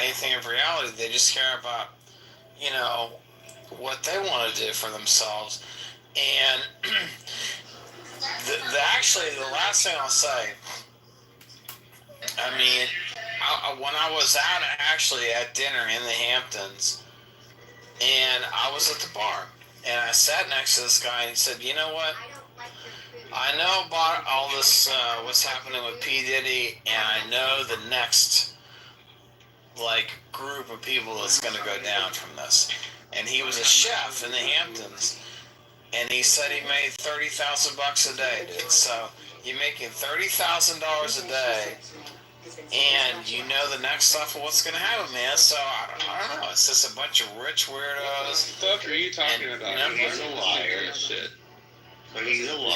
anything of reality. They just care about, you know, what they want to do for themselves. And actually, the last thing I'll say, I mean, when I was out actually at dinner in the Hamptons, and I was at the bar, and I sat next to this guy, and he said, you know what? I know about all this, what's happening with P. Diddy, and I know the next, like, group of people that's going to go down from this. And he was a chef in the Hamptons, and he said he made $30,000 a day, dude. So you're making $30,000 a day, and you know the next stuff of what's going to happen, man. So I don't know. It's just a bunch of rich weirdos. What the fuck are you talking about? He's a liar. Shit. But he's a liar.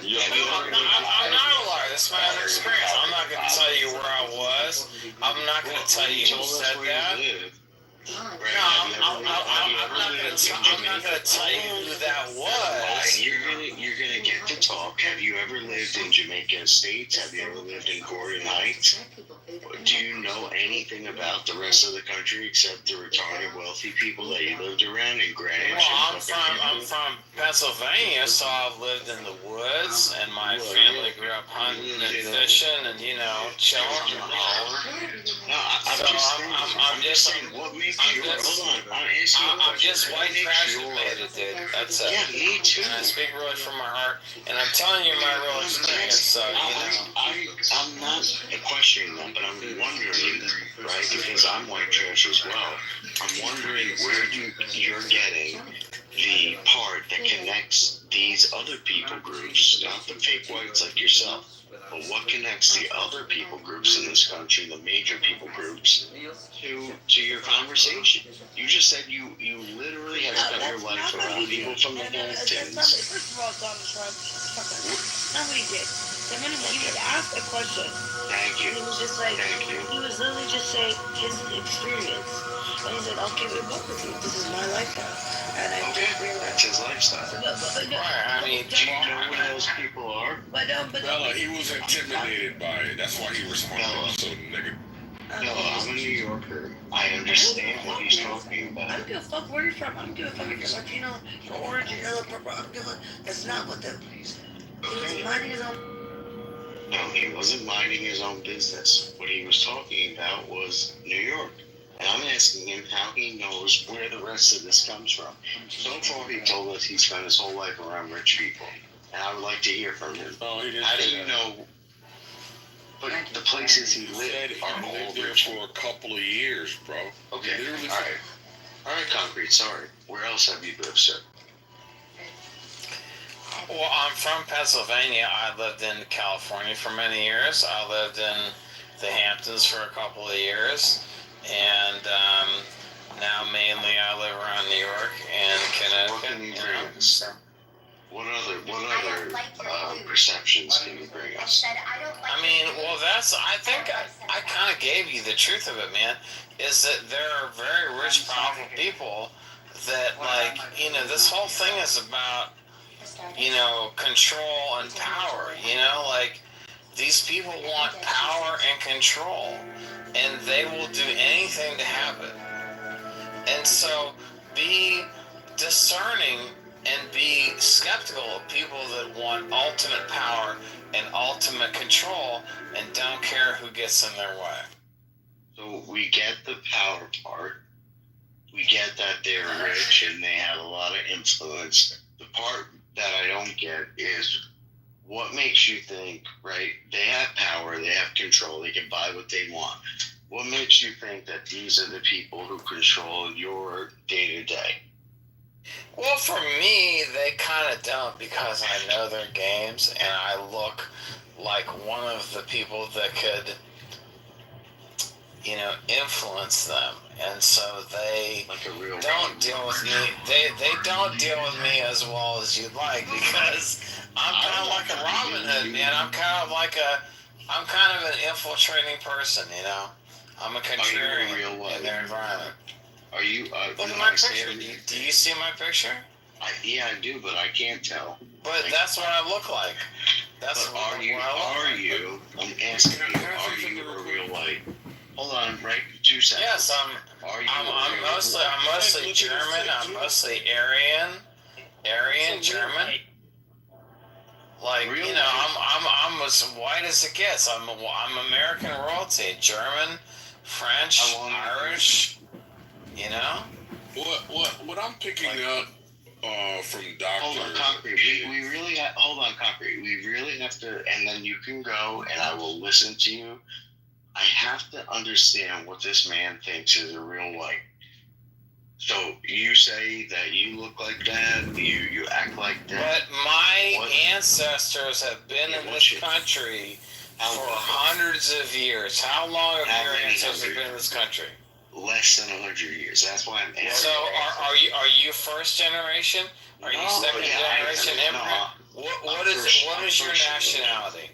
Yeah. I'm not a liar. That's my own experience. I'm not going to tell you where I was. I'm not going to tell you who said that. No, I'm not going to tell you who that was. You're gonna get to talk. Have you ever lived in Jamaica Estates? Have you ever lived in Gordon Heights? Do you know anything about the rest of the country except the retarded wealthy people that you lived around in Greenwich? Well, I'm from Pennsylvania, so I've lived in the woods, and my family grew up hunting and fishing, and chilling. No, I'm just saying. What makes you? Hold on, I'm just white trash related, dude. That's it. Yeah, me too. And I speak really from my heart, and I'm telling you my real experience. So I'm not questioning that, but I'm wondering, right? Because I'm white trash as well. I'm wondering where you're getting the part that connects these other people groups, not the fake whites like yourself. But what connects the other people groups in this country, the major people groups, to your conversation? You just said you literally have spent your life around people from the Hamptons. First of all, Donald Trump, not what he did. The minute he would ask a question, Thank you. he was just like, he was literally just saying his experience. And he said, I'll keep it both with you. This is my lifestyle. And I Okay, that's his lifestyle. I mean, Do you know who those people are? Bella, he was intimidated by it. That's why he responded so negative. No, I'm a New Yorker. I understand what he's talking about. I don't give a fuck where you're from. I don't give a fuck if you're Latino, you're orange, you're yellow, purple. I don't give a. That's not what the. He was minding his own. No, he wasn't minding his own business. What he was talking about was New York. And I'm asking him how he knows where the rest of this comes from. So far, he told us he spent his whole life around rich people. And I would like to hear from him. Oh, he didn't How do say you that. know? But the places he lived are He all lived there rich. for a couple of years, bro. Okay, Literally all right. All right, Concrete, sorry. Where else have you lived, sir? well, I'm from Pennsylvania. I lived in California for many years. I lived in the Hamptons for a couple of years, and now mainly I live around New York and Connecticut. What other perceptions can you bring us? I mean, well, I think I kind of gave you the truth of it, man, is that there are very rich, powerful people that, like, this whole thing is about, control and power, like, these people want power and control, and they will do anything to have it. And so, be discerning and be skeptical of people that want ultimate power and ultimate control and don't care who gets in their way. So we get the power part. We get that they're rich and they have a lot of influence. The part that I don't get is what makes you think, right, they have power, they have control, they can buy what they want. What makes you think that these are the people who control your day-to-day? Well, for me, they kind of don't, because I know their games and I look like one of the people that could, influence them. And so they don't deal with me. They don't deal with me as well as you'd like, because I'm kind of like a Robin Hood, man. I'm kind of an infiltrating person, I'm a contrarian in their environment. Are you? Look at my picture. Do you see my picture? Yeah, I do, but I can't tell. But that's what I look like. That's but what are you? I'm asking you. Are you a real white? Hold on, right? 2 seconds. Yes, I'm mostly German. I'm mostly Aryan German. Like, Really? you know, I'm as white as it gets. I'm American royalty. German, French, Irish. You know. What I'm picking up from Doctor. Hold on, Concrete. We really have. Hold on, Concrete. We really have to. And then you can go, and I will listen to you. I have to understand what this man thinks is a real white. So you say that you look like that, you act like that. But my ancestors have been in this country for hundreds of years. How long have your ancestors been in this country? Less than 100 years. That's why I'm asking. So are you first generation? Are you second generation immigrant? What is your nationality?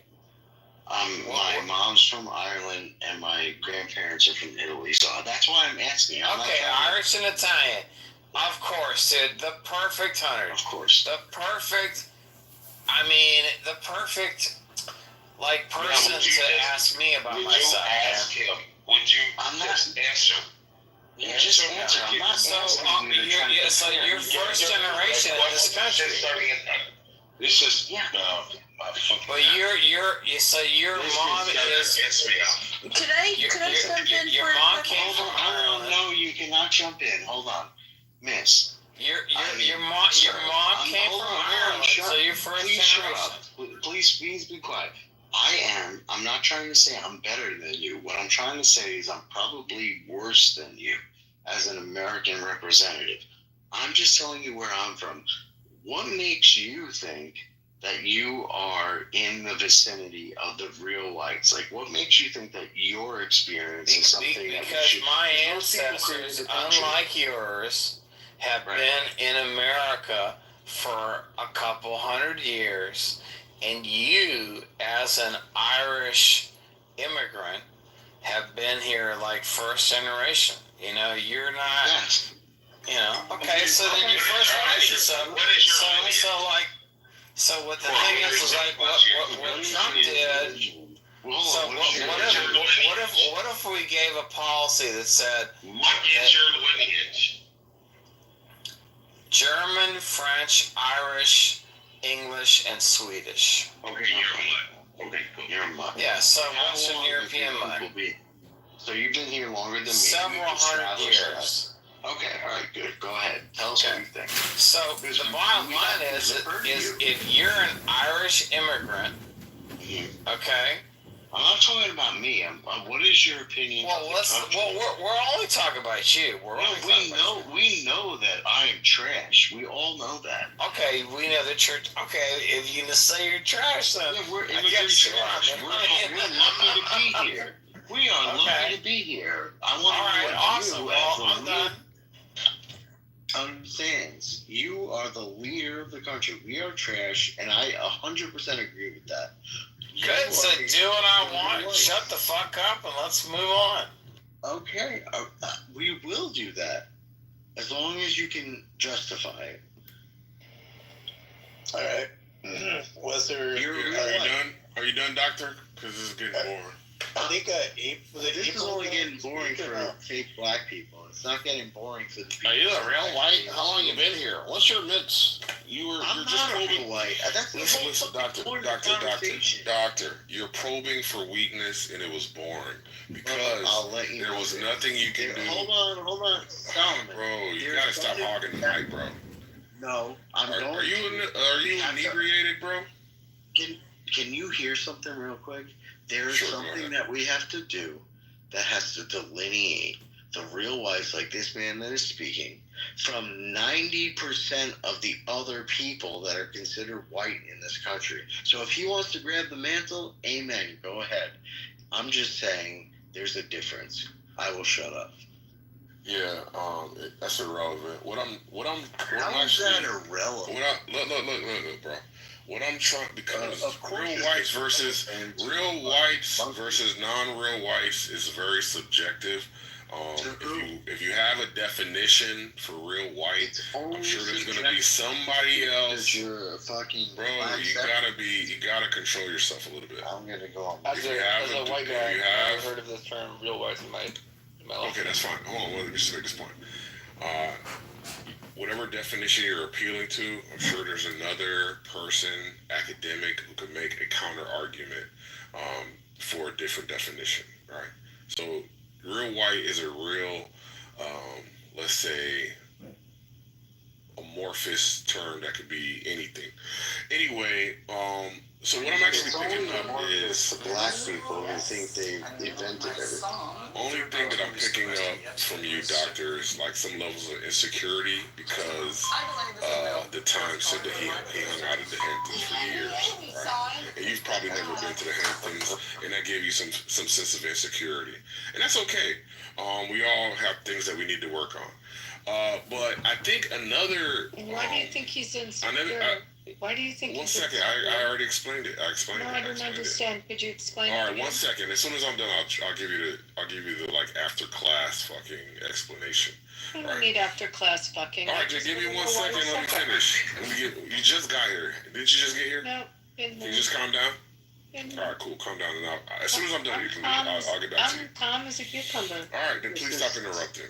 My mom's from Ireland and my grandparents are from Italy, so that's why I'm asking. Okay, Irish and Italian. Of course, dude. The perfect hunter. Of course. The perfect person to ask me about myself. Ask him. Would you? I'm not. Just answer. Yeah, just answer. I'm not asking you. So you're first generation in this country. This is But your mom is. Could I jump in? Your mom came from Ireland. No, you cannot jump in. Hold on, Miss. Your mom came from Ireland, so you're first generation. Please be quiet. I'm not trying to say I'm better than you. What I'm trying to say is I'm probably worse than you as an American representative. I'm just telling you where I'm from. What makes you think that you are in the vicinity of the real whites? Like, what makes you think that your experience is something that because my ancestors, unlike yours, have been in America for a couple hundred years, and you, as an Irish immigrant, have been here like first generation. You know, you're not. Yes. You know. Okay, so then you're first generation. So what the thing is like what Trump did. So what if we gave a policy that said what is your lineage? German, French, Irish, English, and Swedish. Okay, you're what? Okay, cool. You're what? Yeah, so Western European mud. So you've been here longer than me. Several hundred years. Okay, all right, good. Go ahead. Tell us what you think. So the bottom line is if you're an Irish immigrant, okay. I'm not talking about me. What is your opinion? We're only talking about you. We know that I am trash. We all know that. Okay, we know that you're. Okay, if you say you're trash, then we're trash. We're lucky to be here. We are lucky to be here. I want to know awesome. Well, I'm done. Understands. You are the leader of the country. We are trash, and I 100% agree with that. Good, so do what I want, shut the fuck up, and let's move on. Okay, we will do that, as long as you can justify it. Alright. Are you done, Doctor? Because this is getting boring. I think this is only getting boring for fake black people. It's not getting boring for the people. Are you a real white? How long you been here? What's your admits? You're just probing. White. Listen, doctor. You're probing for weakness, and it was boring because there was nothing you can do. Hold on, Solomon. Bro, you gotta stop hogging the mic, bro. No, Are you inebriated, bro? Can you hear something real quick? There's something that we have to do that has to delineate the real whites, like this man that is speaking, from 90% of the other people that are considered white in this country. So if he wants to grab the mantle, amen, go ahead. I'm just saying there's a difference. I will shut up. Yeah, that's irrelevant. How is that irrelevant? Look, bro. What I'm trying, because real whites versus non-real whites is very subjective. If you have a definition for real white, I'm sure there's gonna be somebody else. You're a fucking bro. You gotta control yourself a little bit. I'm gonna go on. As a white guy, I've never heard of this term, real whites, in Okay, that's fine. Hold on, let me just make this point. Uh, whatever definition you're appealing to, I'm sure there's another person, academic, who could make a counter argument for a different definition, right? So, real white is a real, let's say, amorphous term that could be anything. Anyway, so what I'm actually picking up is the black people who think they invented everything. only thing that I'm picking up from you, doctor, is like some levels of insecurity because the Times said that he hung out at the Hamptons for years, right? And you've probably never been to the Hamptons, and that gave you some sense of insecurity, and that's okay. We all have things that we need to work on. But I think another. Why do you think he's insecure? Why do you think? One second, I already explained it. I explained no, it. I don't understand. Could you explain? All right, again? 1 second. As soon as I'm done, I'll give you the like after class fucking explanation. I don't need after class fucking. All right, just give me 1 second. Let me finish. You just got here. Didn't you just get here? No. Can you just calm down? All right, cool. Calm down, and as soon as I'm done, you can. I'll get back to you. Calm as a cucumber. All right, then please stop interrupting.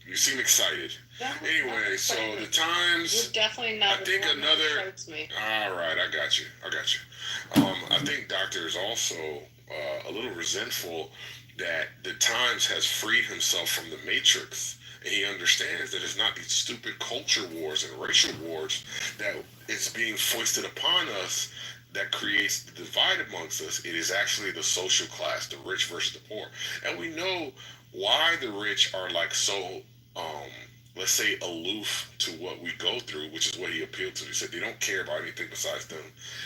You seem excited. Anyway, so the Times. You're definitely not. I think another. Me. All right, I got you. I think Doctor is also a little resentful that the Times has freed himself from the Matrix, and he understands that it's not these stupid culture wars and racial wars that is being foisted upon us that creates the divide amongst us. It is actually the social class, the rich versus the poor, and we know why the rich are like so let's say aloof to what we go through, which is what he appealed to. He said they don't care about anything besides them.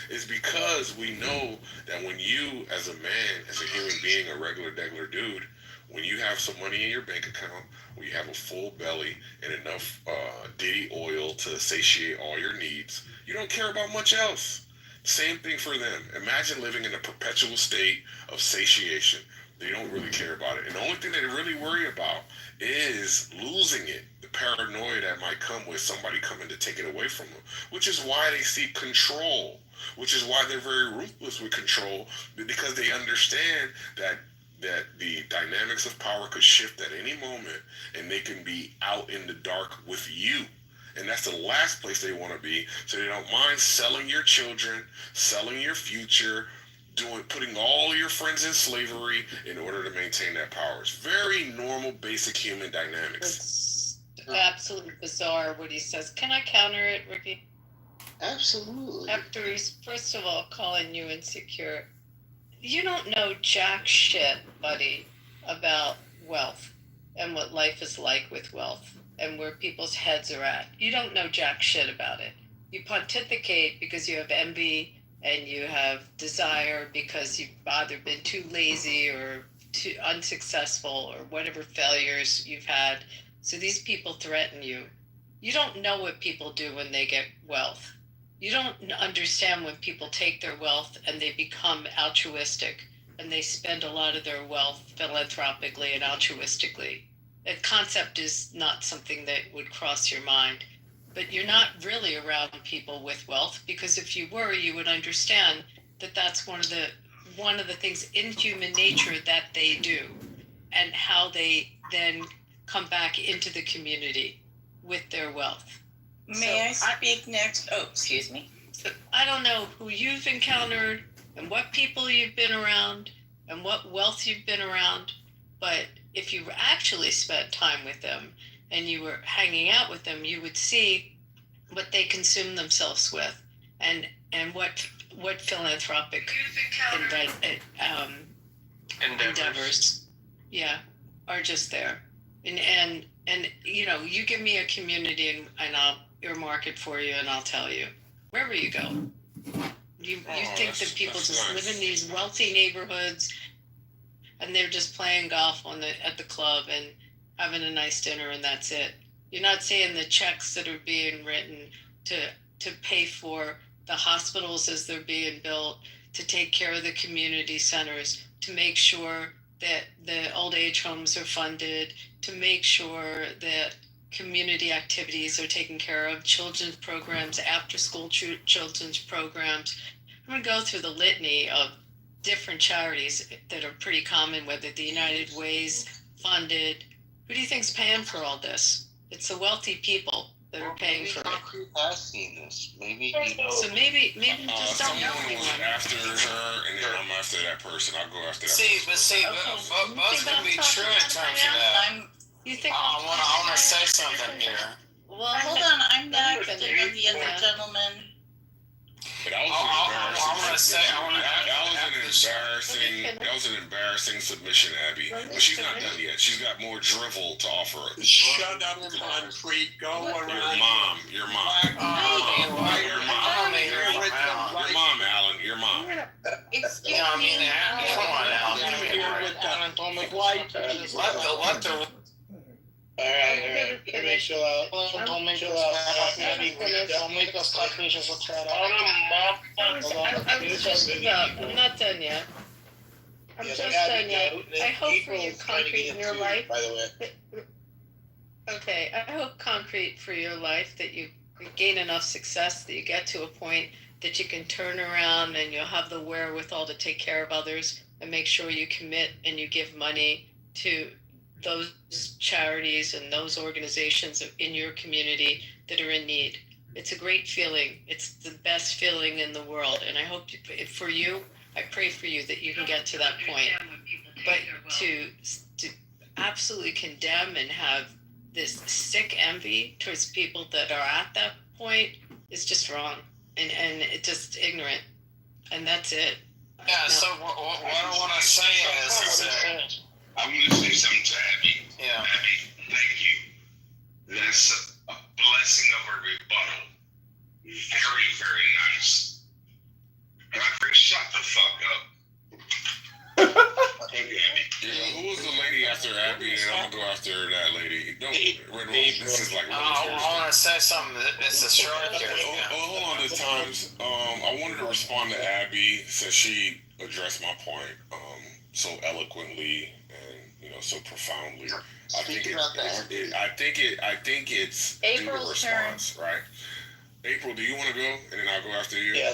Is because we know that when you, as a man, as a human being, a regular degular dude, when you have some money in your bank account, when you have a full belly and enough Diddy oil to satiate all your needs, you don't care about much else. Same thing for them. Imagine living in a perpetual state of satiation. They don't really care about it. And the only thing they really worry about is losing it. The paranoia that might come with somebody coming to take it away from them. Which is why they seek control. Which is why they're very ruthless with control. Because they understand that the dynamics of power could shift at any moment. And they can be out in the dark with you. And that's the last place they want to be. So they don't mind selling your children, selling your future, putting all your friends in slavery in order to maintain that power. It's very normal, basic human dynamics. It's absolutely bizarre what he says. Can I counter it, Ricky? Absolutely. After he's, first of all, calling you insecure. You don't know jack shit, buddy, about wealth and what life is like with wealth and where people's heads are at. You don't know jack shit about it. You pontificate because you have envy and you have desire because you've either been too lazy or too unsuccessful or whatever failures you've had. So these people threaten you. You don't know what people do when they get wealth. You don't understand when people take their wealth and they become altruistic and they spend a lot of their wealth philanthropically and altruistically. That concept is not something that would cross your mind. But you're not really around people with wealth, because if you were, you would understand that that's one of the things in human nature that they do, and how they then come back into the community with their wealth. May I speak next? Oh, excuse me. So I don't know who you've encountered and what people you've been around and what wealth you've been around, but if you actually spent time with them and you were hanging out with them, you would see what they consume themselves with, and what philanthropic endeavors, are just there. And you know, you give me a community and I'll earmark it for you, and I'll tell you wherever you go. You think that people just live in these wealthy neighborhoods and they're just playing golf at the club and having a nice dinner and that's it. You're not seeing the checks that are being written to pay for the hospitals as they're being built, to take care of the community centers, to make sure that the old age homes are funded, to make sure that community activities are taken care of, children's programs, after school children's programs. I'm going to go through the litany of different charities that are pretty common, whether the United Way's funded, Who do you think's paying for all this? It's the wealthy people that are paying for it. Maybe has seen this. Maybe he knows. So maybe just don't know Someone was anyone. after her, and then I'm after that person. I'll go after that See, person. both can be true in terms of that. You think I want to say something here. Well, hold on, I'm next, and then the other gentleman. But that was an embarrassing submission, Abby. But she's not done yet. She's got more drivel to offer. Shut up, concrete. Go around. Your mom, Alan. Your mom. Excuse You know, I me. mean, come on, Alan. Let the Alright, everybody chill out. Chill out. Don't make us talk patients with that. I'm not done yet. I'm just done yet. I hope for you, concrete in your life. By the way. Okay, I hope concrete for your life that you gain enough success that you get to a point that you can turn around and you'll have the wherewithal to take care of others and make sure you commit and you give money to those charities and those organizations in your community that are in need. It's a great feeling. It's the best feeling in the world. And I hope for you, I pray for you that you can get to that point. But to absolutely condemn and have this sick envy towards people that are at that point is just wrong. And it's just ignorant. And that's it. Yeah, so what I want to say is that... I'm going to say something to Abby. Yeah. Abby, thank you. That's a blessing of a rebuttal. Very, very nice. Godfrey, shut the fuck up. Thank you, Abby. Yeah, who was the lady after Abby? And I'm gonna go after that lady. This is like. I want to say something. It's a strike here. Hold on. The times. I wanted to respond to Abby since she addressed my point so eloquently and so profoundly. I think it's April's turn. response, right? April, do you want to go, and then I'll go after you? Yeah.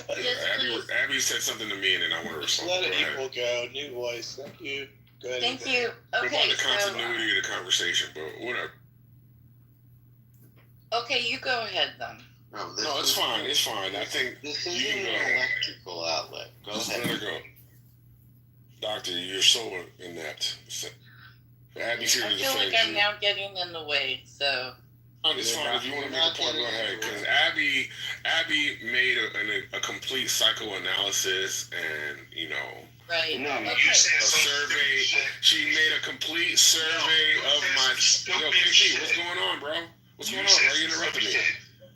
Abby said something to me, and then I want to respond. Let April go. New voice. Thank you. Go ahead. Thank you. About Okay, the continuity of the conversation, but whatever. okay, you go ahead then. No, It's fine. It's fine. I think This you isn't can go an ahead. electrical outlet. Go Just ahead. let her go. Doctor, you're so inept. Abby's here I to feel defend like I'm you. now getting in the way, so. It's fine. If you want to make a point, go ahead. Because Abby made a complete psychoanalysis and, Right. No, Okay. you said a survey. She made a complete survey of my. Yo, KP, what's going on, bro? What's going on? Why are you interrupting me?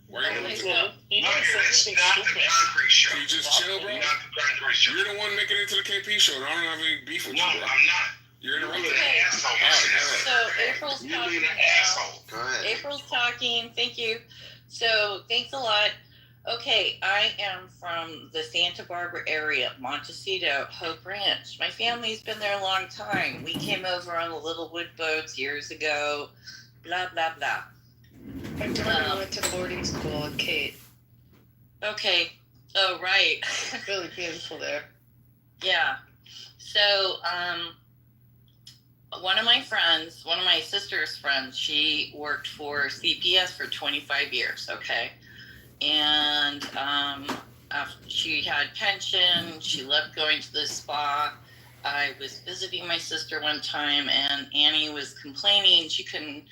Why are you interrupting me? No, that's not the concrete show. Can you just chill, bro? Not the concrete show. You're the one making it to the KP show. I don't have any beef with No, you, bro. I'm not. You're interrupting me. Okay. Asshole. So April's You're talking being an now. asshole. Go ahead. April's talking. Thank you. So thanks a lot. Okay, I am from the Santa Barbara area, Montecito, Hope Ranch. My family's been there a long time. We came over on the little wood boats years ago. Blah blah blah. My daughter went to boarding school at Kate. Okay. Oh right. Really beautiful there. Yeah. So one of my sister's friends, she worked for CPS for 25 years. Okay. And after she had pension, she loved going to the spa. I was visiting my sister one time, and Annie was complaining she couldn't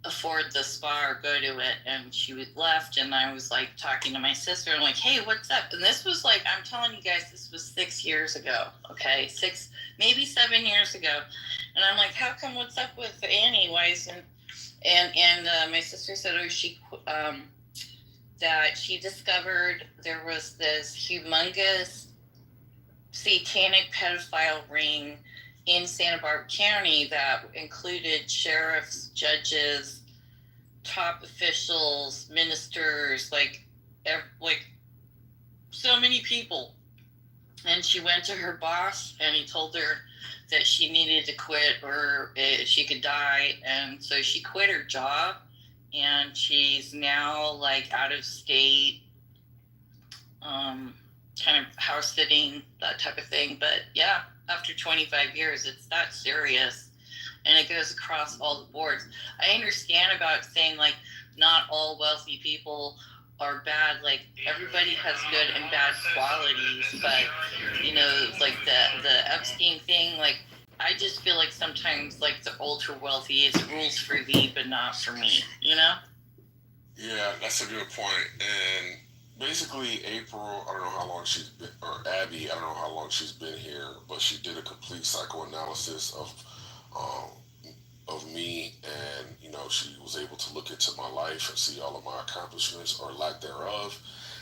afford the spa or go to it, and she was left. And I was like talking to my sister, and like, hey, what's up? And this was like, I'm telling you guys, this was 6 years ago. Okay, 6, maybe 7 years ago. And I'm like, how come? What's up with Annie? Why isn't? And my sister said, that she discovered there was this humongous satanic pedophile ring in Santa Barbara County that included sheriffs, judges, top officials, ministers, like so many people. And she went to her boss, and he told her that she needed to quit or she could die. And so she quit her job. And she's now like out of state, kind of house sitting, that type of thing. But yeah, after 25 years, it's that serious. and it goes across all the boards. I understand about saying like not all wealthy people are bad. Like everybody has good and bad qualities, but you know, like the Epstein thing, like I just feel like sometimes like the ultra wealthy, it's rules for thee but not for me, you know? Yeah, that's a good point. And basically, April, I don't know how long she's been, or Abby, I don't know how long she's been here, but she did a complete psychoanalysis um, of me, and she was able to look into my life and see all of my accomplishments or lack thereof,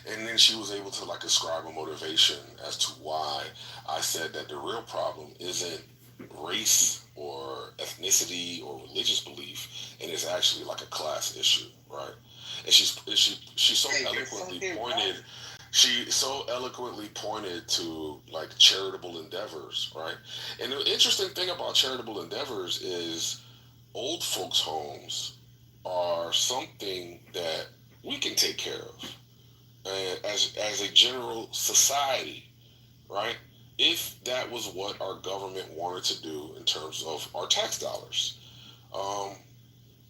and then she was able to like ascribe a motivation as to why I said that the real problem isn't race or ethnicity or religious belief, and it's actually like a class issue, right? And she so eloquently pointed. She so eloquently pointed to like charitable endeavors, right? And the interesting thing about charitable endeavors is old folks' homes are something that we can take care of, and as a general society, right? If that was what our government wanted to do in terms of our tax dollars, um,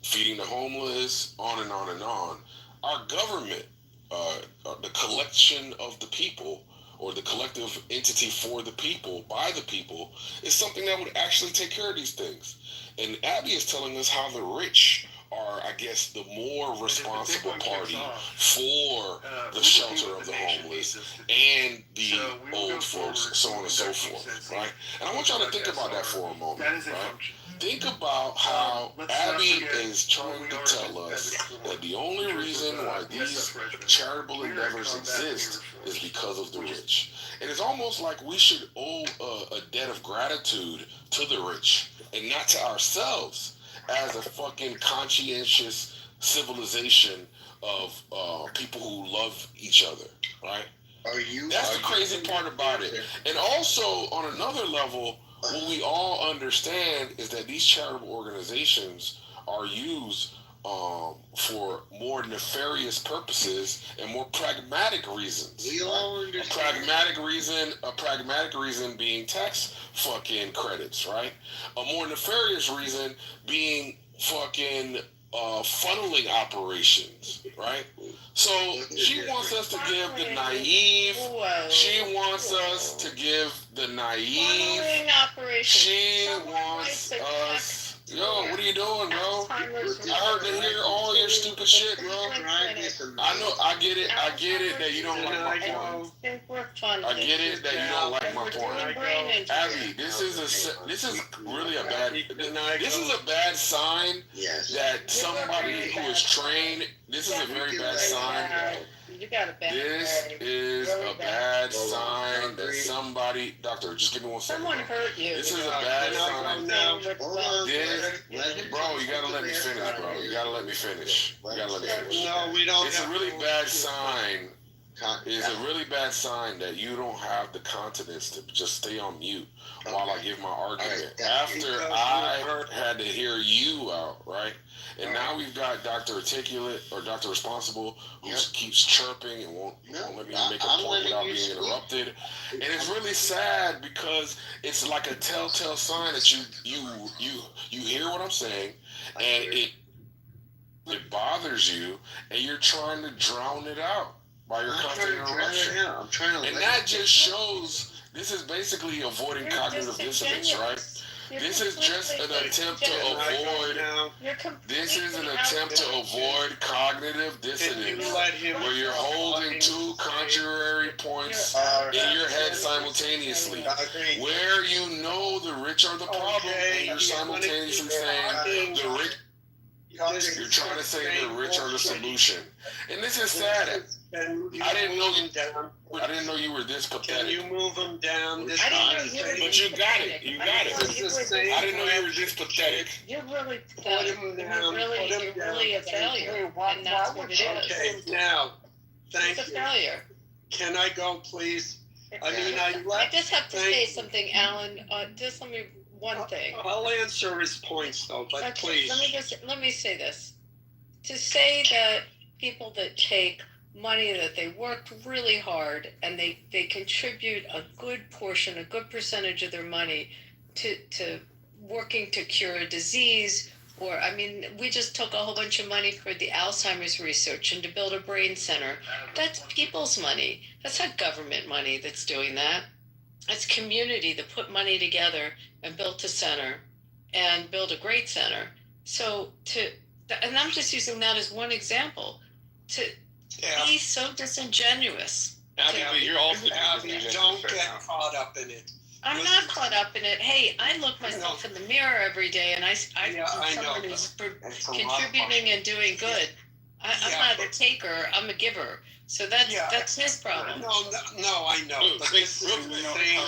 feeding the homeless, on and on and on. Our government, the collection of the people, or the collective entity for the people, by the people, is something that would actually take care of these things. And Abby is telling us how the rich are, I guess, the more responsible party for the shelter of the homeless and the old folks, so on and so forth, right? And I want y'all to think about that for a moment, right? Think about how Abby is trying to tell us that the only reason why these charitable endeavors exist is because of the rich. And it's almost like we should owe a debt of gratitude to the rich and not to ourselves as a fucking conscientious civilization of people who love each other, right? That's the crazy part about it. And also, on another level, what we all understand is that these charitable organizations are used for more nefarious purposes and more pragmatic reasons. We all understand. A pragmatic reason being tax fucking credits, right? A more nefarious reason being fucking funneling operations, right? So she wants us to give the naive. She wants us to give the naive. She wants us. Yo, what are you doing, bro? I heard to hear all your stupid shit, bro. I know, I get it that you don't like my point. I get it that you don't like my point. Abby, this is really a bad sign that somebody who is trained. This is a very bad sign. This is a bad sign that somebody. Doctor, just give me 1 second. Someone hurt you. This is a bad sign. Bro, you gotta let me finish, bro. You gotta let me finish. No, we don't. It's a really bad sign. It's a really bad sign that you don't have the continence to just stay on mute while I give my argument. After I had to hear you out, right? And now we've got Dr. Articulate or Dr. Responsible who keeps chirping and won't let me make a point without being interrupted. And it's really sad because it's like a telltale sign that you hear what I'm saying and it bothers you and you're trying to drown it out by your constant interruption. And that just shows this is basically avoiding cognitive dissonance, right? This is just an attempt to avoid. This is an attempt to avoid cognitive dissonance, where you're holding two contrary points in your head simultaneously. Where you know the rich are the problem, and you're simultaneously saying the rich. You're trying to say the rich are the solution, and this is sad. I didn't know you were this pathetic. Can you move them down? But you got it. I didn't know you were this pathetic. You're really pathetic. You're really a failure, and that's what it is. Okay, now, thank It's a you. failure. Can I go, please? I just have to say something, Alan. Just let me one thing. I'll answer his points, though, but Okay, please. let me say this. To say that people that take money that they worked really hard and they contribute a good portion, a good percentage of their money to working to cure a disease, or, I mean, we just took a whole bunch of money for the Alzheimer's research and to build a brain center. That's people's money. That's not government money that's doing that. It's community that put money together and built a center and built a great center. So and I'm just using that as one example, to be so disingenuous. Abby, but you're also Abby, don't get caught up in it. I'm not caught up in it. Hey, I look myself in the mirror every day, and I'm someone who's contributing and doing good. I'm not a taker. I'm a giver. So that's his problem. No, I know. But this is the thing.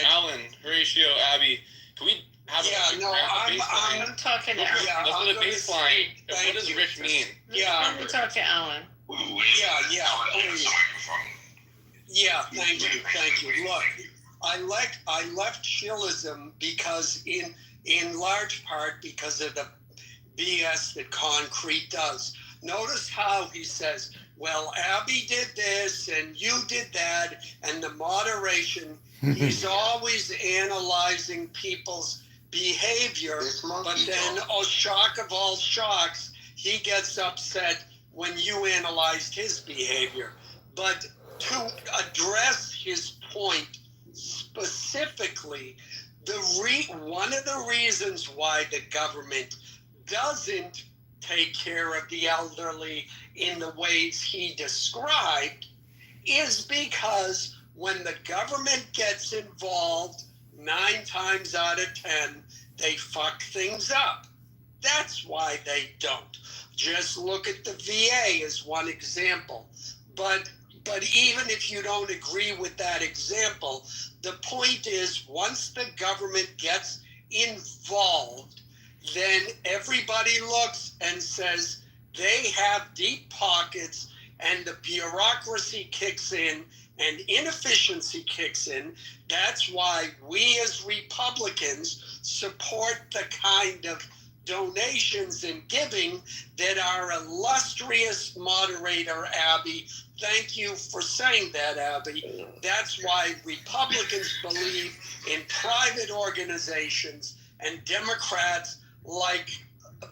Alan, Horatio, Abby, can we have a baseline? I'm talking to Alan. Let's do the baseline. What does rich mean? Let me talk to Alan. Thank you. Look, I left Shillism because in large part because of the BS that concrete does. Notice how he says, well, Abby did this and you did that, and the moderation, he's always analyzing people's behavior, but then, oh, shock of all shocks, he gets upset when you analyzed his behavior. But to address his point specifically, one of the reasons why the government doesn't take care of the elderly in the ways he described is because when the government gets involved, 9 times out of 10, they fuck things up. That's why they don't. Just look at the VA as one example. But even if you don't agree with that example, the point is once the government gets involved, then everybody looks and says they have deep pockets and the bureaucracy kicks in and inefficiency kicks in. That's why we as Republicans support the kind of donations and giving that our illustrious moderator, Abby, thank you for saying that, Abby. That's why Republicans believe in private organizations and Democrats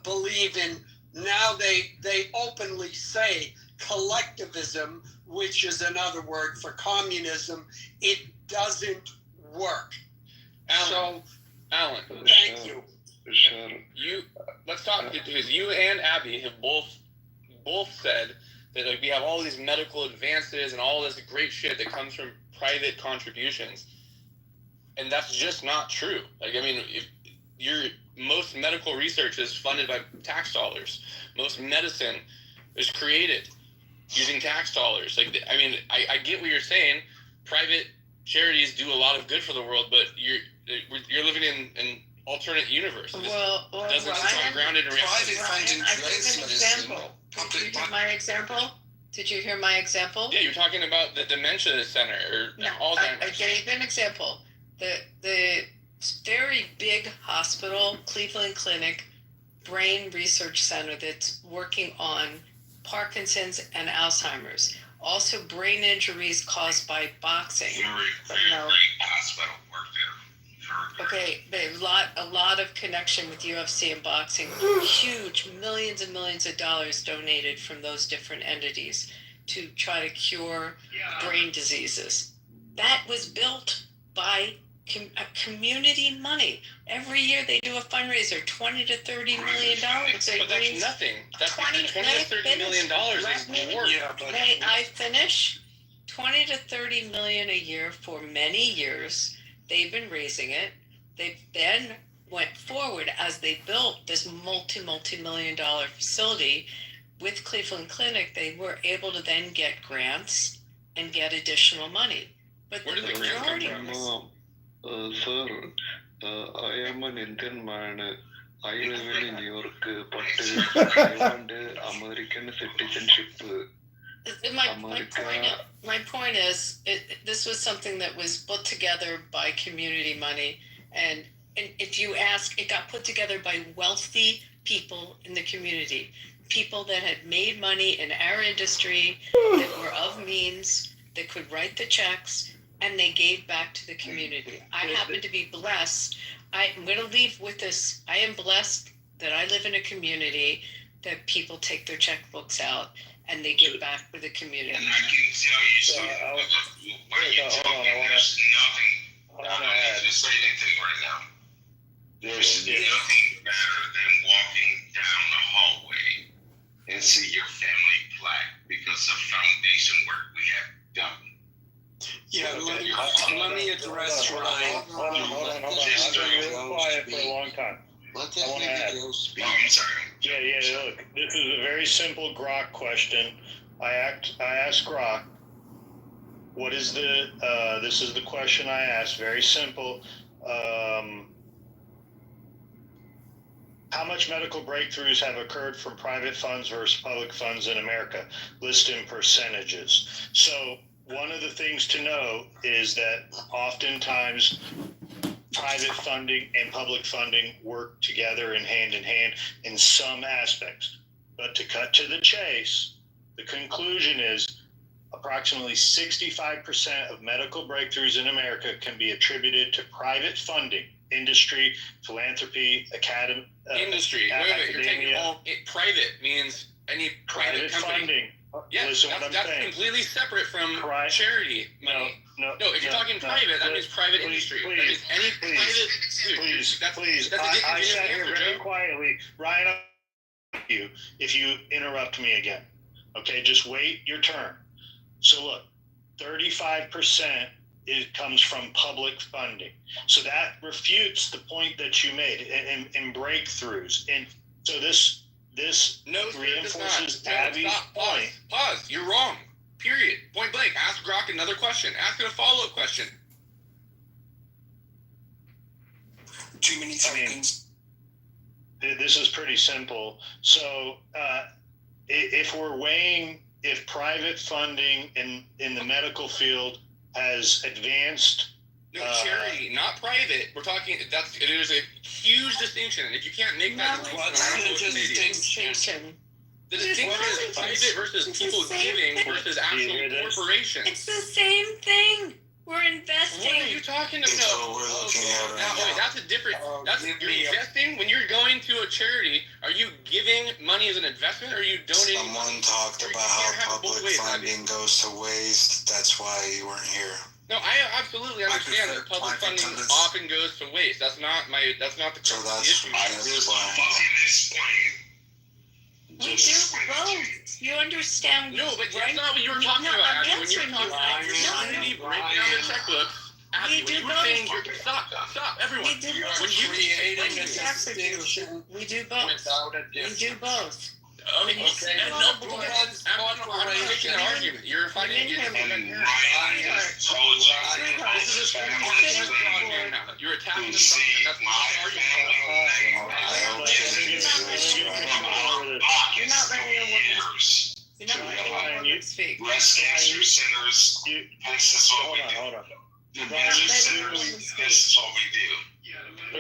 believe in, now they openly say collectivism, which is another word for communism. It doesn't work. Alan, thank you. Let's talk, because you and Abby have both said that we have all these medical advances and all this great shit that comes from private contributions, and that's just not true. Most medical research is funded by tax dollars. Most medicine is created using tax dollars. I get what you're saying. Private charities do a lot of good for the world, but you're living in an alternate universe. Well, doesn't sound grounded in reality. Private funding creates medicine. Did you hear my example? Did you hear my example? Yeah, you're talking about the dementia center or Alzheimer's. I gave an example. The very big hospital, Cleveland Clinic, brain research center that's working on Parkinson's and Alzheimer's. Also brain injuries caused by boxing. Hospital worked there. Okay, a lot of connection with UFC and boxing. Huge millions and millions of dollars donated from those different entities to try to cure brain diseases. That was built by community money. Every year they do a fundraiser, $20 to $30 million. But that's nothing. That's $20 to $30 million is work. May I finish? $20 to $30 million a year for many years. They've been raising it. They then went forward as they built this multi-million dollar facility with Cleveland Clinic. They were able to then get grants and get additional money. But where did the grant come from? Sir, I am an Indian man. I live in New York, but I want American citizenship. My point is, this was something that was put together by community money, and if you ask, it got put together by wealthy people in the community, people that had made money in our industry, that were of means, that could write the checks, and they gave back to the community. I happen to be blessed. I'm going to leave with this. I am blessed that I live in a community that people take their checkbooks out and they give back to the community. And I can tell you something. Where you're talking, there's nothing. I don't have to say anything right now. There's nothing better than walking down the hallway and see your family plaque because of foundation work we have done. Yeah, let me address Ryan. Hold on. I've been real quiet for a long time. Let I wanna add. speak. I'm sorry. Yeah, look, this is a very simple Grok question. I asked Grok, what is this is the question I asked, very simple. How much medical breakthroughs have occurred from private funds versus public funds in America? List in percentages. So one of the things to know is that oftentimes private funding and public funding work together in hand in some aspects. But to cut to the chase, the conclusion is approximately 65% of medical breakthroughs in America can be attributed to private funding, industry, philanthropy, Industry. Wait, you're taking private means any private company. funding. Yeah, that's completely separate from charity money. No, if you're talking private, that means private industry. That means any private. Please. I sat here very quietly. Ryan, if you interrupt me again. Okay, just wait your turn. So look, 35% it comes from public funding. So that refutes the point that you made in breakthroughs. And so this reinforces Abby's point. Pause. You're wrong. Period. Point blank. Ask Grok another question. Ask it a follow-up question. Too many seconds. This is pretty simple. So if we're weighing if private funding in the medical field has advanced. No, charity, not private. We're talking. There's a huge distinction, and if you can't make that distinction, the distinction is private versus people giving versus actual corporations. It's the same thing. We're investing. What are you talking about? That's what we're looking at right now. That's a different. You're investing. When you're going to a charity, are you giving money as an investment, or are you donating? Someone talked about how public funding goes to waste. That's why you weren't here. No, I absolutely understand that public funding often goes to waste. That's not the issue. We do both. You understand? No, but that's not what you were talking about, Abby. When you were talking about your community breaking down their checkbooks, Abby, when you were saying, stop, everyone. Creating a distinction. We do both. Without a We do both. Okay. I'm not making an argument. You're fighting against me. You're attacking the front, and that's not an argument. You're not letting a woman speak. Breast cancer centers. This is what we do. Hold on. This is what we do.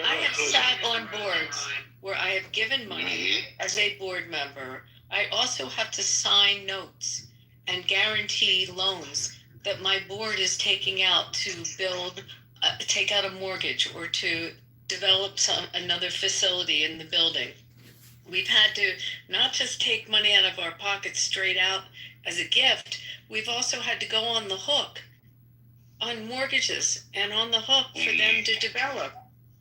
I have sat on boards where I have given money as a board member. I also have to sign notes and guarantee loans that my board is taking out to take out a mortgage or to develop another facility in the building. We've had to not just take money out of our pockets straight out as a gift. We've also had to go on the hook on mortgages and on the hook for them to develop.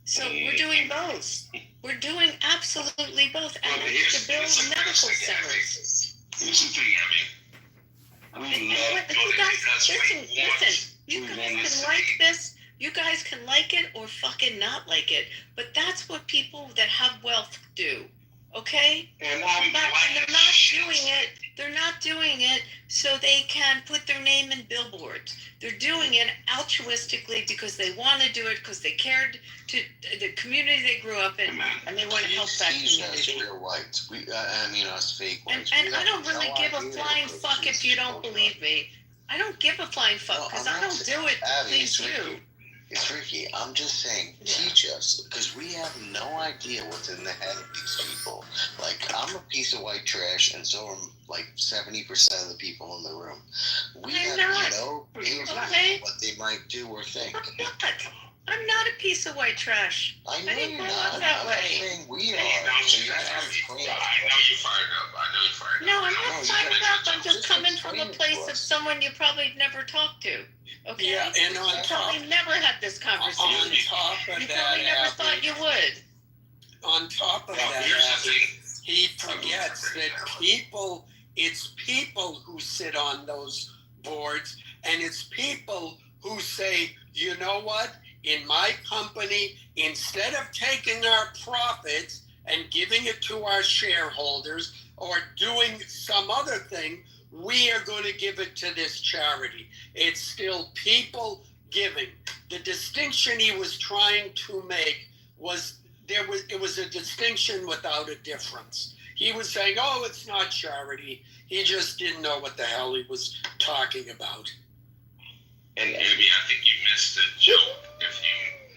So we're doing both. We're doing absolutely both. And to build medical centers. Here's the thing, I mean, we love building because we want. You guys can like this. You guys can like it or fucking not like it. But that's what people that have wealth do. Okay? And They're not doing it so they can put their name in billboards. They're doing it altruistically because they want to do it because they cared to the community they grew up in, and they want to help that community. We're whites. Us fake whites. And I don't really give a flying fuck if you don't believe me. I don't give a flying fuck because I don't do it to please you. It's Ricky. I'm just saying, teach us, because we have no idea what's in the head of these people. Like, I'm a piece of white trash, and so are like 70% of the people in the room. We I'm have not. no idea Okay. what they might do or think. I'm not. I'm not a piece of white trash. I know didn't you're grow not. up that I'm way. not saying we are. I So you have to explain it. I know you fired up. I know you fired up. No, I'm No, not you fired gotta up. I'm just just coming from a explain it to place of us. someone you probably never talked to. Okay? Yeah, and on You top, probably never had this on conversation. top of You that, probably never Abby, thought you would. on top of Well, that, here's the Abby, thing. he forgets that it's people who sit on those boards, and it's people who say, you know what, in my company, instead of taking our profits and giving it to our shareholders or doing some other thing, we are going to give it to this charity. It's still people giving. The distinction he was trying to make was it was a distinction without a difference. He was saying, oh, it's not charity. He just didn't know what the hell he was talking about. And Abby, I think you missed the joke if you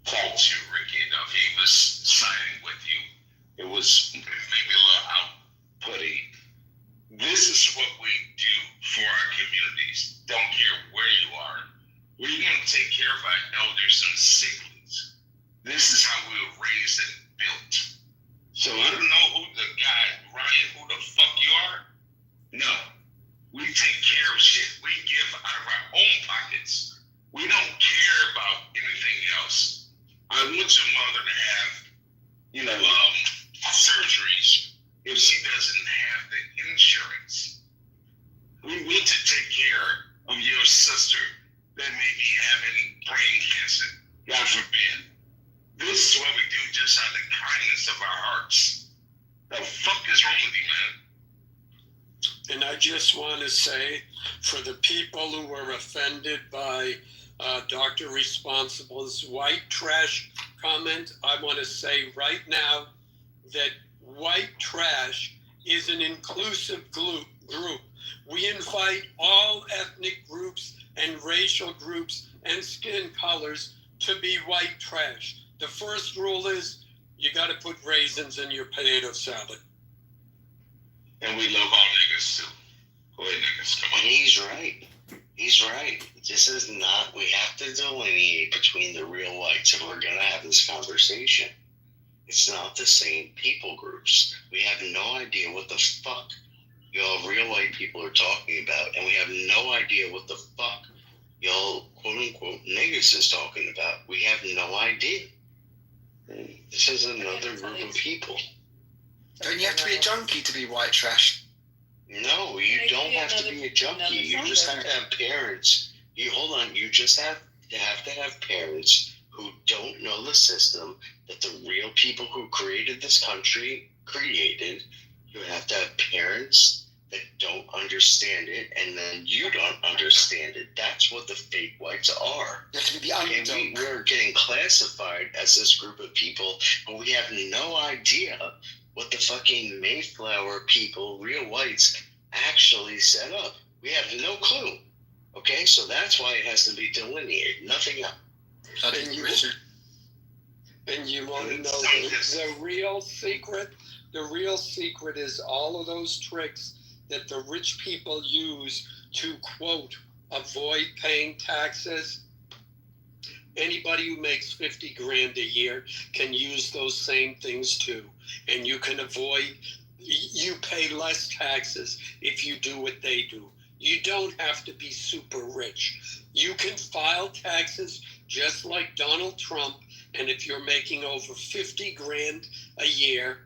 called to Ricky enough. He was siding with you. It was maybe a little outputting. This is what we do for our communities. Don't care where you are. We're going to take care of our elders and siblings. This is how we were raised and built. So I don't know who the guy, Ryan, who the fuck you are. No. We take care of shit. We give out of our own pockets. We don't care about anything else. I want your mother to have, surgeries if she doesn't have the insurance. We want to take care of your sister that may be having brain cancer. God forbid. This is what we do just out of the kindness of our hearts. The fuck is wrong with you, man? And I just want to say, for the people who were offended by Dr. Responsible's white trash comment, I want to say right now that white trash is an inclusive group. We invite all ethnic groups and racial groups and skin colors to be white trash. The first rule is you got to put raisins in your potato salad. And we love all niggas too. Go ahead, niggas. Come on. And he's right. He's right. This is not, we have to delineate between the real whites if we're going to have this conversation. It's not the same people groups. We have no idea what the fuck y'all real white people are talking about, and we have no idea what the fuck y'all quote-unquote niggas is talking about. We have no idea. This is another group of people. Don't you have to be a junkie to be white trash? No, you don't have to be a junkie. You just have to have parents. You just have to have parents who don't know the system that the real people who created this country created. You have to have parents that don't understand it, and then you don't understand it. That's what the fake whites are. You have to be the underdog. We're getting classified as this group of people, but we have no idea what the fucking Mayflower people, real whites, actually set up. We have no clue. Okay, so that's why it has to be delineated. Nothing else. And you want to know the real secret? The real secret is all of those tricks that the rich people use to, quote, avoid paying taxes. Anybody who makes 50 grand a year can use those same things too. And you can avoid, you pay less taxes if you do what they do. You don't have to be super rich. You can file taxes just like Donald Trump, and if you're making over 50 grand a year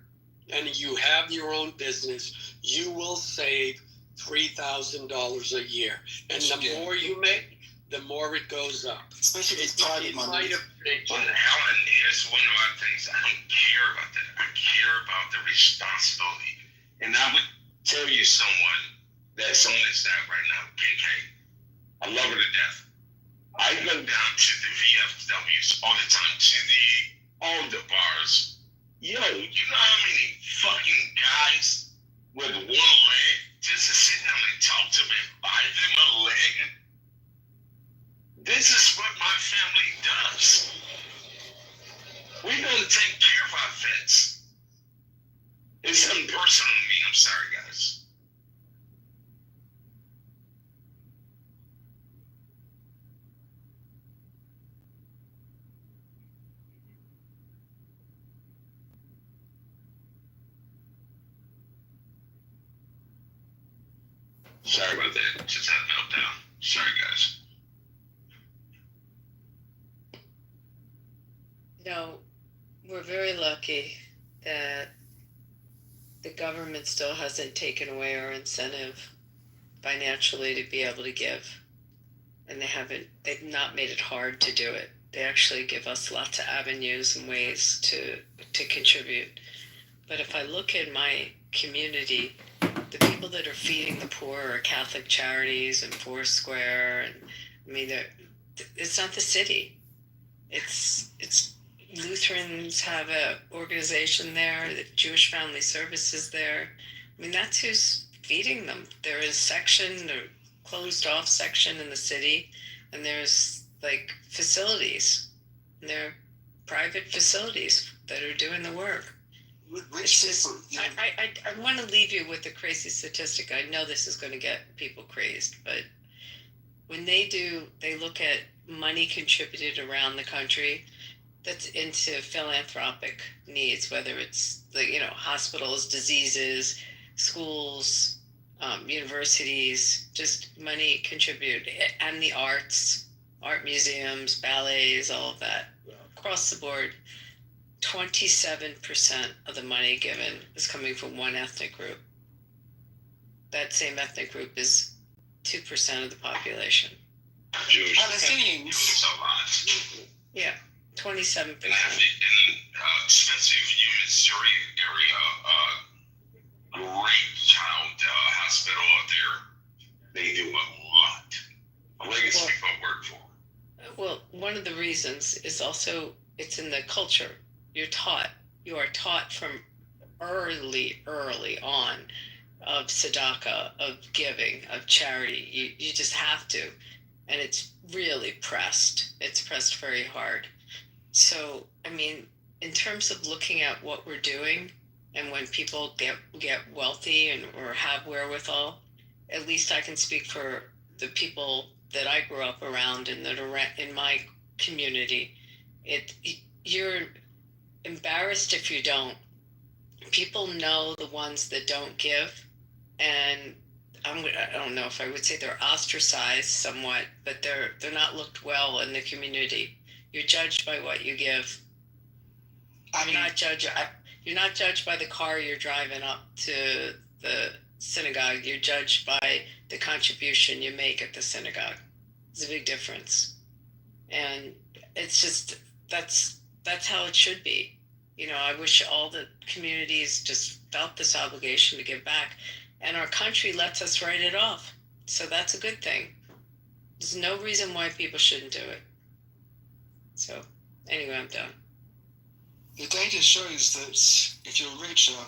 and you have your own business, you will save $3,000 a year. And the more you make, the more it goes up. Especially if it's private money. Helen, here's one of the things I don't care about that. I care about the responsibility. And I would tell you someone that's on this app right now, KK. I love her to death. I go down to the VFWs all the time, to all the bars. Yo, you know how many fucking guys with one leg just to sit down and talk to them and buy them a leg? This is what my family does. We're going to take care of our vets. It's something personal to me. I'm sorry, guys. Sorry about that. Just had a meltdown. Sorry, guys. We're very lucky that the government still hasn't taken away our incentive financially to be able to give. And they've not made it hard to do it. They actually give us lots of avenues and ways to contribute. But if I look at my community, the people that are feeding the poor are Catholic Charities and Foursquare, and I mean, it's not the city. It's Lutherans have a organization there. The Jewish Family Services there. I mean, that's who's feeding them. There is a closed off section in the city, and there's like facilities, and there are private facilities that are doing the work. I want to leave you with a crazy statistic. I know this is going to get people crazed, but when they look at money contributed around the country that's into philanthropic needs, whether it's hospitals, diseases, schools, universities, just money contributed, and the arts, art museums, ballets, all of that, across the board. 27% of the money given is coming from one ethnic group. That same ethnic group is 2% of the population. Jewish. Palestinians. Yeah, 27%. In expensive Missouri area, great child hospital up there. They do a lot. Greatest people I work for. Well, one of the reasons is also it's in the culture. You are taught from early on of tzedakah, of giving, of charity. You just have to. And it's really pressed. It's pressed very hard. So, I mean, in terms of looking at what we're doing, and when people get wealthy or have wherewithal, at least I can speak for the people that I grew up around and that are in my community. You're embarrassed if you don't. People know the ones that don't give, and I don't know if I would say they're ostracized somewhat, but they're not looked well in the community. You're judged by what you give. You're not judged by the car you're driving up to the synagogue. You're judged by the contribution you make at the synagogue. There's a big difference, and it's just that's how it should be. I wish all the communities just felt this obligation to give back, and our country lets us write it off. So that's a good thing. There's no reason why people shouldn't do it. So anyway, I'm done. The data shows that if you're richer,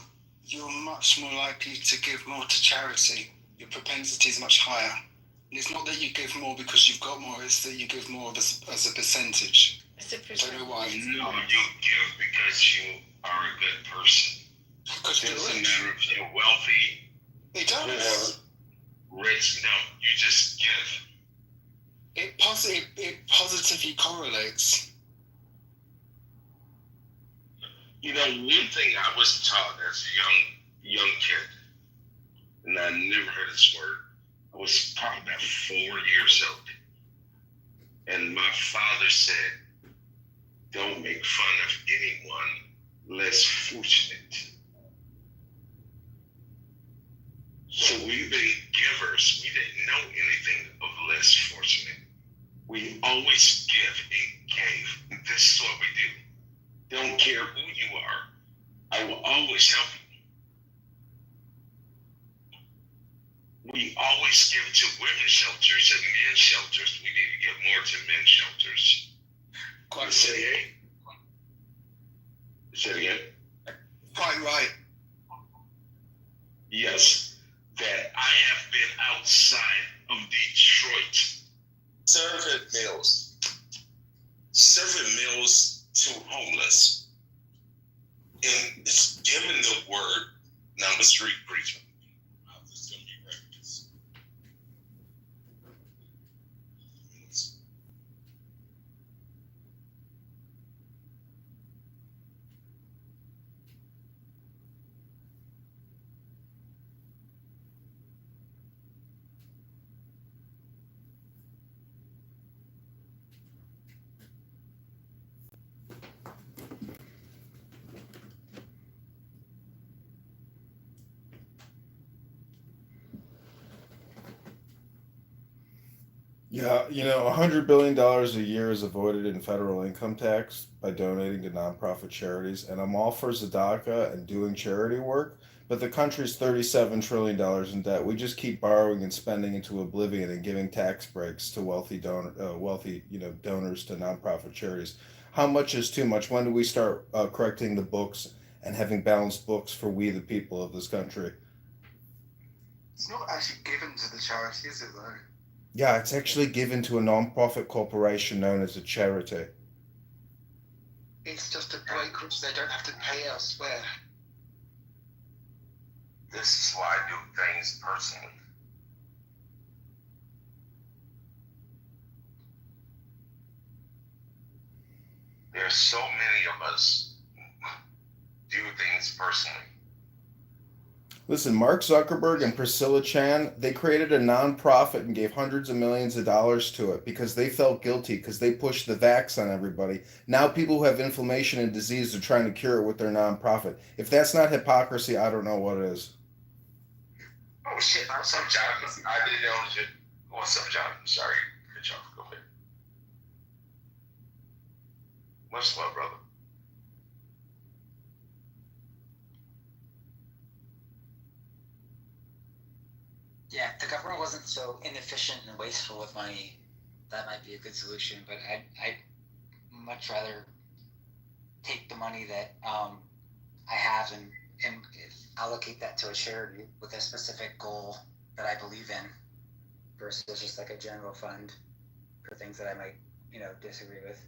you're much more likely to give more to charity. Your propensity is much higher. And it's not that you give more because you've got more, it's that you give more as a percentage. I don't know why. No, you give because you are a good person. Because it doesn't matter if you're wealthy or rich. No, you just give. It positively correlates. One thing I was taught as a young kid, and I never heard this word. I was probably about 4 years old, and my father said, "Don't make fun of anyone less fortunate." So we've been givers. We didn't know anything of less fortunate. We always give and gave. And this is what we do. Don't care who you are. I will always help you. We always give to women's shelters and men's shelters. We need to give more to men's shelters. Quite say it. Say it again. Quite right. Yes, that I have been outside of Detroit. Serving meals to homeless. And it's giving the word street preaching. It's going to be great. Yeah, $100 billion a year is avoided in federal income tax by donating to nonprofit charities. And I'm all for Zadaka and doing charity work, but the country's $37 trillion in debt. We just keep borrowing and spending into oblivion and giving tax breaks to wealthy donors to nonprofit charities. How much is too much? When do we start correcting the books and having balanced books for we, the people of this country? It's not actually given to the charity, is it, though? Yeah, it's actually given to a non-profit corporation known as a charity. It's just a break which they don't have to pay elsewhere. This is why I do things personally. There's so many of us do things personally. Listen, Mark Zuckerberg and Priscilla Chan, they created a nonprofit and gave hundreds of millions of dollars to it because they felt guilty because they pushed the vax on everybody. Now people who have inflammation and disease are trying to cure it with their nonprofit. If that's not hypocrisy, I don't know what is. Oh shit, what's up, Jonathan? I didn't know shit. What's up, Jonathan? Sorry. Good job. Go ahead. Much love, brother. Yeah, if the government wasn't so inefficient and wasteful with money, that might be a good solution. But I'd much rather take the money that I have and allocate that to a charity with a specific goal that I believe in, versus just like a general fund for things that I might, disagree with.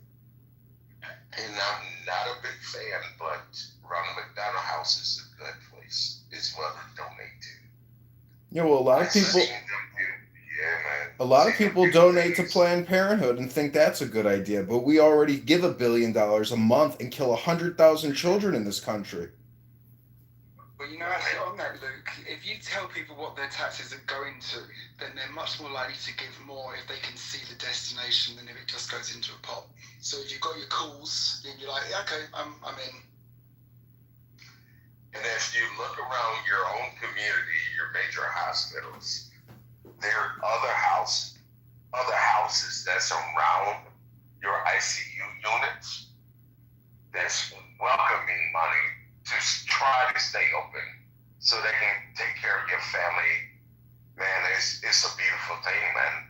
And I'm not a big fan, but Ronald McDonald House is a good place. It's well to donate to. Yeah, well, a lot of people donate to Planned Parenthood and think that's a good idea, but we already give $1 billion a month and kill 100,000 children in this country. Well, actually on that, Luke, if you tell people what their taxes are going to, then they're much more likely to give more if they can see the destination than if it just goes into a pot. So if you've got your calls, then you're like, yeah, okay, I'm in. And if you look around your own community, your major hospitals, there are other houses that's around your ICU units that's welcoming money to try to stay open so they can take care of your family. Man, it's a beautiful thing, man.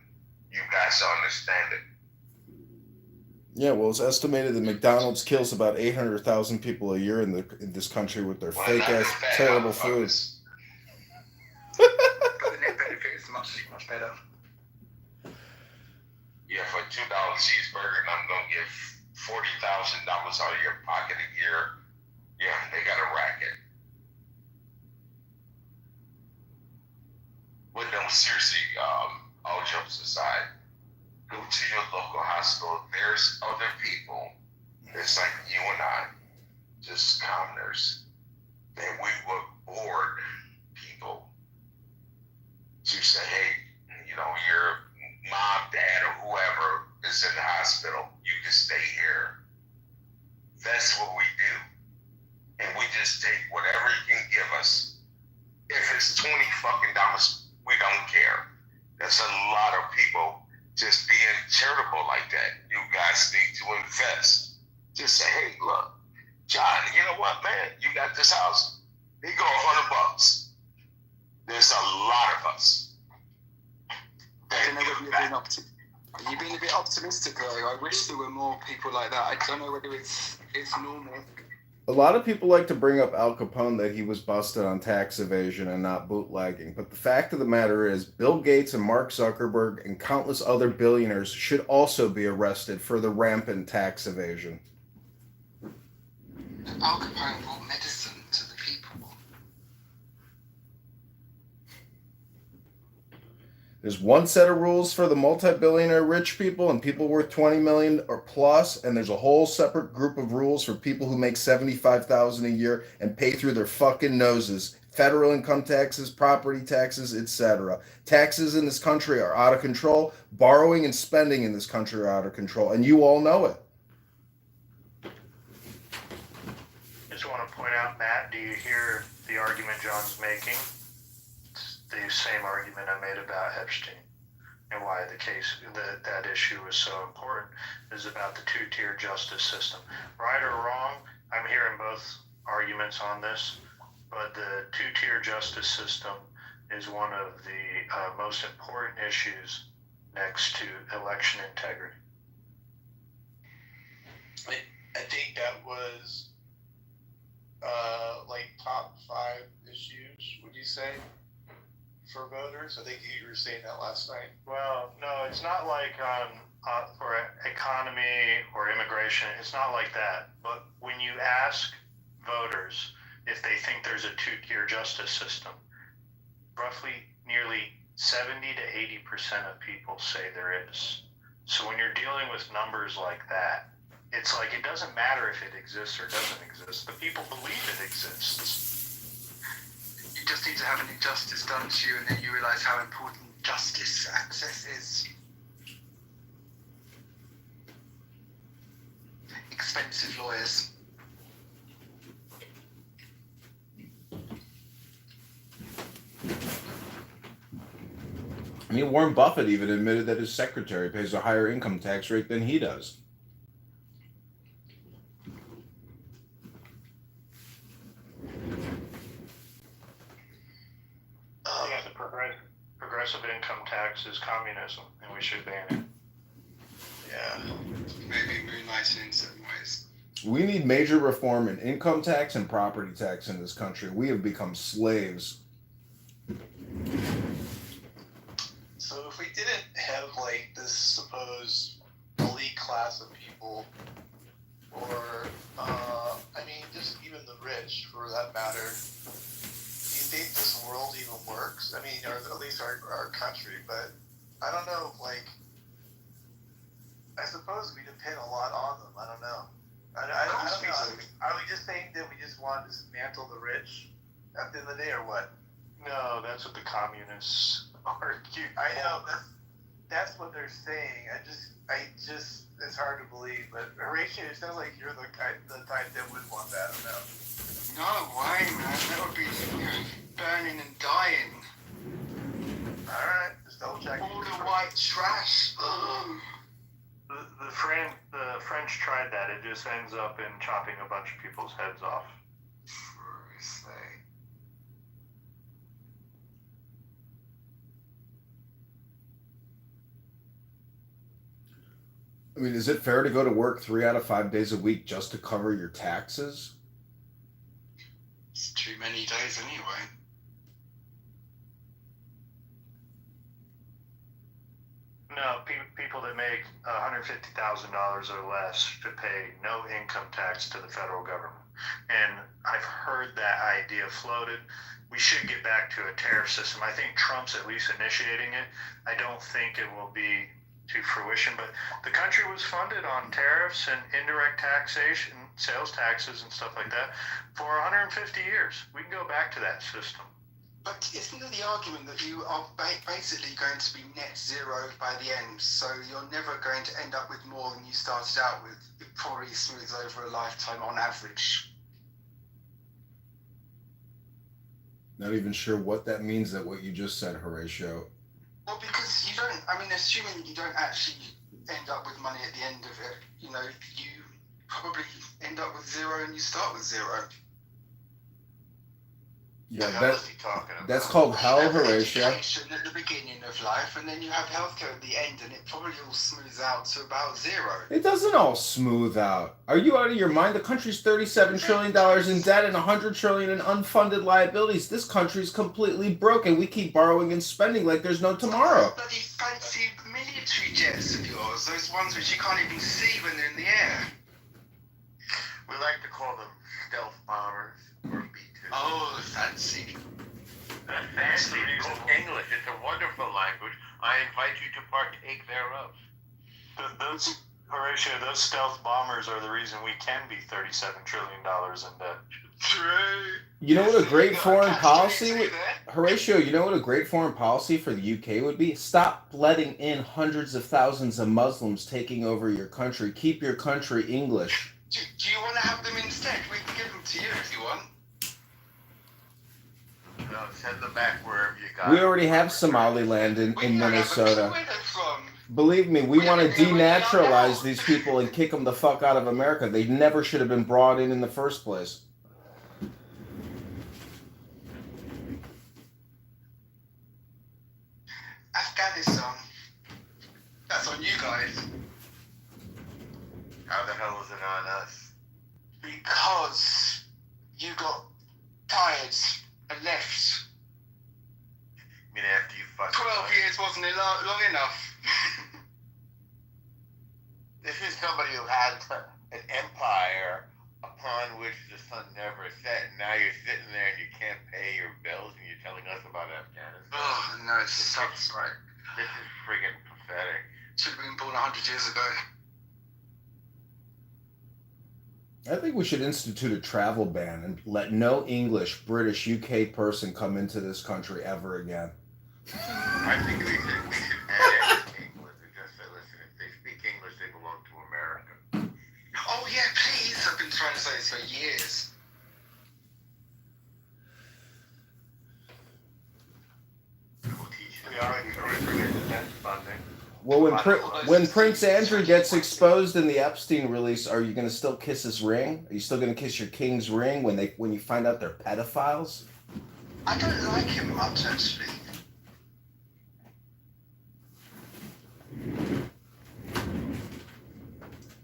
You guys don't understand it. Yeah, well, it's estimated that McDonald's kills about 800,000 people a year in this country with their fake-ass, terrible food. But the net benefit is much, much better. Yeah, for a $2 cheeseburger, and I'm going to give $40,000 out of your pocket a year. Yeah, they got a racket. But no, seriously, all jokes aside, go to your local hospital. There's other people. It's like you and I, just commoners. And we would board people to say, hey, your mom, dad, or whoever is in the hospital, you can stay here. That's what we do. And we just take whatever you can give us. If it's $20 fucking, we don't care. That's a lot of people just being charitable like that. You guys need to invest. Just say, hey, look, John, you know what, man? You got this house. Here go $100. There's a lot of us. I don't know whether you've been a bit optimistic though. I wish there were more people like that. I don't know whether it's normal. A lot of people like to bring up Al Capone that he was busted on tax evasion and not bootlegging. But the fact of the matter is, Bill Gates and Mark Zuckerberg and countless other billionaires should also be arrested for the rampant tax evasion. Al Capone brought medicine to the people. There's one set of rules for the multi-billionaire rich people and people worth 20 million or plus, and there's a whole separate group of rules for people who make 75,000 a year and pay through their fucking noses. Federal income taxes, property taxes, etc. Taxes in this country are out of control. Borrowing and spending in this country are out of control, and you all know it. Just want to point out, Matt, do you hear the argument John's making? It's the same argument I made about Epstein and why that issue is so important is about the two-tier justice system. Right or wrong, I'm hearing both arguments on this, but the two-tier justice system is one of the most important issues next to election integrity. I think that was like top 5 issues, would you say, for voters? I think you were saying that last night. Well, no, it's not like for economy or immigration. It's not like that. But when you ask voters if they think there's a two-tier justice system, roughly nearly 70 to 80% of people say there is. So when you're dealing with numbers like that, it's like it doesn't matter if it exists or doesn't exist. The people believe it exists. You just need to have an injustice done to you, and then you realise how important justice access is. Expensive lawyers. I mean, Warren Buffett even admitted that his secretary pays a higher income tax rate than he does. Yeah, the progressive income tax is communism, and we should ban it. Yeah, maybe moonlighting in some ways. We need major reform in income tax and property tax in this country. We have become slaves. So if we didn't have like this supposed elite class of people, or I mean just even the rich for that matter, do you think this world even works? I mean, or at least our country, but I don't know, like I suppose we depend a lot on them. I don't know. I don't know. Are we just saying that we just want to dismantle the rich at the end of the day, or what? No, that's what the communists argue. I know that's what they're saying. I just it's hard to believe. But Horatio, it sounds like you're the type that would want that. I don't know. No way, man. That would be burning and dying. All right, just double check. All the white trash. The French tried that. It just ends up in chopping a bunch of people's heads off. I mean, is it fair to go to work 3 out of 5 days a week just to cover your taxes? It's too many days anyway. No, people that make $150,000 or less should pay no income tax to the federal government. And I've heard that idea floated. We should get back to a tariff system. I think Trump's at least initiating it. I don't think it will be to fruition, but the country was funded on tariffs and indirect taxation, sales taxes and stuff like that for 150 years. We can go back to that system. But isn't it the argument that you are basically going to be net zero by the end, so you're never going to end up with more than you started out with? It probably smooths over a lifetime on average. Not even sure what that means, that what you just said, Horatio. Well, because you don't, I mean, assuming you don't actually end up with money at the end of it, you know, you probably end up with zero and you start with zero. Yeah, what's he talking about? That's called hell, Horatio. Education at the beginning of life, and then you have healthcare at the end, and it probably all smooths out to about zero. It doesn't all smooth out. Are you out of your mind? The country's $37 trillion in debt and $100 trillion in unfunded liabilities. This country's completely broken. We keep borrowing and spending like there's no tomorrow. Bloody fancy military jets of yours, those ones which you can't even see when they're in the air. We like to call them stealth bombers or B-2. Oh, fancy. Fancy English. It's a wonderful language. I invite you to partake thereof. Those, Horatio, those stealth bombers are the reason we can be $37 trillion in debt. True. You know what a great foreign policy would, Horatio, you know what a great foreign policy for the UK would be? Stop letting in hundreds of thousands of Muslims taking over your country. Keep your country English. Do you want to have them instead? We can give them to you if you want. No, send them back wherever you got. We already have Somaliland in Minnesota. Believe me, we want to denaturalize these people and kick them the fuck out of America. They never should have been brought in the first place. Afghanistan. That's on you guys. How the hell is it on us? Because you got tired and left. I mean, after you fucked 12 years wasn't long enough. This is somebody who had an empire upon which the sun never set, and now you're sitting there and you can't pay your bills and you're telling us about Afghanistan. Oh, no, it sucks, right? This is friggin' pathetic. Should have been born 100 years ago. I think we should institute a travel ban and let no English, British, UK person come into this country ever again. I think we should add English and just say, listen, if they speak English, they belong to America. Oh, yeah, please. I've been trying to say this for years. We already created defense funding. Well, when Prince Andrew gets exposed in the Epstein release, are you going to still kiss his ring? Are you still going to kiss your king's ring when you find out they're pedophiles? I don't like him much, actually.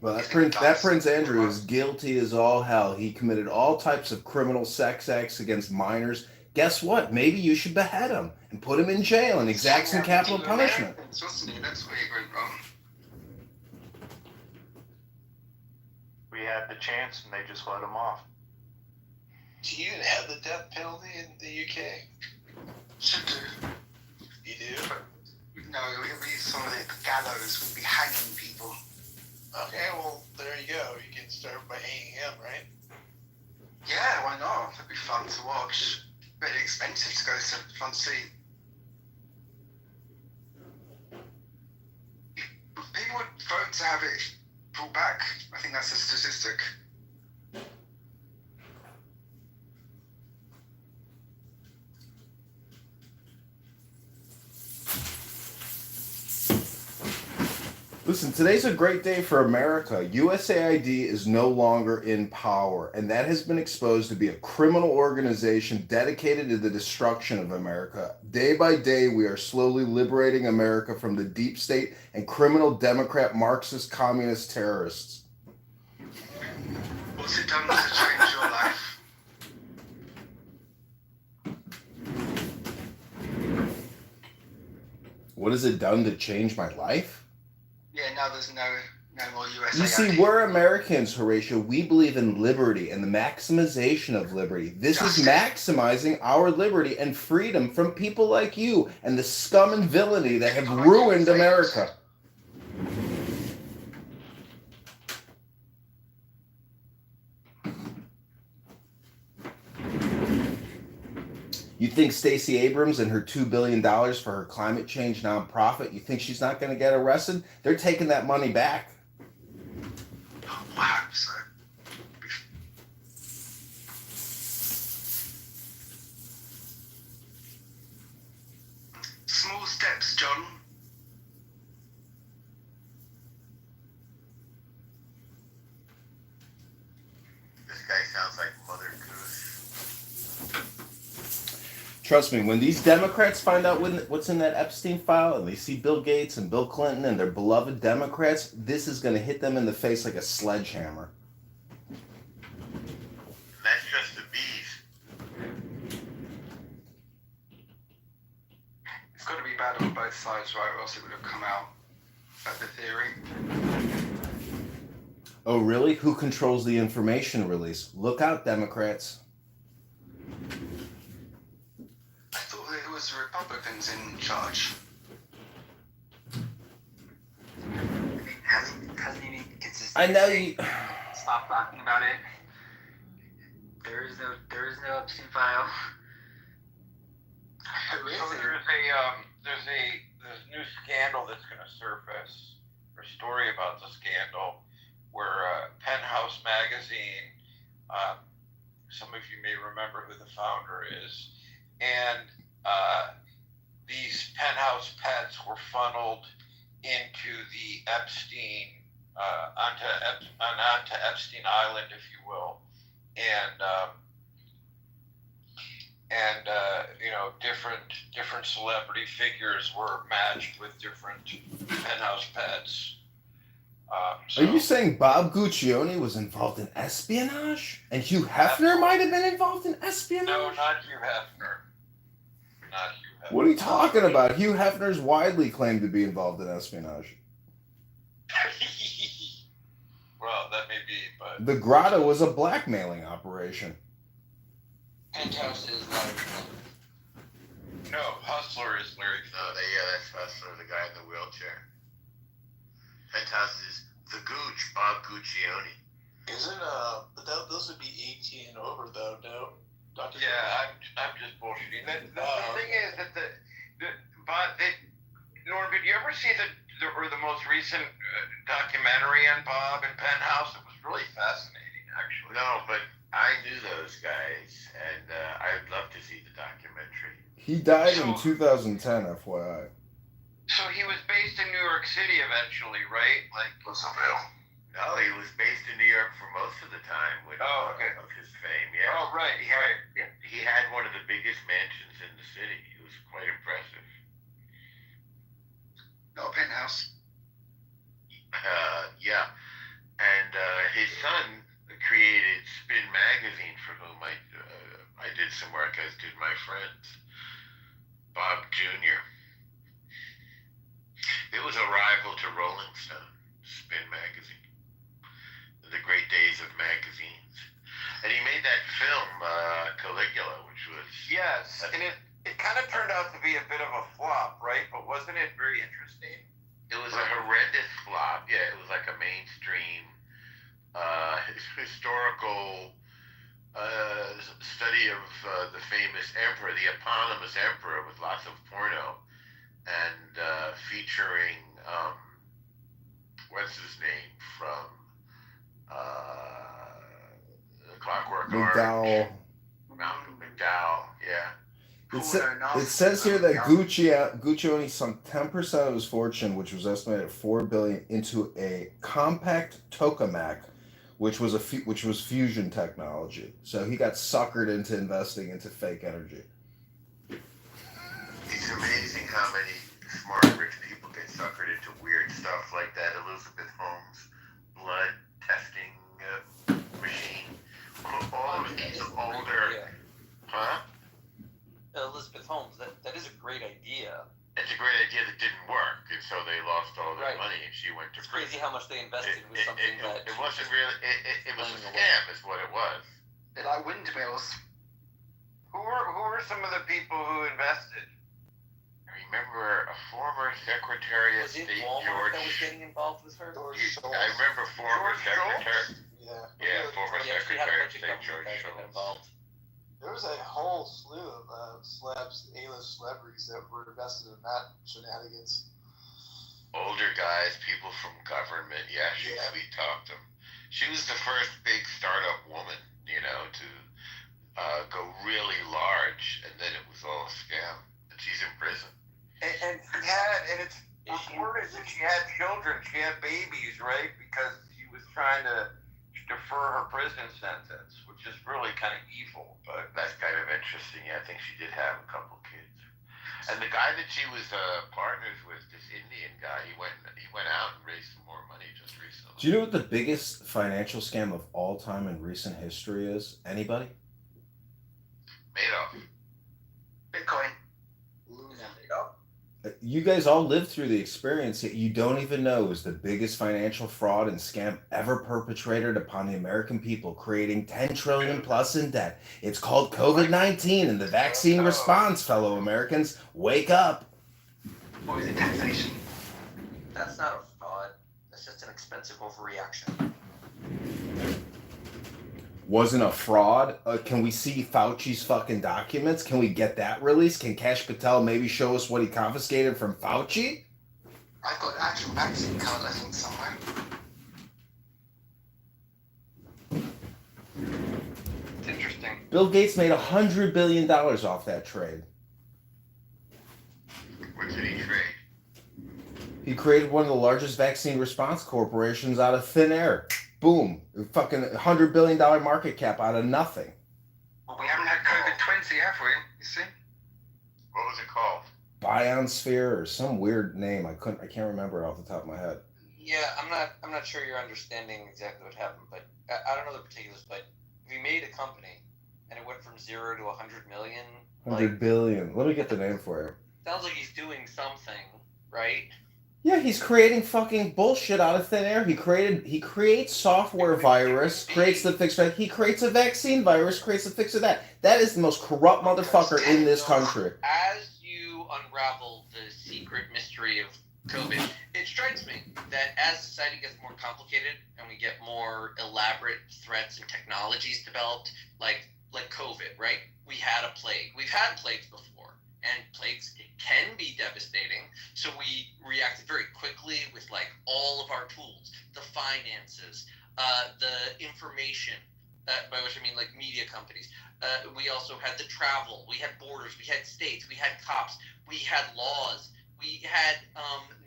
Well, that Prince Andrew is guilty as all hell. He committed all types of criminal sex acts against minors. Guess what? Maybe you should behead him and put him in jail and exact some capital punishment. That's where you went wrong. We had the chance and they just let him off. Do you even have the death penalty in the UK? Should do. You do? No, we use some of the gallows. We'd be hanging people. Okay, well, there you go. You can start by hanging him, right? Yeah, why not? That'd be fun to watch. Very expensive to go to front seat. People would vote to have it brought back. I think that's a statistic. Listen, today's a great day for America. USAID is no longer in power, and that has been exposed to be a criminal organization dedicated to the destruction of America. Day by day, we are slowly liberating America from the deep state and criminal Democrat, Marxist, communist terrorists. What's it done to change your life? What has it done to change my life? Yeah, now there's no more USAID. You see, we're Americans, Horatio. We believe in liberty and the maximization of liberty. This is maximizing our liberty and freedom from people like you and the scum and villainy that have ruined America. You think Stacey Abrams and her $2 billion for her climate change nonprofit, you think she's not going to get arrested? They're taking that money back. Wow, so. Small steps, John. This guy sounds like Mother Goose. Trust me, when these Democrats find out what's in that Epstein file and they see Bill Gates and Bill Clinton and their beloved Democrats, this is going to hit them in the face like a sledgehammer. That's just the bees. It's got to be bad on both sides, right? Or else it would have come out. That's the theory. Oh, really? Who controls the information release? Look out, Democrats. I thought it was the Republicans in charge. hasn't even consistent. I know you. Stop talking about it. There is no Epstein file. So there's a new scandal that's going to surface, or story about the scandal, where Penthouse magazine, some of you may remember who the founder is, and these Penthouse pets were funneled into the Epstein, onto Epstein Island, if you will, and different celebrity figures were matched with different Penthouse pets. Are you saying Bob Guccione was involved in espionage? And Hugh Hefner might have been involved in espionage? No, not Hugh Hefner. What are you talking about? Hugh Hefner's widely claimed to be involved in espionage. Well, that may be, but... The Grotto was a blackmailing operation. Penthouse is Larry. No, Hustler is Larry. No, that's Hustler, the guy in the wheelchair. Penthouse is the Gooch, Bob Guccione. Isn't those would be 18 and over though, no? Dr. Yeah, I'm just bullshitting. The thing is that Norm, did you ever see the most recent documentary on Bob and Penthouse? It was really fascinating, actually. No, but I knew those guys, and I'd love to see the documentary. He died in 2010, FYI. So he was based in New York City eventually, right? Like Pleasantville. No, he was based in New York for most of the time of his fame, yeah. Oh, right. He had one of the biggest mansions in the city. It was quite impressive. No Penthouse. Yeah. And his son created Spin Magazine, for whom I did some work, as did my friends. Bob Jr. It was a rival to Rolling Stone, Spin Magazine. The great days of magazines. And he made that film, Caligula, which was... Yes, and it kind of turned out to be a bit of a flop, right? But wasn't it very interesting? It was a horrendous flop. Yeah, it was like a mainstream historical study of the famous emperor, the eponymous emperor, with lots of porno, and featuring what's his name from Clockwork Orange. Malcolm McDowell, yeah. It says here that Guccione sunk 10% of his fortune, which was estimated at $4 billion, into a compact tokamak, which was fusion technology. So he got suckered into investing into fake energy. It's amazing how many smart rich people get suckered into weird stuff like that. Elizabeth Holmes' blood testing machine. All of these older, huh? Elizabeth Holmes, that is a great idea. It's a great idea that didn't work, and so they lost all their money, and she went to prison. It's crazy how much they invested with something that... It wasn't really... It was a scam, is what it was. They're like windmills. Who were some of the people who invested? I remember a former Secretary of State, Walmart that was getting involved with her? I remember former Secretary... Yeah, former Secretary of State George Shultz. There was a whole slew of A-list celebrities that were invested in that shenanigans. Older guys, people from government, she sweet talked them. She was the first big startup woman, to go really large, and then it was all a scam. And she's in prison. And it's reported that she had children, she had babies, right? Because she was trying to defer her prison sentence, which is really kind of evil, but that's kind of interesting. I think she did have a couple kids. And the guy that she was partners with, this Indian guy, he went out and raised some more money just recently. Do you know what the biggest financial scam of all time in recent history is? Anybody? Madoff. Bitcoin. Luna. You guys all lived through the experience, yet you don't even know it was the biggest financial fraud and scam ever perpetrated upon the American people, creating $10 trillion plus in debt. It's called COVID-19 and the vaccine response, fellow Americans. Wake up. Or is it taxation? That's not a fraud. That's just an expensive overreaction. Wasn't a fraud? Can we see Fauci's fucking documents? Can we get that released? Can Kash Patel maybe show us what he confiscated from Fauci? I've got the actual vaccine card, I think, somewhere. It's interesting. Bill Gates made $100 billion off that trade. What did he trade? He created one of the largest vaccine response corporations out of thin air. Boom. Fucking $100 billion market cap out of nothing. Well, we haven't had COVID-20, have we? You see? What was it called? Biosphere or some weird name. I can't remember it off the top of my head. Yeah, I'm not sure you're understanding exactly what happened, but I don't know the particulars. But if you made a company and it went from 0 to 100 million, 100 billion. Let me get the name for you. sounds like he's doing something, right? Yeah, he's creating fucking bullshit out of thin air. He creates software virus, creates the fix. He creates a vaccine virus, creates the fix of that. That is the most corrupt motherfucker in this country. As you unravel the secret mystery of COVID, it strikes me that as society gets more complicated and we get more elaborate threats and technologies developed, like COVID, right? We had a plague. We've had plagues before, and plagues can be devastating. So we reacted very quickly with like all of our tools, the finances, the information, by which I mean like media companies. We also had the travel, we had borders, we had states, we had cops, we had laws, we had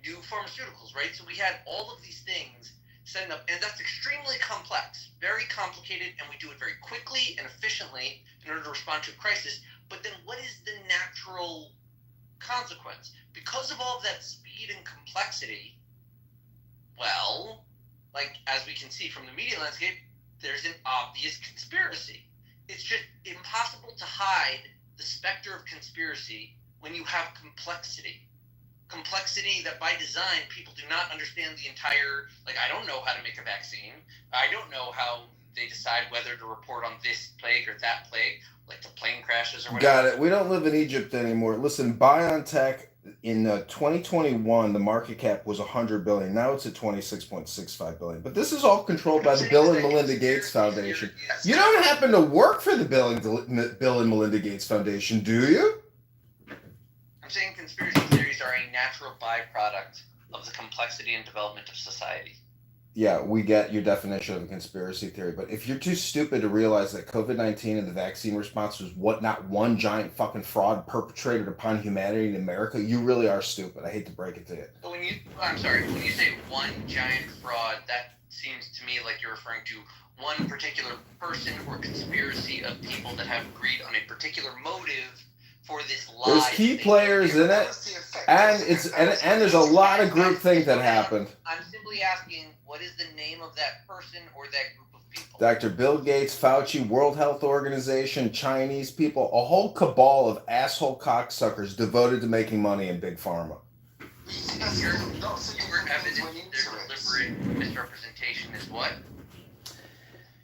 new pharmaceuticals, right? So we had all of these things setting up, and that's extremely complex, very complicated, and we do it very quickly and efficiently in order to respond to a crisis. But then what is the natural consequence? Because of all of that speed and complexity, well, like as we can see from the media landscape, there's an obvious conspiracy. It's just impossible to hide the specter of conspiracy when you have complexity. Complexity that by design people do not understand the entire, like I don't know how to make a vaccine. I don't know how they decide whether to report on this plague or that plague, like the plane crashes or whatever. Got it. We don't live in Egypt anymore. Listen, BioNTech in 2021, the market cap was 100 billion. Now it's at 26.65 billion. But this is all controlled by the Bill and Melinda Gates Foundation. You don't happen to work for the Bill and Melinda Gates Foundation, do you? I'm saying conspiracy theories are a natural byproduct of the complexity and development of society. Yeah, we get your definition of a conspiracy theory, but if you're too stupid to realize that COVID-19 and the vaccine response was not one giant fucking fraud perpetrated upon humanity in America, you really are stupid. I hate to break it to you. But when you say one giant fraud, that seems to me like you're referring to one particular person or conspiracy of people that have agreed on a particular motive for this lie. There's key players in it, and there's a lot of groupthink that happened. I'm simply asking, what is the name of that person or that group of people? Dr. Bill Gates, Fauci, World Health Organization, Chinese people, a whole cabal of asshole cocksuckers devoted to making money in big pharma. Your evidence their deliberate misrepresentation is what?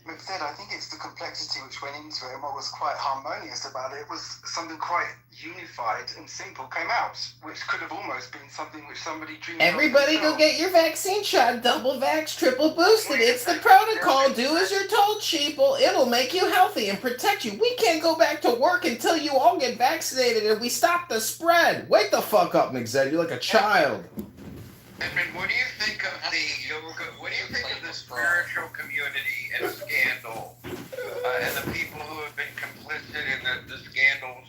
McFed, I think it's the complexity which went into it, and what was quite harmonious about it was something quite unified and simple came out, which could have almost been something which somebody dreamed of. Everybody go get your vaccine shot, double vax, triple boosted. It's the protocol. Do as you're told, sheeple. It'll make you healthy and protect you. We can't go back to work until you all get vaccinated and we stop the spread. Wake the fuck up, McZed. You're like a child. Edmund, what do you think of the spiritual community and scandal, and the people who have been complicit in the scandals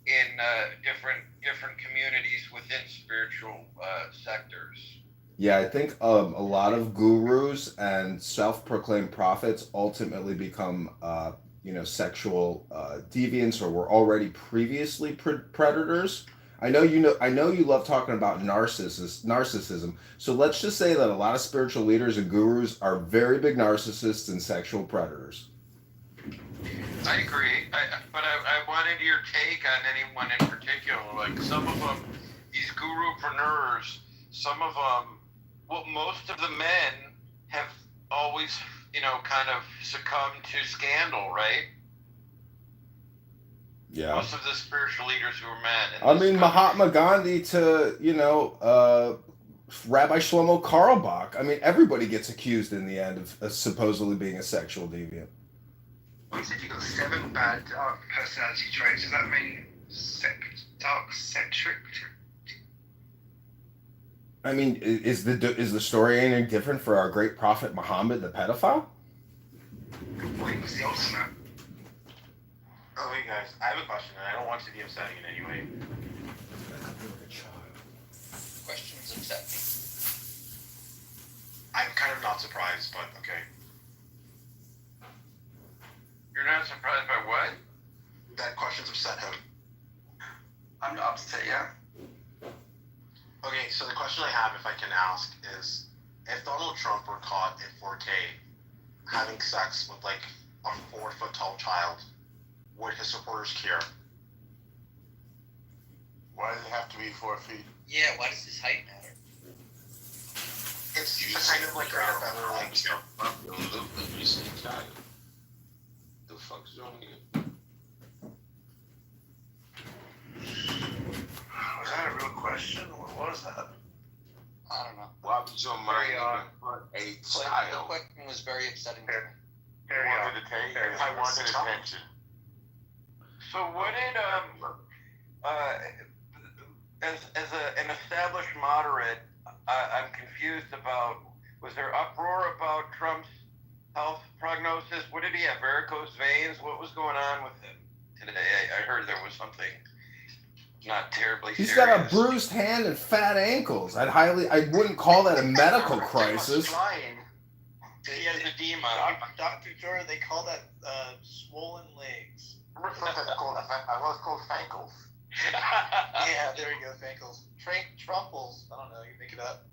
in different communities within spiritual sectors? Yeah, I think a lot of gurus and self-proclaimed prophets ultimately become, sexual deviants, or were already previously predators. I know you love talking about narcissism. So let's just say that a lot of spiritual leaders and gurus are very big narcissists and sexual predators. I agree, but I wanted your take on anyone in particular. Like some of them, these gurupreneurs, some of them, well, most of the men have always, kind of succumbed to scandal, right? Yeah. Most of the spiritual leaders who are men. I mean, Mahatma Gandhi to, Rabbi Shlomo Carlebach. I mean, everybody gets accused in the end of supposedly being a sexual deviant. You said you got 7 bad dark personality traits. Does that mean dark centric? I mean, is the story any different for our great prophet Muhammad, the pedophile? Well, he was the ultimate. Oh, hey guys, I have a question, and I don't want to be upsetting in any way. Questions upset me. I'm kind of not surprised, but okay. You're not surprised by what? That questions upset him. I'm not upset yet. Okay, so the question I have, if I can ask, is if Donald Trump were caught in 4K having sex with like a 4-foot-tall child, would his supporters care? Why does it have to be 4 feet? Yeah, why does his height matter? It's kind of like a better, like, The fuck's wrong with you? Was that a real question? What was that? I don't know. Why would your mind even put a The child? question was very upsetting to me. I wanted attention. So what did as an established moderate, I'm confused about. Was there uproar about Trump's health prognosis? What did he have? Varicose veins? What was going on with him today? I heard there was something not terribly He's serious. got a bruised hand and fat ankles. I wouldn't call that a medical crisis. He has edema. Dr. Jordan, they call that swollen legs. I was called Fankles. Yeah, there you go, Fankles. Trumples. I don't know, you make it up.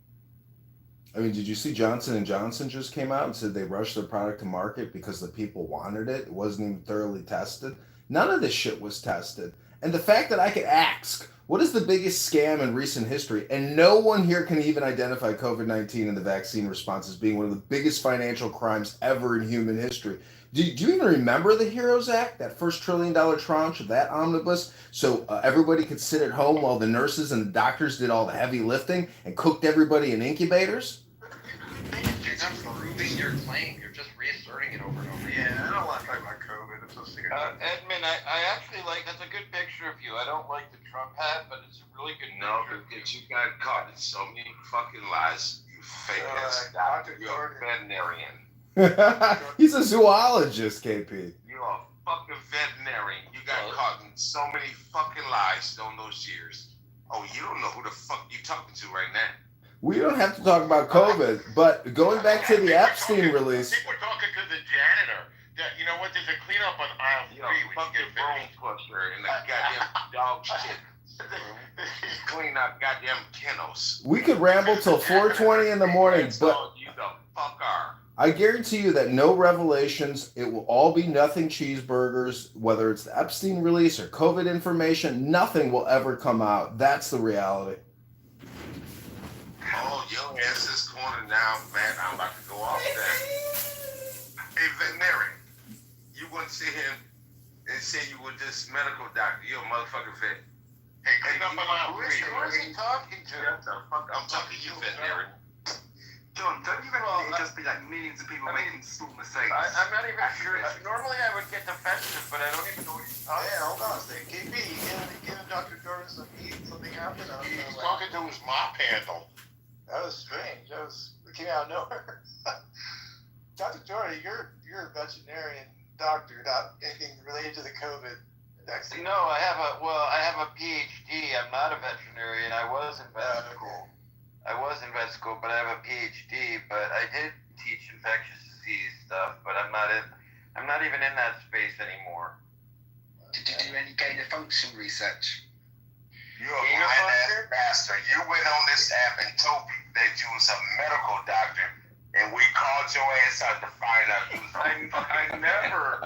I mean, did you see Johnson & Johnson just came out and said they rushed their product to market because the people wanted it? It wasn't even thoroughly tested. None of this shit was tested. And the fact that I could ask, what is the biggest scam in recent history? And no one here can even identify COVID-19 and the vaccine response as being one of the biggest financial crimes ever in human history. Do you even remember the HEROES Act, that first $1 trillion tranche of that omnibus, so everybody could sit at home while the nurses and the doctors did all the heavy lifting and cooked everybody in incubators? You're not proving your claim. You're just reasserting it over and over again. Yeah, I don't want to talk about COVID. I'm so sick of it. Edmund, I actually like, that's a good picture of you. I don't like the Trump hat, but it's a really good No, picture. because you got caught in so many fucking lies. You fake ass doctor. You're a veterinarian. He's a zoologist, KP. You're a fucking veterinarian. You got caught in so many fucking lies on those years. Oh, you don't know who the fuck you talking to right now. We don't have to talk about COVID, but going back to the Epstein release. I think we're talking to the janitor. You know what? There's a cleanup on aisle 3. You know, fuck your bone pusher and the goddamn dog shit. Clean out goddamn kennels. We could ramble till 4:20 in the morning, but You the fuck are. I guarantee you that no revelations, it will all be nothing cheeseburgers, whether it's the Epstein release or COVID information, nothing will ever come out. That's the reality. Oh, your ass is corner now, man. I'm about to go off that. Hey, veterinarian, you wouldn't sit here and say you were this medical doctor. You're a motherfucking vet. Hey, clean up on aisle 3. Who is he talking to? I'm talking to you, veterinarian. John, don't you reckon it'd just be like millions of people making small mistakes? I'm not even sure. Normally I would get defensive, but I don't even know what he's talking Yeah, hold on a second. KP, you giving Dr. Jordan some heat? Something happened? He's talking to his mop handle. That was strange. It came out of nowhere. Dr. Jordan, you're a veterinarian doctor, not anything related to the COVID vaccine. No, I have a PhD. I'm not a veterinarian. I was in vet school. But I have a PhD. But I did teach infectious disease stuff. But I'm not even in that space anymore. Did you do any gain of function research? You're a lying-ass bastard. You went on this app and told people that you was a medical doctor, and we called your ass out to find out you was I never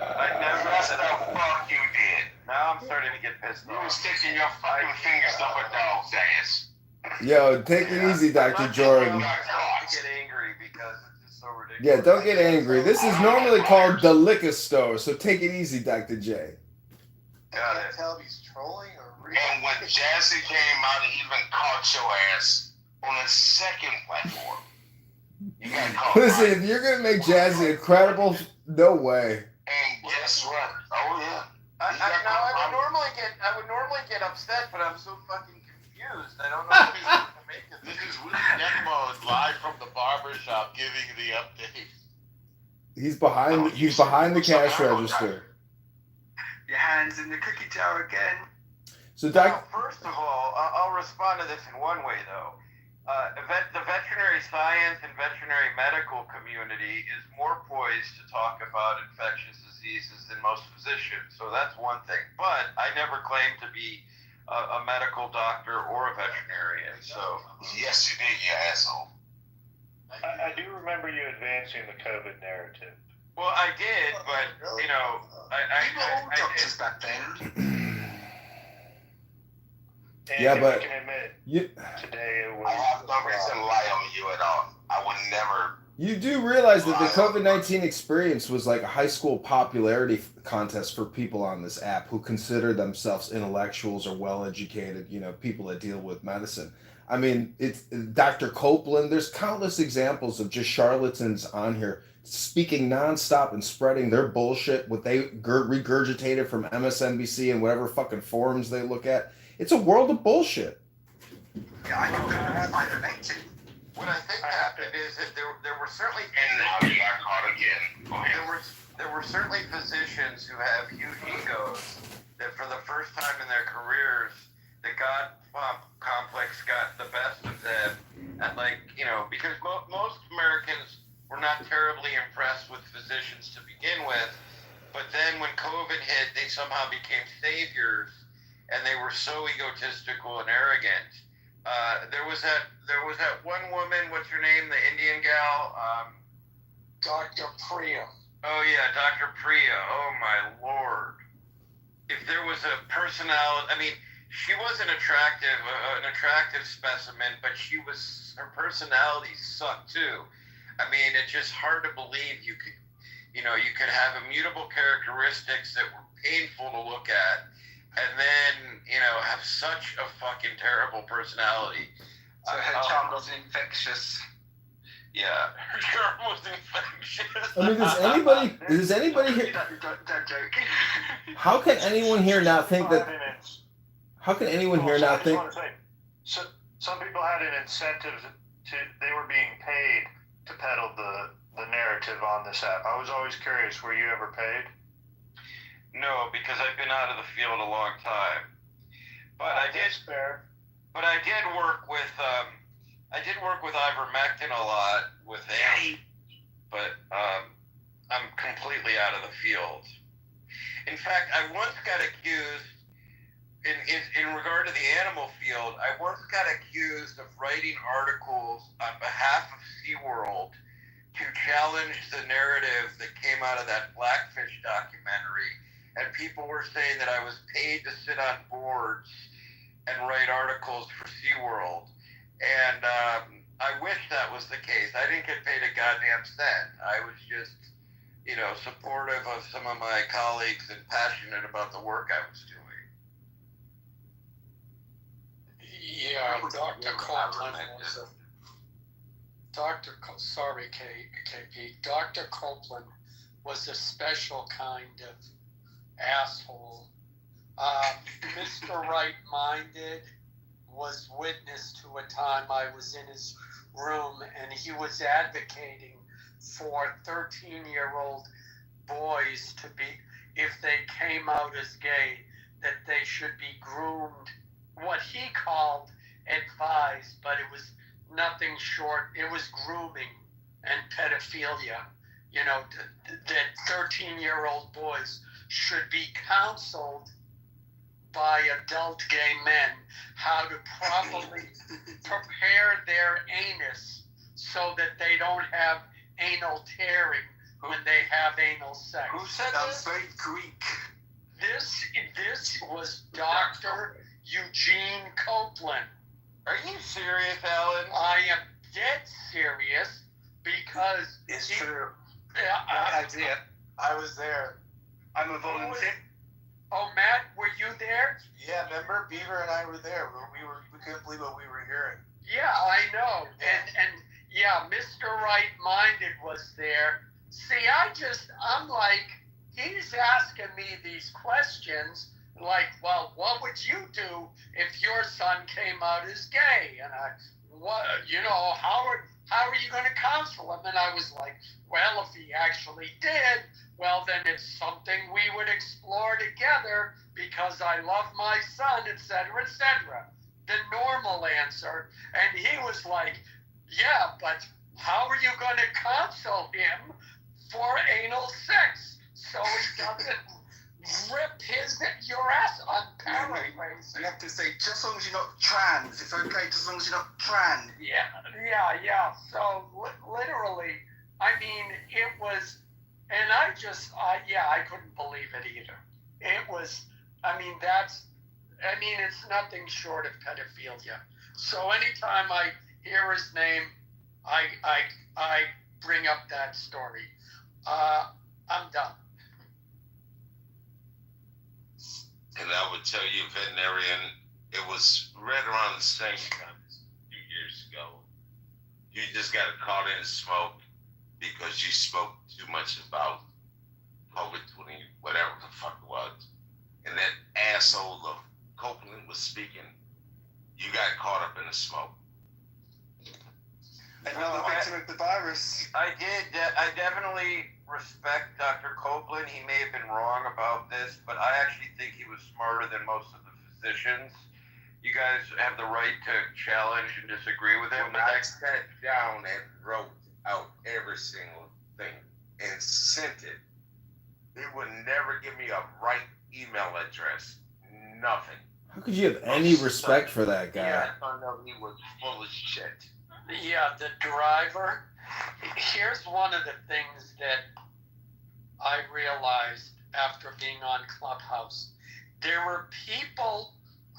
said the fuck you did. Now I'm starting to get pissed You off. was sticking your fucking fingers up a dog's ass. Yo, take it easy, Dr. Jordan. I get angry because it's just so ridiculous. Yeah, don't get angry. This is normally called the liquor store, so take it easy, Dr. J. I can't tell if he's trolling or real. And when Jazzy came out, he even caught your ass. on a second platform. You gotta call Listen, Ryan. if you're gonna make Jazzy incredible, no way. And guess what? Oh yeah. I would normally get upset, but I'm so fucking confused. I don't know what he's going to make of This is Willie Necmo live from the barber shop giving the update. He's behind the cash register. Your hands in the cookie jar again. So, Well, first of all, I'll respond to this in one way, though. The veterinary science and veterinary medical community is more poised to talk about infectious diseases than most physicians, so that's one thing. But I never claimed to be a medical doctor or a veterinarian, so... Yes, you did, you asshole. I do remember you advancing the COVID narrative. Well, I did, but, you know, I doctors back then. Yeah, but I can admit, today it was. I have no reason to lie on you at all. I would never. you do realize that the COVID-19 experience was like a high school popularity contest for people on this app who consider themselves intellectuals or well-educated, people that deal with medicine. I mean, it's Dr. Copeland. There's countless examples of just charlatans on here speaking nonstop and spreading their bullshit, what they regurgitated from MSNBC and whatever fucking forums they look at. It's a world of bullshit. Yeah, I relate to. What I think happened is that there were certainly, and now you got caught again. There were certainly physicians who have huge egos that for the first time in their careers, the God complex got the best of them, and because most Americans were not terribly impressed with physicians to begin with, but then when COVID hit, they somehow became saviors. And they were so egotistical and arrogant. There was that one woman. What's her name? The Indian gal. Dr. Priya. Oh yeah, Dr. Priya. Oh my lord. If there was a personality, I mean, she was an attractive specimen, but her personality sucked too. I mean, it's just hard to believe you could have immutable characteristics that were painful to look at. And then, have such a fucking terrible personality. So her charm was infectious. Yeah, her charm was infectious. I mean, does anybody here... Don't joke. How can anyone here not think that... How can anyone here not think... So, some people had an incentive they were being paid to peddle the narrative on this app. I was always curious, were you ever paid? No, because I've been out of the field a long time. But I did work with ivermectin a lot with him. But I'm completely out of the field. In fact, I once got accused in regard to the animal field. I once got accused of writing articles on behalf of SeaWorld to challenge the narrative that came out of that Blackfish documentary. And people were saying that I was paid to sit on boards and write articles for SeaWorld. And I wish that was the case. I didn't get paid a goddamn cent. I was just, supportive of some of my colleagues and passionate about the work I was doing. Yeah, Dr. Copeland was KP. Dr. Copeland was a special kind of asshole. Mr. Right-Minded was witness to a time I was in his room and he was advocating for 13-year-old boys to be, if they came out as gay, that they should be groomed, what he called advised, but it was nothing short, it was grooming and pedophilia, that 13-year-old boys should be counseled by adult gay men how to properly prepare their anus so that they don't have anal tearing when they have anal sex. Who said That's very Greek. This was Dr. Eugene Copeland. Are you serious, Alan? I am dead serious because it's true. Yeah, I was there. I'm a volunteer. Oh, Matt, were you there? Yeah, remember Beaver and I were there. We couldn't believe what we were hearing. Yeah, I know. And yeah, Mr. Right-Minded was there. See, I'm like, he's asking me these questions like, well, what would you do if your son came out as gay? And how are you going to counsel him? And I was like, well, if he actually did, well, then it's something we would explore together because I love my son, etc., etc. The normal answer. And he was like, yeah, but how are you going to counsel him for anal sex so he doesn't rip your ass? I'm paraphrasing. You have to say, just as long as you're not trans, it's okay, just as long as you're not trans. Yeah. So literally, I mean, it was, and I couldn't believe it either. It was, it's nothing short of pedophilia. So anytime I hear his name, I bring up that story. I'm done. And I would tell you, veterinarian, it was right around the same time a few years ago. You just got caught in smoke because you spoke too much about COVID-20, whatever the fuck it was. And that asshole of Copeland was speaking. You got caught up in the smoke. Another victim of the virus. I definitely respect Dr. Copeland. He may have been wrong about this, but I actually think he was smarter than most of the physicians. You guys have the right to challenge and disagree with him. When I sat down and wrote out every single thing and sent it, he would never give me a right email address. Nothing. How could you have any respect for that guy? Yeah, I know he was full of shit. Yeah, the driver. Here's one of the things that I realized after being on Clubhouse. There were people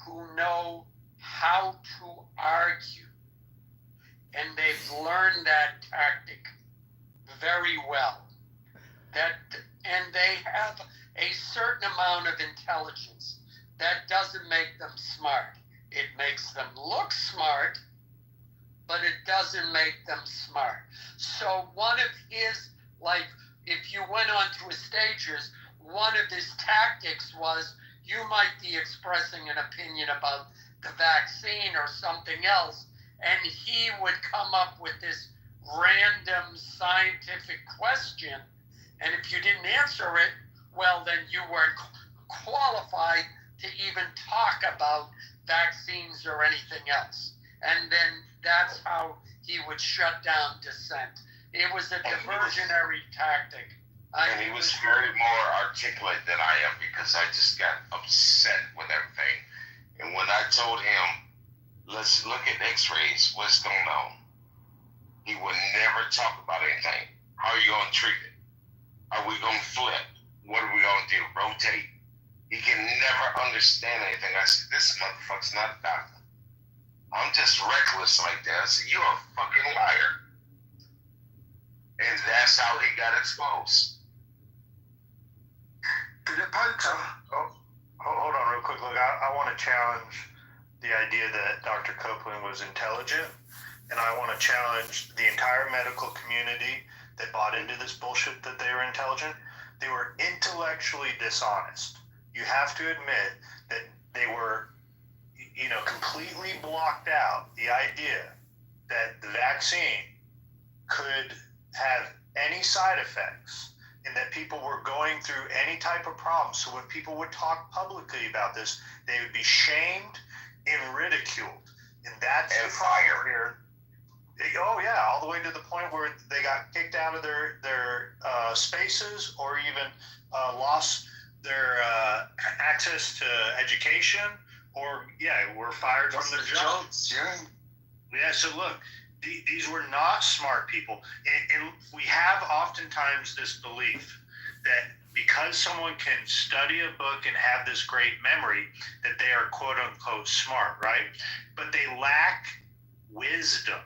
who know how to argue, and they've learned that tactic very well. And they have a certain amount of intelligence. That doesn't make them smart. It makes them look smart, but it doesn't make them smart. So one of his, like, if you went onto his stages, one of his tactics was you might be expressing an opinion about the vaccine or something else, and he would come up with this random scientific question, and if you didn't answer it, well, then you weren't qualified to even talk about vaccines or anything else. And then that's how he would shut down dissent. It was a diversionary tactic. And he was very more articulate than I am because I just got upset with everything. And when I told him, let's look at x-rays, what's going on? He would never talk about anything. How are you going to treat it? Are we going to flip? What are we going to do? Rotate? He can never understand anything. I said, this motherfucker's not a doctor. I'm just reckless like that. I said, you're a fucking liar. And that's how he got exposed. Did it poke? Hold on real quick. Look, I want to challenge the idea that Dr. Copeland was intelligent, and I want to challenge the entire medical community that bought into this bullshit that they were intelligent. They were intellectually dishonest. You have to admit that they were, completely blocked out the idea that the vaccine could have any side effects and that people were going through any type of problem. So when people would talk publicly about this, they would be shamed and ridiculed. And that's the problem here. Oh yeah, all the way to the point where they got kicked out of their spaces or even lost their access to education, or were fired from their jobs. Yeah. So look, these were not smart people, and we have oftentimes this belief that because someone can study a book and have this great memory, that they are quote unquote smart, right? But they lack wisdom.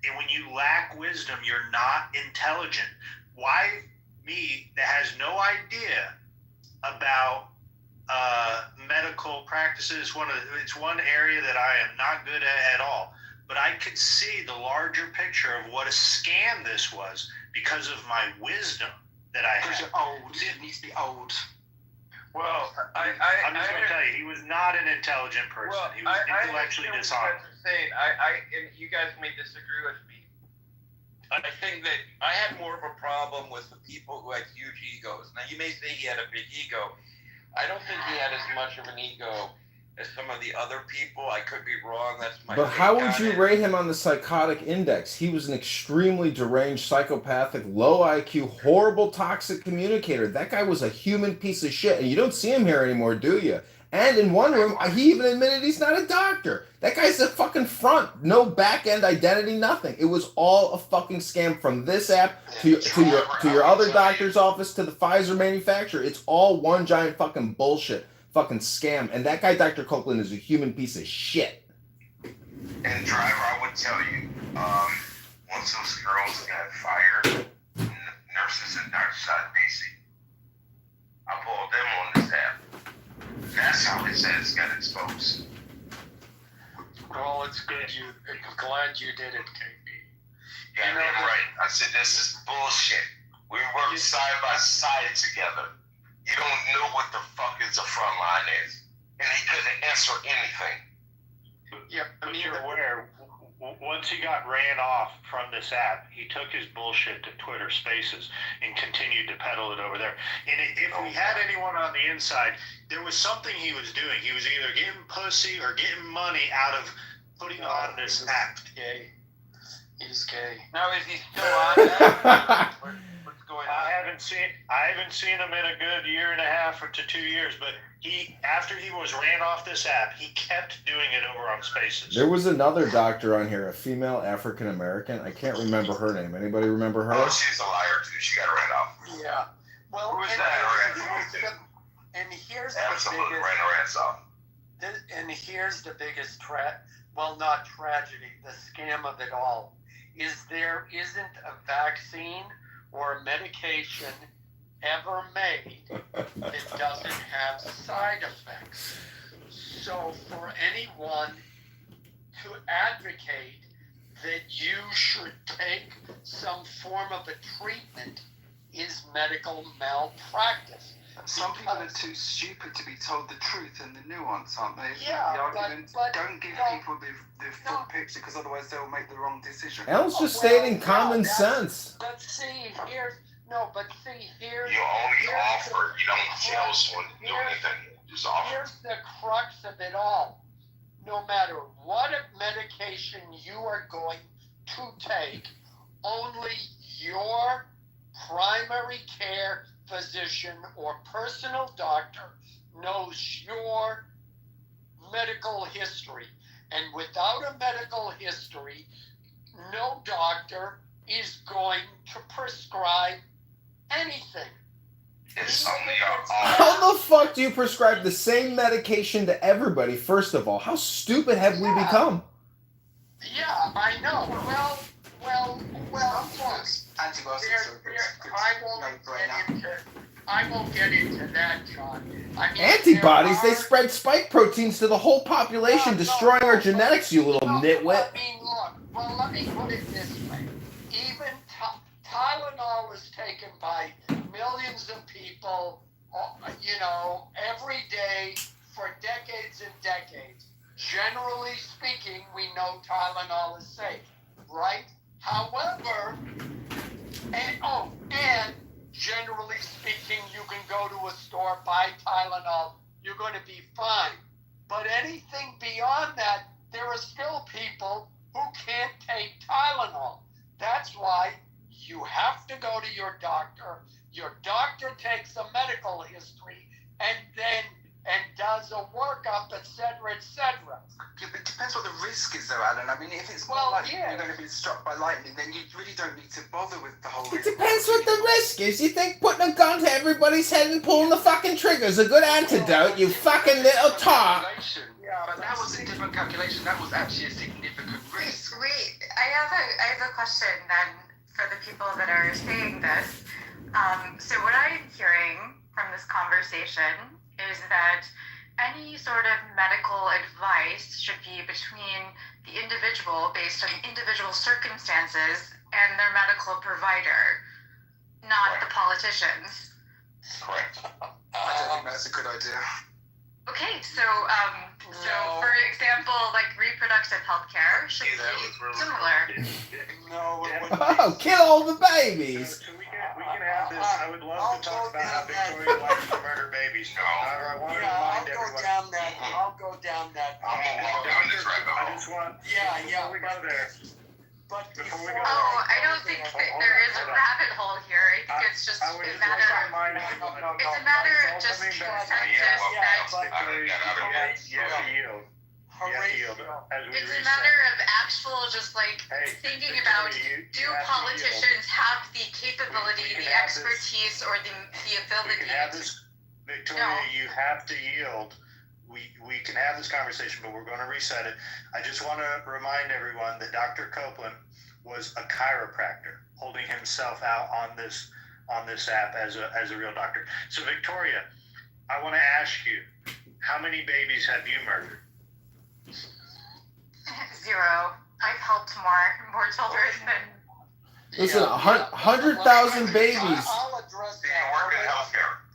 And when you lack wisdom, you're not intelligent. Why me that has no idea about medical practices. It's one area that I am not good at all. But I could see the larger picture of what a scam this was because of my wisdom that I had. Because you're old. It needs to be old. Well, I'm just going to tell you, he was not an intelligent person. Well, He was intellectually dishonest. Saying, and you guys may disagree with me. I think that I had more of a problem with the people who had huge egos. Now, you may say he had a big ego. I don't think he had as much of an ego as some of the other people. I could be wrong. That's my But how take would on you it. rate him on the psychotic index? He was an extremely deranged, psychopathic, low IQ, horrible, toxic communicator. That guy was a human piece of shit, and you don't see him here anymore, do you? And in one room, he even admitted he's not a doctor. That guy's a fucking front. No back-end identity, nothing. It was all a fucking scam from this app to your other doctor's office to the Pfizer manufacturer. It's all one giant fucking bullshit. Fucking scam. And that guy, Dr. Copeland, is a human piece of shit. And Driver, I would tell you, once those girls got fired, nurses and doctors out of DC, I pulled them on this app. That's how his ass got exposed. Well, it's good. Glad you did it, KB. Yeah, damn right. I said, this is bullshit. We work side by side together. You don't know what the fuck is a front line is. And he couldn't answer anything. Yeah, but you're aware, once he got ran off from this app, he took his bullshit to Twitter Spaces and continued to peddle it over there. And if we had anyone on the inside, there was something he was doing. He was either getting pussy or getting money out of putting on this app. Gay. He's gay. Now, is he still on that? What's going on? I haven't seen him in a good year and a half or to 2 years, but after he was ran off this app, he kept doing it over on Spaces. There was another doctor on here, a female African American. I can't remember her name. Anybody remember her? Oh, she's a liar too. She got ran off. Yeah. Well, Who is that? And here's Absolutely ran her ass off. And here's the biggest not tragedy, the scam of it all, is there isn't a vaccine or a medication ever made that doesn't have side effects. So for anyone to advocate that you should take some form of a treatment is medical malpractice. Some people are too stupid to be told the truth and the nuance, aren't they? Yeah, the argument, don't give people the full picture, because otherwise they'll make the wrong decision. Elle's just stating common sense. But see, here's You only offer. You don't tell someone to do anything. You just offer. Here's the crux of it all. No matter what medication you are going to take, only your primary care physician or personal doctor knows your medical history. And without a medical history, no doctor is going to prescribe anything. It's only How the fuck do you prescribe the same medication to everybody, first of all? How stupid have we become? Yeah, I know. Well, antibiotics I won't get into that, John. I mean, Antibodies? They spread spike proteins to the whole population, destroying our genetics, you little nitwit. I mean, look, well, let me put it this way. Even Tylenol is taken by millions of people, every day for decades and decades. Generally speaking, we know Tylenol is safe, right? However, and generally speaking, you can go to a store, buy Tylenol, you're going to be fine. But anything beyond that, there are still people who can't take Tylenol. That's why you have to go to your doctor. Your doctor takes a medical history and does a workup, etc., etc. Yeah, but it depends what the risk is, though, Alan. I mean, if it's more you're going to be struck by lightning, then you really don't need to bother with the whole It depends what the risk is. You think putting a gun to everybody's head and pulling the fucking trigger is a good antidote, you fucking little tart. Yeah, but that was a different calculation. That was actually a significant risk. I have a question then for the people that are saying this. So what I'm hearing from this conversation is that any sort of medical advice should be between the individual based on individual circumstances and their medical provider, not the politicians. Correct. I don't think that's a good idea. Okay, so for example, like reproductive health care should be similar. No, Oh, kill all the babies! We can have this. I would love to talk about how Victoria likes to murder babies. However, I want to remind everyone. I'll go down that. I just want. Yeah. Before we go there. Oh, I don't think that there is a rabbit hole here. I think it's just a matter of just consensus it's a matter of actual just like thinking about, do politicians have the capability, the expertise, or the ability Victoria, you have to yield. We can have this conversation, but we're going to reset it. I just want to remind everyone that Dr. Copeland was a chiropractor, holding himself out on this app as a real doctor. So Victoria, I want to ask you, how many babies have you murdered? 0. I've helped more children than. Listen, 100,000 babies. I'll address that.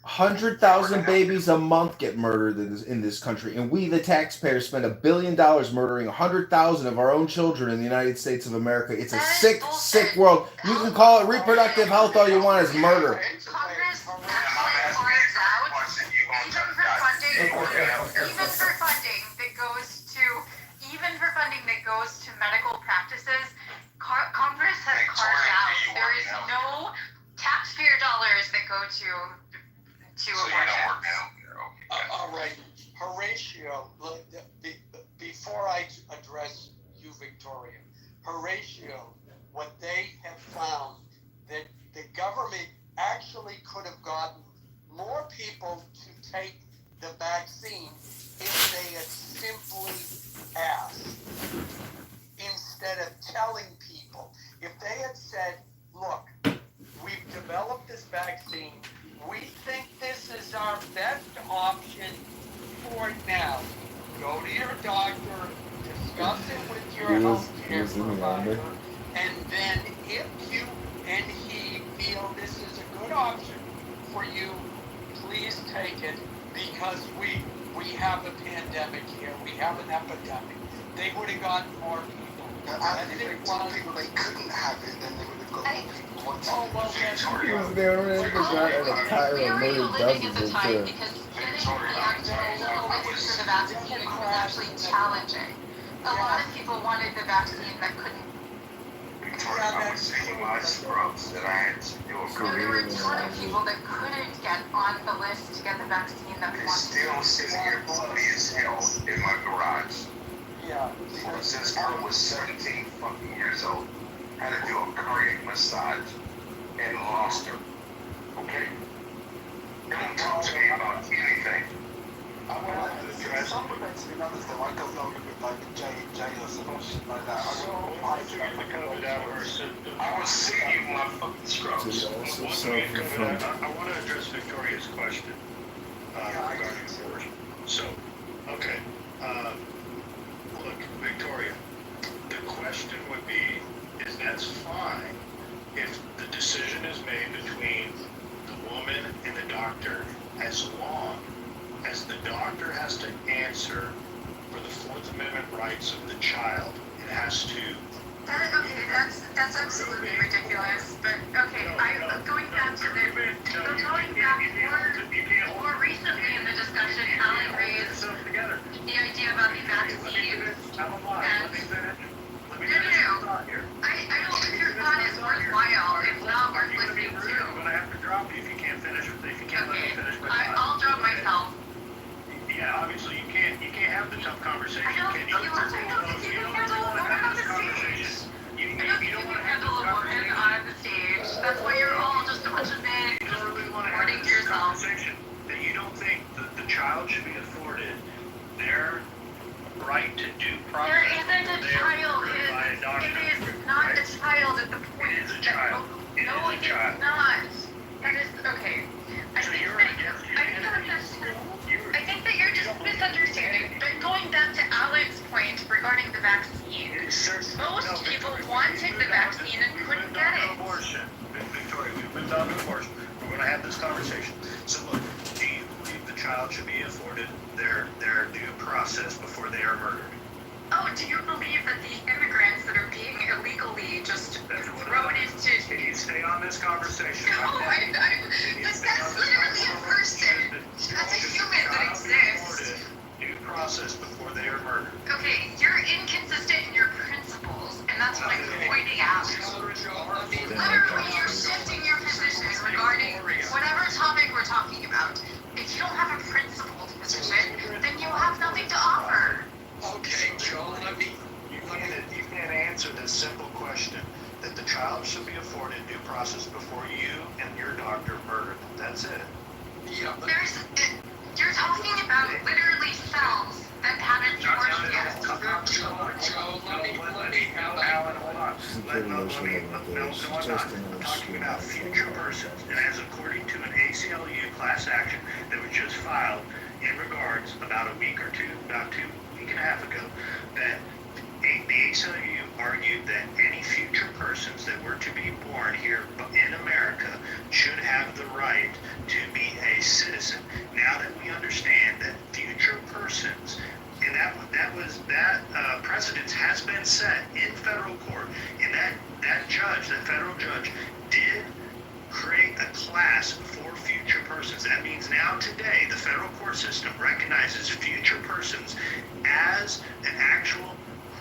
100,000 babies a month get murdered in this country, and we, the taxpayers, spend $1 billion murdering 100,000 of our own children in the United States of America. It's a sick, sick world. You can call it reproductive health all you want. It's murder. Congress actually carves out, even for funding that goes to medical practices, Congress has carved out. There is no taxpayer dollars that go to abortion. All right, Horatio, before I address you, Victoria, Horatio, what they have found that the government actually could have gotten more people to take the vaccine if they had simply asked, instead of telling people. If they had said, look, we've developed this vaccine, we think this is our best option for now. Go to your doctor, discuss it with your healthcare provider, and then if you and he feel this is a good option for you, please take it, because we have a pandemic here. We have an epidemic. They would have gotten more people. And if they told people they couldn't have it, then they would have got more people wanting it. We're really living in the time because getting the actual list for the vaccine was actually challenging. A lot of people wanted the vaccine that couldn't. I was taking my scrubs that I had to do a There were a ton of people that couldn't get on the list to get the vaccine that wanted. Still sitting here bloody as hell in my garage. Yeah. Because this girl was 17 fucking years old, had to do a cardiac massage, and lost her. Okay? Don't talk to me about anything. I want to address some of that's been others though. I got loaded with like J or something like that. I was seeing you my fucking scrubs. I want to address Victoria's question regarding abortion. So, okay. Look, Victoria, the question would be, is that's fine if the decision is made between the woman and the doctor, as long as the doctor has to answer for the Fourth Amendment rights of the child. It has to. Okay, that's absolutely ridiculous. But okay, I'm going back to more recently in the discussion, Alan raised the idea about the vaccine. I don't think your thought is worthwhile. It's not worth listening to. I'm gonna have to drop you if you can't finish. If you can't let me finish my thought. I'll drop myself. Yeah, obviously you can't have the tough conversation. I don't think you can handle a woman on the stage. I don't think you can handle a woman on the stage. That's why you're all just a bunch of men recording to yourself. That you don't think that the child should be afforded their right to due process. There isn't a child. It is not a child at the point. It is a child. No, it's not. That is okay. I think that you misunderstanding, but going back to Alan's point regarding the vaccine, most people wanted the vaccine and couldn't get it. Abortion. Victoria, we've moved on to abortion. We're going to have this conversation. So look, do you believe the child should be afforded their due process before they are murdered? Oh, do you believe that the immigrants that are being illegally just thrown into... Can you stay on this conversation? No, that's literally a person. That's a human that exists. Due process before they are murdered. Okay, you're inconsistent in your principles, and that's what I'm pointing out. Literally, you're shifting your position regarding whatever topic we're talking about. If you don't have a principled position, then you have nothing to offer. Okay, Joe, you can't answer this simple question that the child should be afforded due process before you and your doctor murder them. That's it. Yeah, you're talking about literally cells that haven't formed yet. Joe, let me Alan, hold on. I'm talking about future persons, and as according to an ACLU class action that was just filed in regards about a week and a half ago, that the ACLU argued that any future persons that were to be born here in America should have the right to be a citizen. Now that we understand that future persons, and that precedence has been set in federal court, and that federal judge did create a class for future persons. That means now today the federal court system recognizes future persons as an actual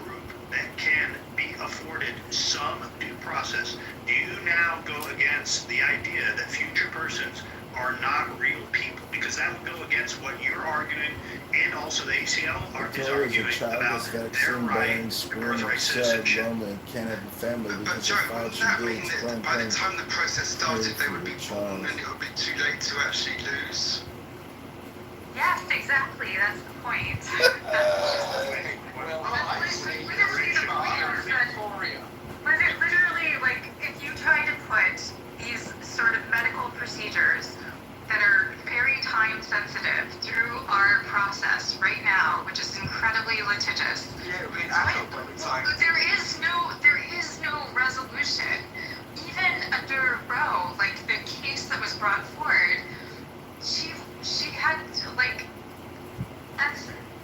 group that can be afforded some due process. Do you now go against the idea that future persons are not real people? Because that would go against what you're arguing, and also the ACL is arguing about their right to birthright citizenship. Lonely and can't have a family because their father should be explained. By the time the process started, they would be born and it would be too late to actually lose. Yes, exactly. That's the point. Literally, like, if you try to put these sort of medical procedures that are very time sensitive through our process right now, which is incredibly litigious. There is no resolution. Even under Roe, like the case that was brought forward, she had to, like,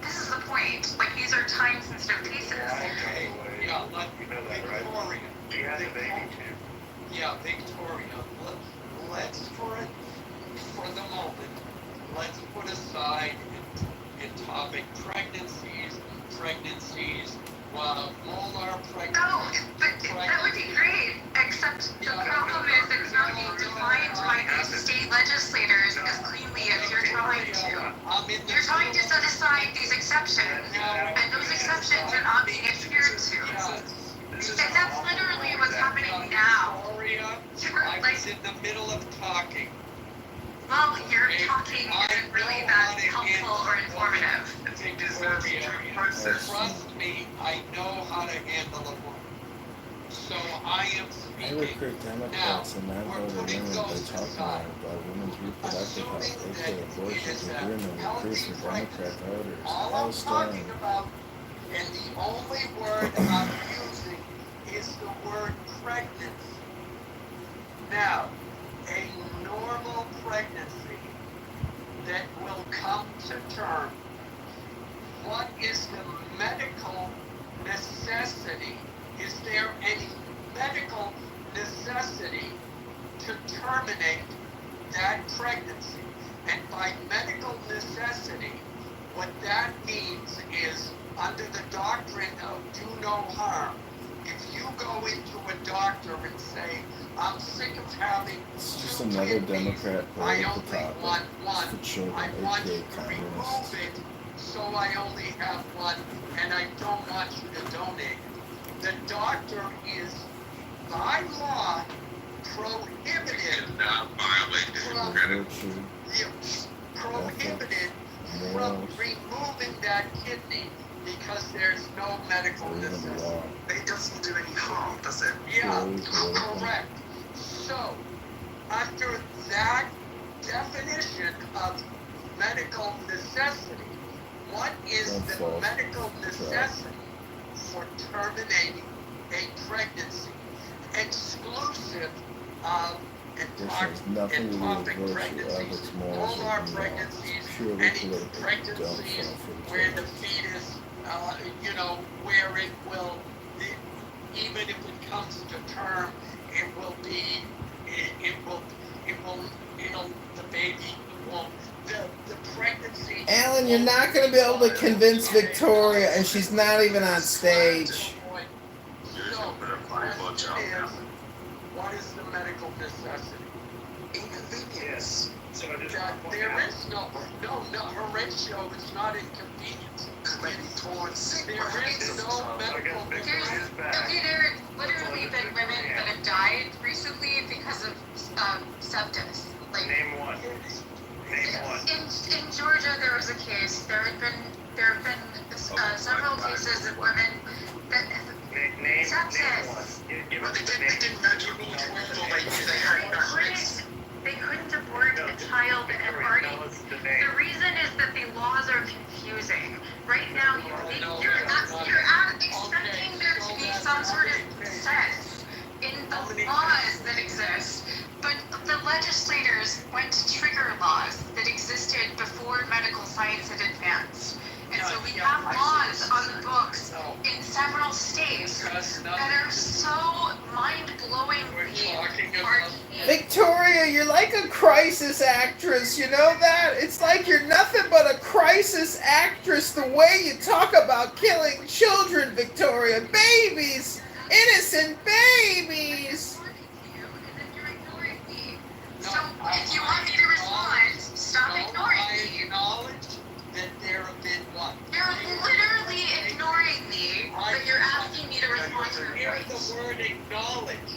this is the point. Like, these are time sensitive cases. Okay. Yeah, Victoria. She had a baby too. Yeah, Victoria. Let's for the moment, let's put aside in topic pregnancies, molar pregnancies. Oh, but that would be great, except the problem is it's not being defined by these state legislators as cleanly as you're trying to. You're trying to set aside these exceptions, and those exceptions are not being adhered to. And that's literally what's happening now. I was in the middle of talking. Well, your talking isn't really that helpful or informative. Trust me, I know how to handle a woman. So I am I recruit Democrats and non-voter women by talking about women's reproductive health, aka abortions, agreement recruits for Democrat voters. All talking about, and the only word I'm using is the word pregnancy. Now, a normal pregnancy that will come to term, what is the medical necessity? Is there any medical necessity to terminate that pregnancy? And by medical necessity, what that means is, under the doctrine of do no harm, if you go into a doctor and say, I'm sick of having It's just another Democrat political topic. It's for children, aka communists. so I only have one, and I don't want you to donate. The doctor is, by law, prohibited from removing that kidney because there's no medical necessity. It doesn't do any harm, does it? Yeah, correct. So, under that definition of medical necessity, what is Don't the fall medical for the trap. necessity for terminating a pregnancy exclusive of Which has nothing to do with ectopic virtue, pregnancies? ethics, morals, All or our moral. pregnancies, It's purely any political. Don't pregnancies fall for the where trap. the fetus, where it will, even if it comes to term, the baby won't, the pregnancy. Alan, you're not going to be able to convince Victoria, and she's not even on stage. What is the medical necessity? Inconvenience. So I just There is no, Horatio, it's not inconvenience. There is no medical Okay, there have literally been women that have died recently because of sepsis. Like, Name one. In Georgia, there was a case. There have been several cases of women that Name sepsis. one. Give Well, us the name. They couldn't abort a child that had already. The reason is that the laws are confusing. Right now, you're expecting there to be some sort of sense in the laws that exist, but the legislators went to trigger laws that existed before medical science had advanced. And so we have laws on the books in several states that are so mind-blowingly archaic. Victoria, you're like a crisis actress, you know that? It's like you're nothing but a crisis actress the way you talk about killing children, Victoria. Babies! Innocent babies! So if you want me to respond, stop ignoring me. Acknowledge that there have been what? You're literally ignoring me, but you're asking me to respond to your Hear the word acknowledge.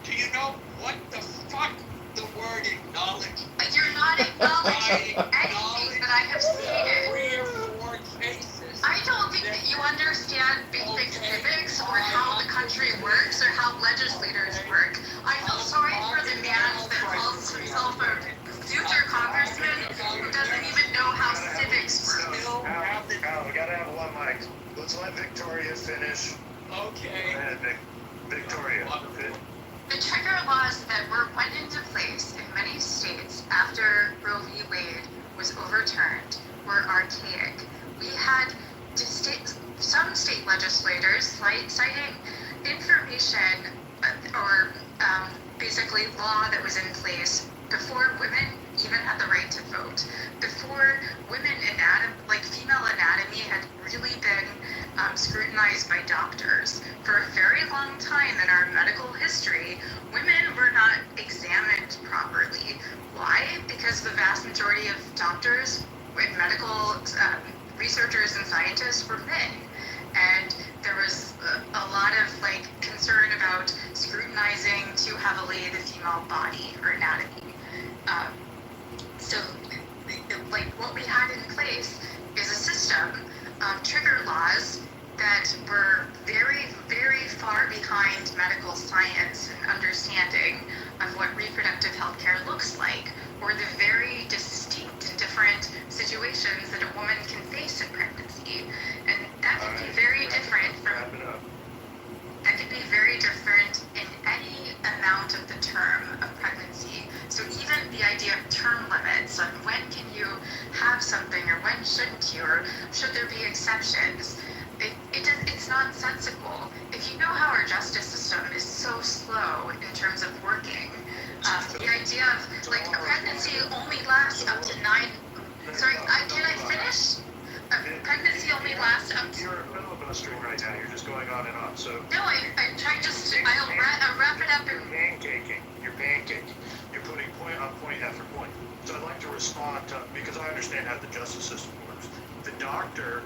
Do you know what the fuck the word acknowledge? But you're not acknowledging anything that I have stated. 3 or 4 cases. I don't think that you understand basic civics or how the country works or how legislators work. I feel sorry for the man that calls himself a future congressman who doesn't even know how civics work. Al, we gotta have one mic. Let's let Victoria finish. Okay. Go ahead, Victoria. The trigger laws that went into place in many states after Roe v. Wade was overturned were archaic. We had some state legislators citing information or basically law that was in place before women even had the right to vote, before female anatomy had really been scrutinized by doctors. For a very long time in our medical history, women were not examined properly. Why? Because the vast majority of doctors and medical researchers and scientists were men. And there was a lot of concern about scrutinizing too heavily the female body or anatomy. So what we had in place is a system of trigger laws that were very, very far behind medical science and understanding of what reproductive health care looks like, or the very distinct and different situations that a woman can face in pregnancy. And that can be very different in any amount of the term of pregnancy. So even the idea of term limits on when can you have something or when shouldn't you, or should there be exceptions, it's nonsensical. If you know how our justice system is so slow in terms of working, the idea of a pregnancy only lasts up to 9. Sorry, can I finish? A pregnancy only lasts up to. You're filibustering right now. You're just going on and on. So. No, I'm trying just to. I'll wrap it up. You're pancaking. You're putting point on point after point. So I'd like to respond to, because I understand how the justice system works. The doctor,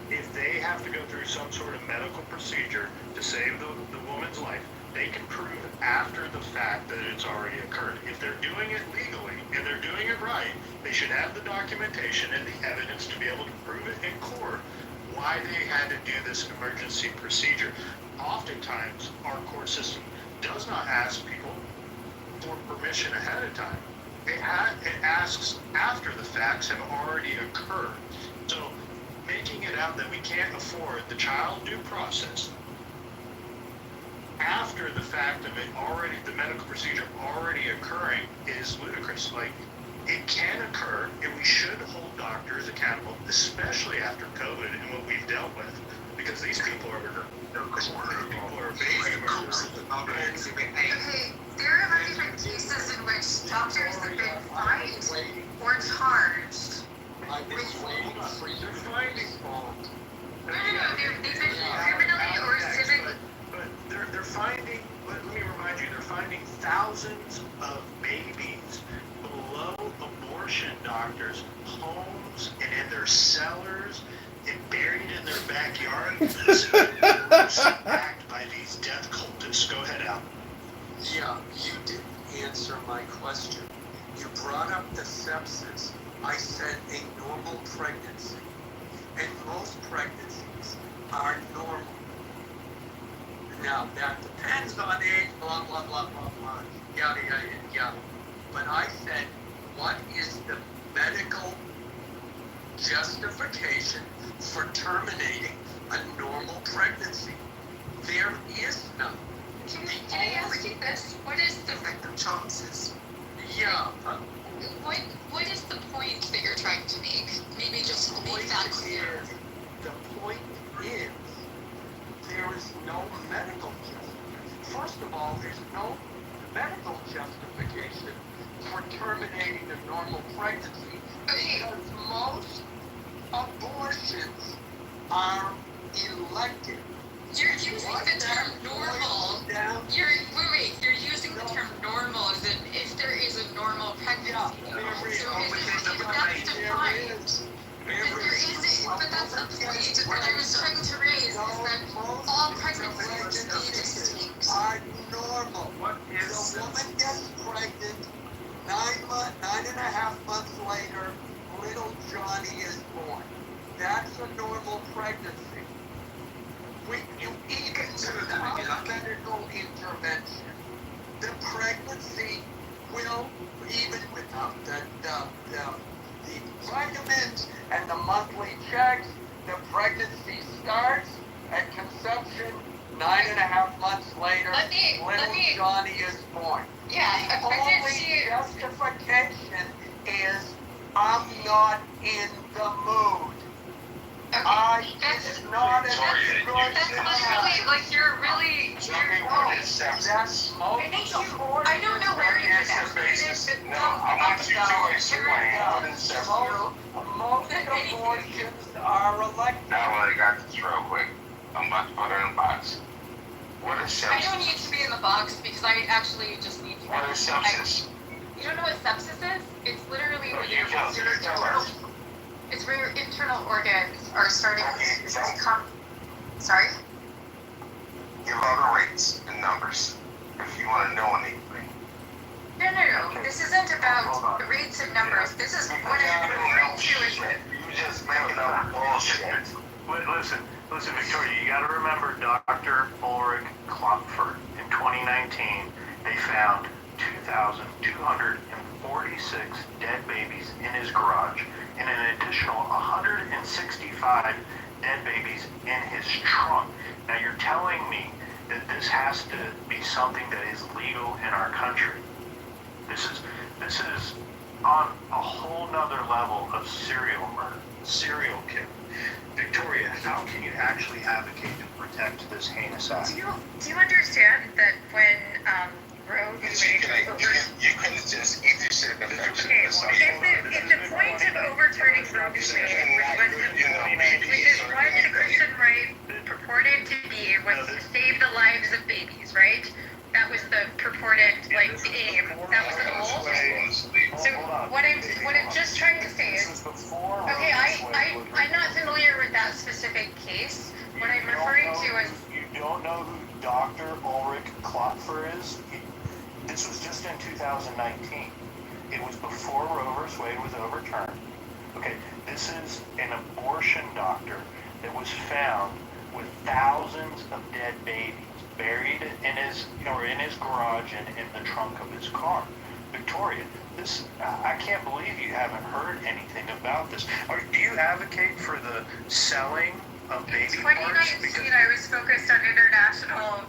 if they have to go through some sort of medical procedure to save the woman's life, they can prove after the fact that it's already occurred. If they're doing it legally and they're doing it right, they should have the documentation and the evidence to be able to prove it in court why they had to do this emergency procedure. Oftentimes, our court system does not ask people for permission ahead of time. It asks after the facts have already occurred. So making it out that we can't afford the child due process after the fact of it already, the medical procedure already occurring is ludicrous. Like, it can occur, and we should hold doctors accountable, especially after COVID and what we've dealt with, because these people are baby murderers. Okay, there have been cases in which doctors have been fined or charged. They're finding fault. No, they've been criminally or civic. But they're finding, let me remind you, they're finding thousands of babies below abortion doctors' homes and in their cellars and buried in their backyard. This is backed by these death cultists. Go ahead, Al. Yeah, you didn't answer my question. You brought up the sepsis. I said a normal pregnancy. And most pregnancies are normal. Now, that depends on age, blah, blah, blah, blah, blah, yada, yada, yada. But I said, what is the medical justification for terminating a normal pregnancy? There is none. Can I ask you this? What is the victim chances? Yeah. What is the point that you're trying to make? Maybe just to make that clear. The point is, there is no medical justification. First of all, there's no medical justification for terminating a normal pregnancy because most abortions are elective. You're using the term normal. You're using the term normal as in if there is a normal pregnancy. That's defined. But that's the point that I was trying to raise is that all pregnancies are distinct. Are normal. The woman gets pregnant, 9.5 months later, little Johnny is born. That's a normal pregnancy. You even without medical intervention, the pregnancy will, even without the vitamins and the monthly checks, the pregnancy starts at conception. 9.5 months later, little Johnny is born. Yeah, the only justification is I'm not in the mood. It's not that's literally, like, you're really, I don't know where you get most abortions are elective. Now I got this real quick. I'm about to put her in the box. What is sepsis? I don't need to be in the box because I actually just need to. What is sepsis? You don't know what sepsis is? It's literally where it's where your internal organs are starting to become. Sorry? Give all the rates and numbers if you want to know anything. No. This isn't about the rates and numbers. This is what I'm referring to is you just making up bullshit. Listen, Victoria, you got to remember Dr. Ulrich Klopfer in 2019, they found 2,246 dead babies in his garage and an additional 165 dead babies in his trunk. Now you're telling me that this has to be something that is legal in our country. This is on a whole nother level of serial murder, serial killing. Victoria, how can you actually advocate to protect this heinous act? Do you understand that when Roe v. Wade was you couldn't just either said the okay, if the point of overturning Roe v. Wade which is what the Christian right purported to be, was to save the lives of babies, right? That was the purported aim. That was the goal. So what I'm just trying to say is, okay, I'm not familiar with that specific case. What I'm referring to is you don't know who Dr. Ulrich Klopfer is. This was just in 2019. It was before Roe v. Wade was overturned. Okay, this is an abortion doctor that was found with thousands of dead babies buried in his garage and in the trunk of his car. Victoria, this I can't believe you haven't heard anything about this. Do you advocate for the selling of baby parts? 2019, I was focused on international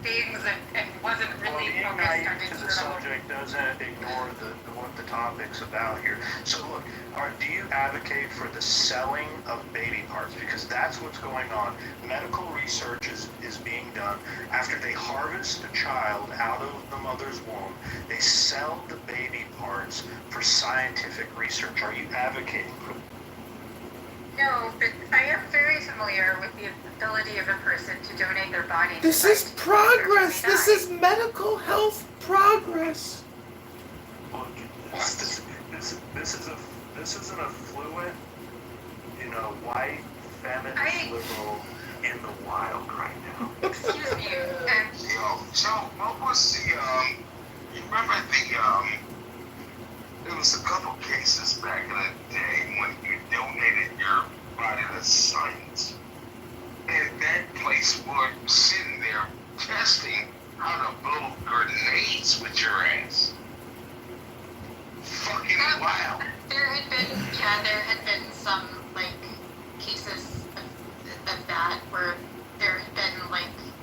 things and wasn't really being focused on naive to the internal. subject doesn't ignore what the topic's about here. So look, do you advocate for the selling of baby parts? Because that's what's going on. Medical research is being done. After they harvest a child out of the mother's womb, they sell the baby parts for scientific research. Are you advocating for that? No, but I am very familiar with the ability of a person to donate their body. This is progress. This is medical health progress. Look, this is an affluent, white feminist liberal in the wild right now. Excuse me. So what was the you remember there was a couple cases back in the day when you donated your body to science, and that place were sitting there testing how to blow grenades with your ass. Fucking wild. There had been some cases of that where there had been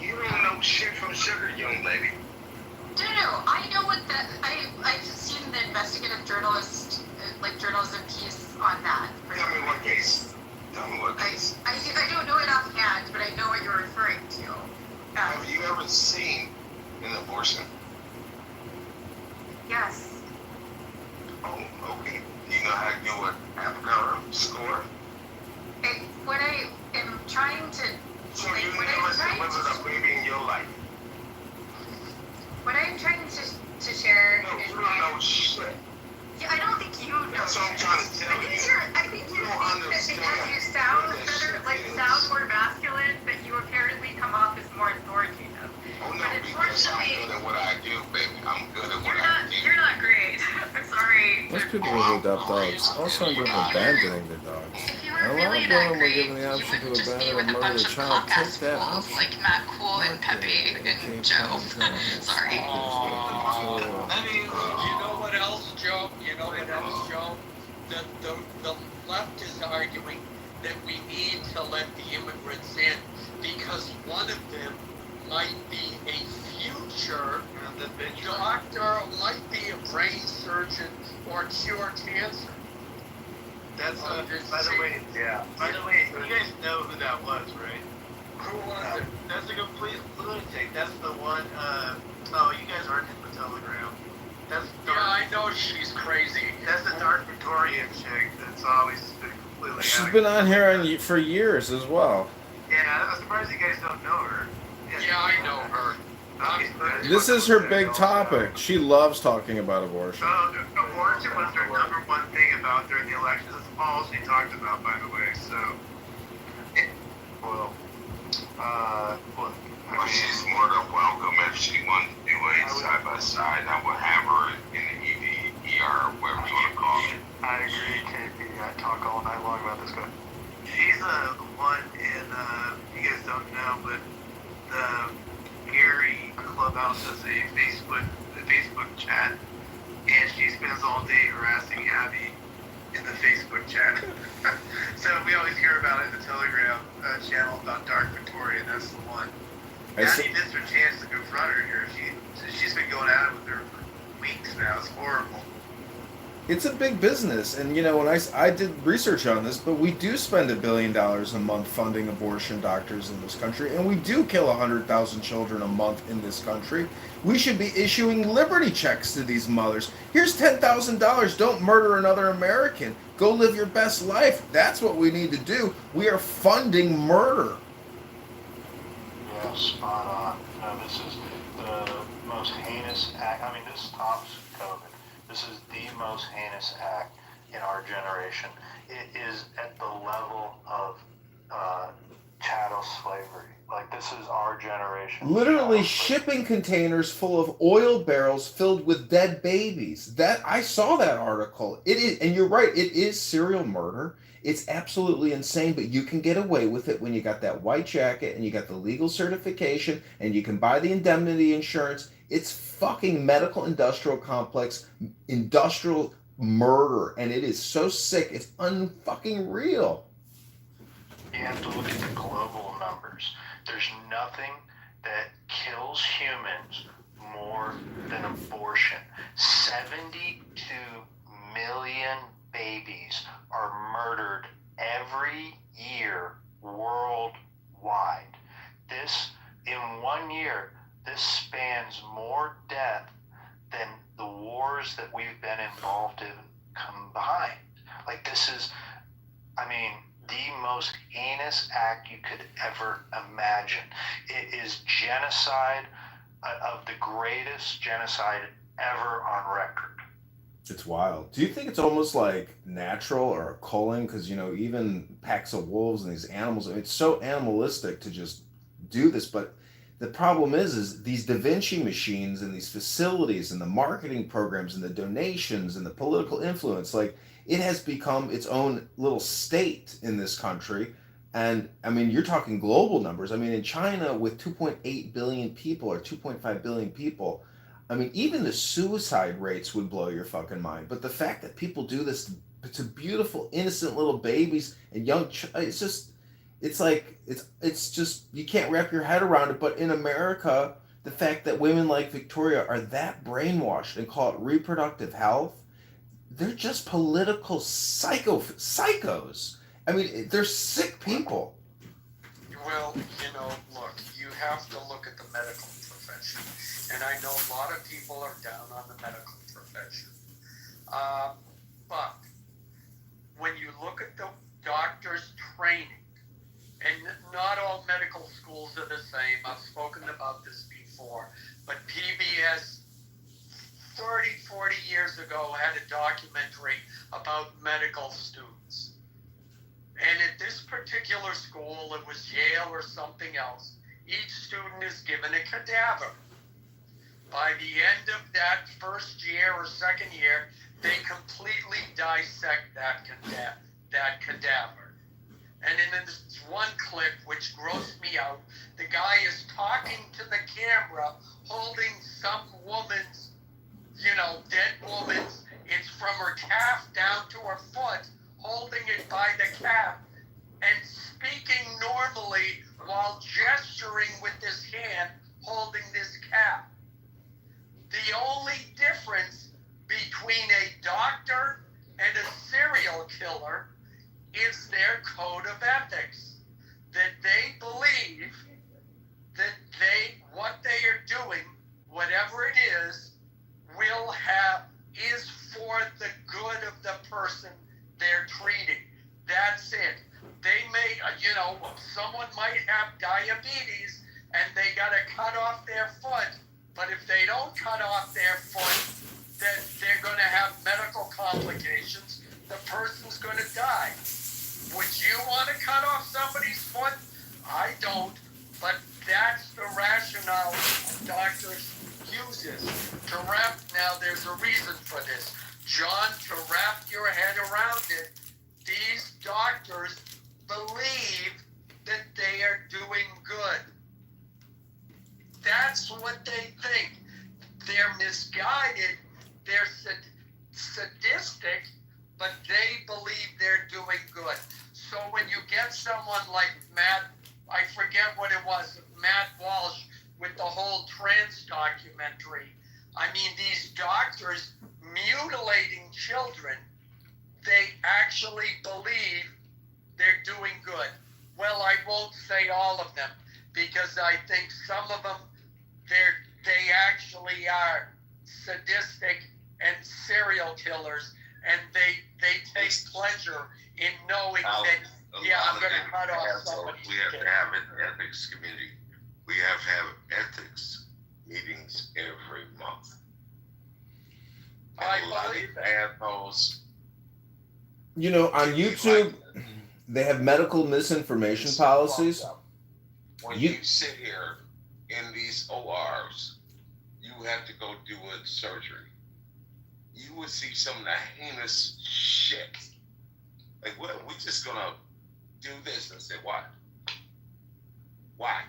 You don't know shit from sugar, young lady. No, I know what that. I've seen the investigative journalism piece on that. Tell me what case. I don't know it offhand, but I know what you're referring to. Have you ever seen an abortion? Yes. Oh, okay. Do you know how you would have a score? What I am trying to. So you never delivered a baby in your life? What I'm trying to share is you don't know shit. Yeah, I don't think you know. That's what I'm trying to tell you. I think you think that because you sound better, sound more masculine, that you apparently come off as more authoritative. Oh no, because I'm good at what I do, baby. I'm good at what I do. You're not great. I'm sorry. Most people who adopt dogs also end up abandoning their dogs. And a lot of women were given the option to abandon or murder their child. Take that option. Like Matt Cool and Pepe and Joe. Sorry. I mean, you know what else, Joe? The left is arguing that we need to let the immigrants in because one of them might be a future doctor, might be a brain surgeon, or cure cancer. That's by the way, you guys know who that was, right? Who was it? That's a complete lunatic. That's the one, you guys aren't in the Telegram. I know she's crazy. That's the dark Victorian chick that's always been completely She's been on here for years as well. Yeah, I'm surprised you guys don't know her. Yeah, I know her. This is her big topic. She loves talking about abortion. Abortion was her number one thing about during the elections. That's all she talked about, by the way. So, Well, she's more than welcome if she wanted to do a side by side. I would have her in the ER, whatever you want to call it. I agree, KP. I talk all night long about this guy. She's the one in, you guys don't know, but the Gary Clubhouse has a Facebook chat, and she spends all day harassing Abby in the Facebook chat. So we always hear about it in the Telegram channel about Dark Victoria, and that's the one. Abby missed her chance to confront her here. She's been going at it with her for weeks now. It's horrible. It's a big business, and when I did research on this, but we do spend $1 billion a month funding abortion doctors in this country, and we do kill 100,000 children a month in this country. We should be issuing liberty checks to these mothers. Here's $10,000. Don't murder another American. Go live your best life. That's what we need to do. We are funding murder. Yeah, spot on. No, this is the most heinous act. I mean, this tops COVID. This is the most heinous act in our generation. It is at the level of chattel slavery. Like, this is our generation. Literally shipping containers full of oil barrels filled with dead babies. I saw that article. It is, and you're right, it is serial murder. It's absolutely insane, but you can get away with it when you got that white jacket and you got the legal certification and you can buy the indemnity insurance. It's fucking medical industrial complex, industrial murder, and it is so sick. It's unfucking real. You have to look at the global numbers. There's nothing that kills humans more than abortion. 72 million babies are murdered every year worldwide. This, in 1 year, this spans more death than the wars that we've been involved in combined. Like, this is, I mean, the most heinous act you could ever imagine. It is genocide of the greatest genocide ever on record. It's wild. Do you think it's almost like natural or a culling? Because, you know, even packs of wolves and these animals, it's so animalistic to just do this. But the problem is these Da Vinci machines and these facilities and the marketing programs and the donations and the political influence, like, it has become its own little state in this country. And I mean, you're talking global numbers. I mean, in China with 2.8 billion people or 2.5 billion people, I mean, even the suicide rates would blow your fucking mind. But the fact that people do this to beautiful, innocent little babies and it's just, it's just, you can't wrap your head around it. But in America, the fact that women like Victoria are that brainwashed and call it reproductive health, they're just political psychos. I mean, they're sick people. Well, you know, look, you have to look at the medical profession. And I know a lot of people are down on the medical profession. But when you look at the doctor's training, and not all medical schools are the same. I've spoken about this before. But PBS 30, 40 years ago had a documentary about medical students. And at this particular school, it was Yale or something else, each student is given a cadaver. By the end of that first year or second year, they completely dissect that cadaver. And in this one clip, which grossed me out, the guy is talking to the camera, holding some woman's, dead woman's, it's from her calf down to her foot, holding it by the calf, and speaking normally while gesturing with his hand, holding this calf. The only difference between a doctor and a serial killer is their code of ethics. That they believe that what they are doing, whatever it is for the good of the person they're treating. That's it. They may, someone might have diabetes and they got to cut off their foot, but if they don't cut off their foot, then they're going to have medical complications. The person's going to die. Would you want to cut off somebody's foot? I don't, but that's the rationale doctors uses. Now there's a reason for this. John, to wrap your head around it, these doctors believe that they are doing good. That's what they think. They're misguided, they're sadistic, but they believe they're doing good. So when you get someone like Matt, I forget what it was, Matt Walsh, with the whole trans documentary, I mean, these doctors mutilating children, they actually believe they're doing good. Well, I won't say all of them, because I think some of them, they actually are sadistic and serial killers, and they take pleasure in knowing that, I'm going to cut off somebody's We have to have an ethics committee. We have to have ethics meetings every month. I believe assholes. On YouTube, they have medical misinformation policies. When you sit here in these ORs, you have to go do a surgery. You would see some of the heinous shit. Like, what? We're just gonna do this and say, why? Why?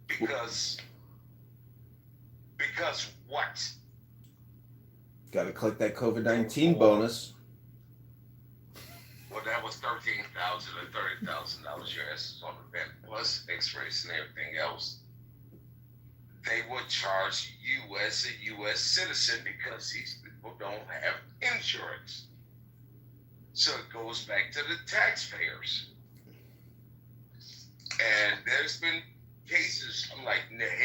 Because Because what? Got to click that COVID-19 bonus. Well, that was $13,000 or $30,000 US on the event, plus X-rays and everything else. They would charge you as a U.S. citizen because these people don't have insurance. So it goes back to the taxpayers. And there's been cases, I'm like,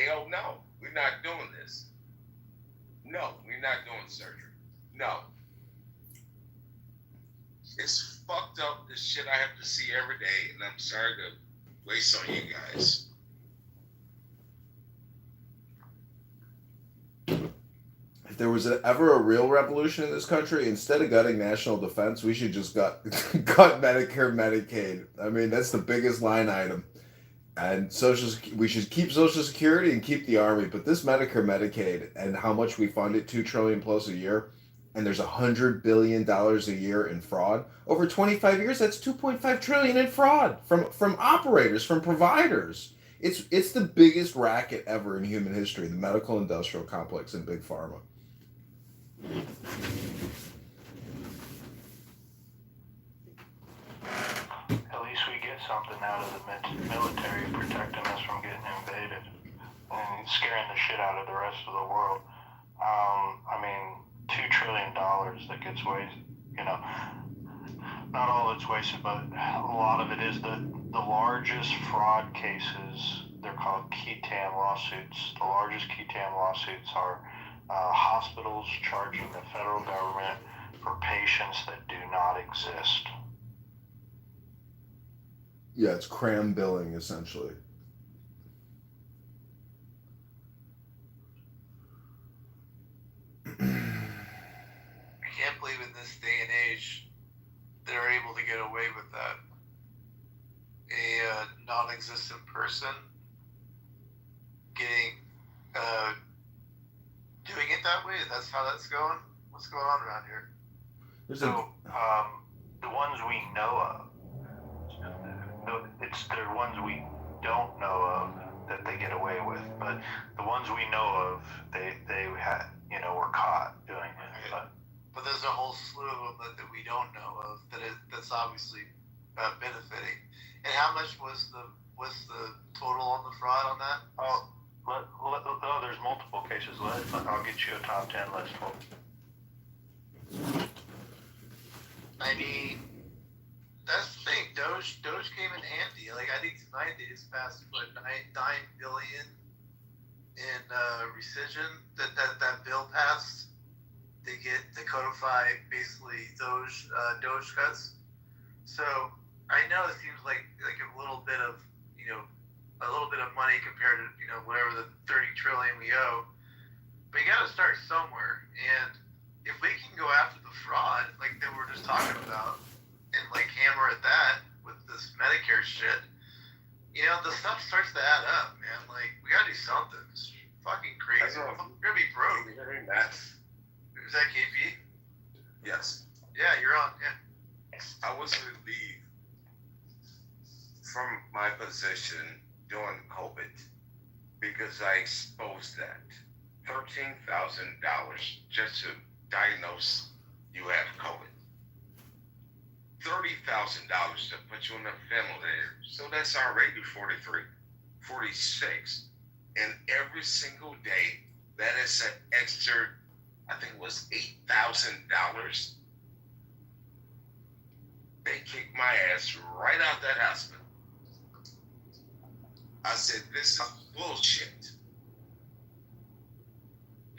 hell no, we're not doing this. No, we're not doing surgery. No. It's fucked up, this shit I have to see every day, and I'm sorry to waste on you guys. If there was ever a real revolution in this country, instead of gutting national defense, we should just cut Medicare, Medicaid. I mean, that's the biggest line item. And we should keep Social Security and keep the Army. But this Medicare, Medicaid, and how much we fund it, $2 trillion plus a year, and there's $100 billion a year in fraud. Over 25 years, that's $2.5 trillion in fraud from operators, from providers. It's the biggest racket ever in human history, the medical industrial complex and big pharma. At least we get something out of the military protecting us from getting invaded and scaring the shit out of the rest of the world. I mean, $2 trillion that gets wasted, you know, not all it's wasted, but a lot of it is the largest fraud cases. They're called Ketam lawsuits. The largest Ketam lawsuits are hospitals charging the federal government for patients that do not exist. Yeah, it's cram billing, essentially. I can't believe in this day and age they're able to get away with that. A non-existent person getting doing it that way. That's how that's going. What's going on around here? So the ones we know of, it's the ones we don't know of that they get away with. But the ones we know of, they had, you know, were caught doing it. But there's a whole slew of them that we don't know of that's obviously benefiting. And how much was the total on the fraud on that? Oh, there's multiple cases. I'll get you a top 10 list. I mean, that's the thing. Doge came in handy. Like, I think tonight they just passed $9 billion in rescission. That bill passed. They codify basically Doge cuts. So I know it seems like a little bit of money compared to whatever the 30 trillion we owe. But you got to start somewhere. And if we can go after the fraud like that we're just talking about, and like hammer at that with this Medicare shit, the stuff starts to add up, man. Like, we gotta do something. It's fucking crazy. We're gonna be broke. Is that KP? Yes. Yeah, you're on. Yeah. I was relieved from my position during COVID because I exposed that. $13,000 just to diagnose you have COVID. $30,000 to put you on the ventilator. So that's already 43, 46. And every single day, that is an extra, I think it was $8,000. They kicked my ass right out that hospital. I said, this is bullshit.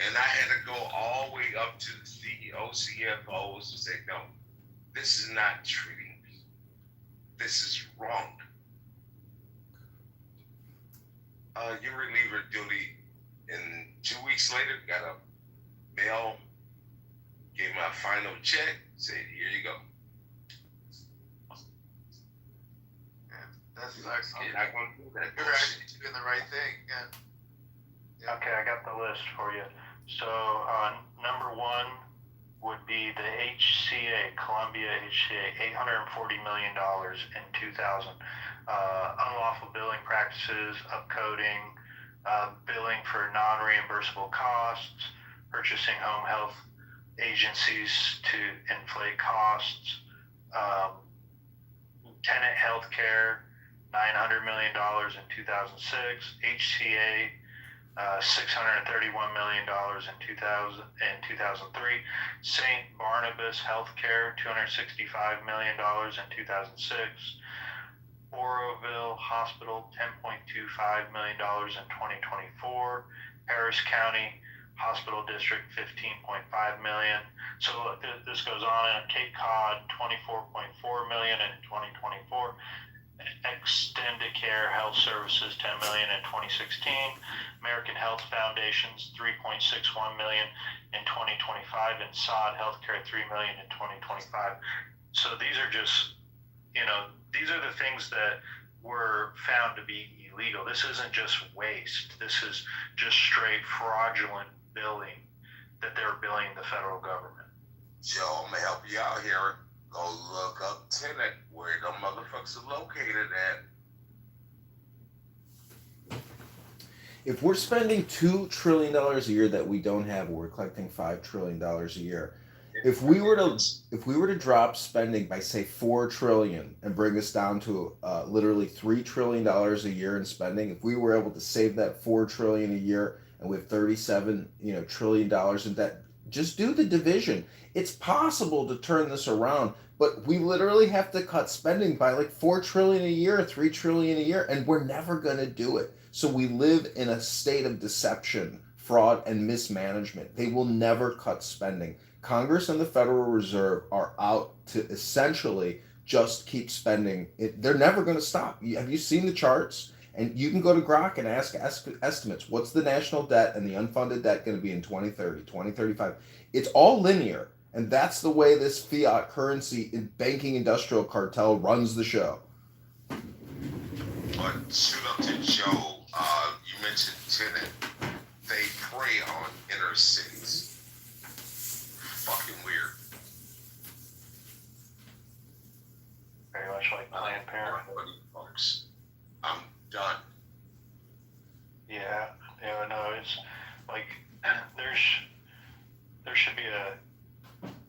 And I had to go all the way up to the CEO, CFOs and say, no, this is not treating me. This is wrong. Your reliever duty, and 2 weeks later, got a mail, gave my final check, said, here you go. That sucks. You're not going to do that. You're actually doing the right thing. Yeah. Okay, I got the list for you. So number one would be the HCA, Columbia HCA, $840 million in 2000. Unlawful billing practices, upcoding, billing for non-reimbursable costs, purchasing home health agencies to inflate costs, tenant health care, $900 million in 2006, HCA, $631 million in 2003, St. Barnabas Healthcare, $265 million in 2006, Oroville Hospital, $10.25 million in 2024, Harris County Hospital District, $15.5 million. So look, this goes on. And Cape Cod, $24.4 million in 2024. Extendicare Health Services, $10 million in 2016. American Health Foundations, $3.61 million in 2025, and Sod Healthcare, $3 million in 2025. So these are just, these are the things that were found to be illegal. This isn't just waste. This is just straight fraudulent billing that they're billing the federal government. Joe, I'm gonna help you out here. Go look up tenant where the motherfuckers are located at. If we're spending $2 trillion a year that we don't have, we're collecting $5 trillion a year. If we were to drop spending by say $4 trillion and bring us down to literally $3 trillion a year in spending, if we were able to save that $4 trillion a year and with $37 trillion in debt, just do the division. It's possible to turn this around, but we literally have to cut spending by like $4 trillion a year, $3 trillion a year, and we're never going to do it. So we live in a state of deception, fraud, and mismanagement. They will never cut spending. Congress and the Federal Reserve are out to essentially just keep spending. They're never going to stop. Have you seen the charts? And you can go to Grok and ask estimates. What's the national debt and the unfunded debt going to be in 2030, 2035? It's all linear. And that's the way this fiat currency banking industrial cartel runs the show. But shoot up to Joe, you mentioned tenant. They prey on inner cities. Fucking weird. Very much like Planned Parenthood. Folks, I'm done. Yeah, no, it's like there should be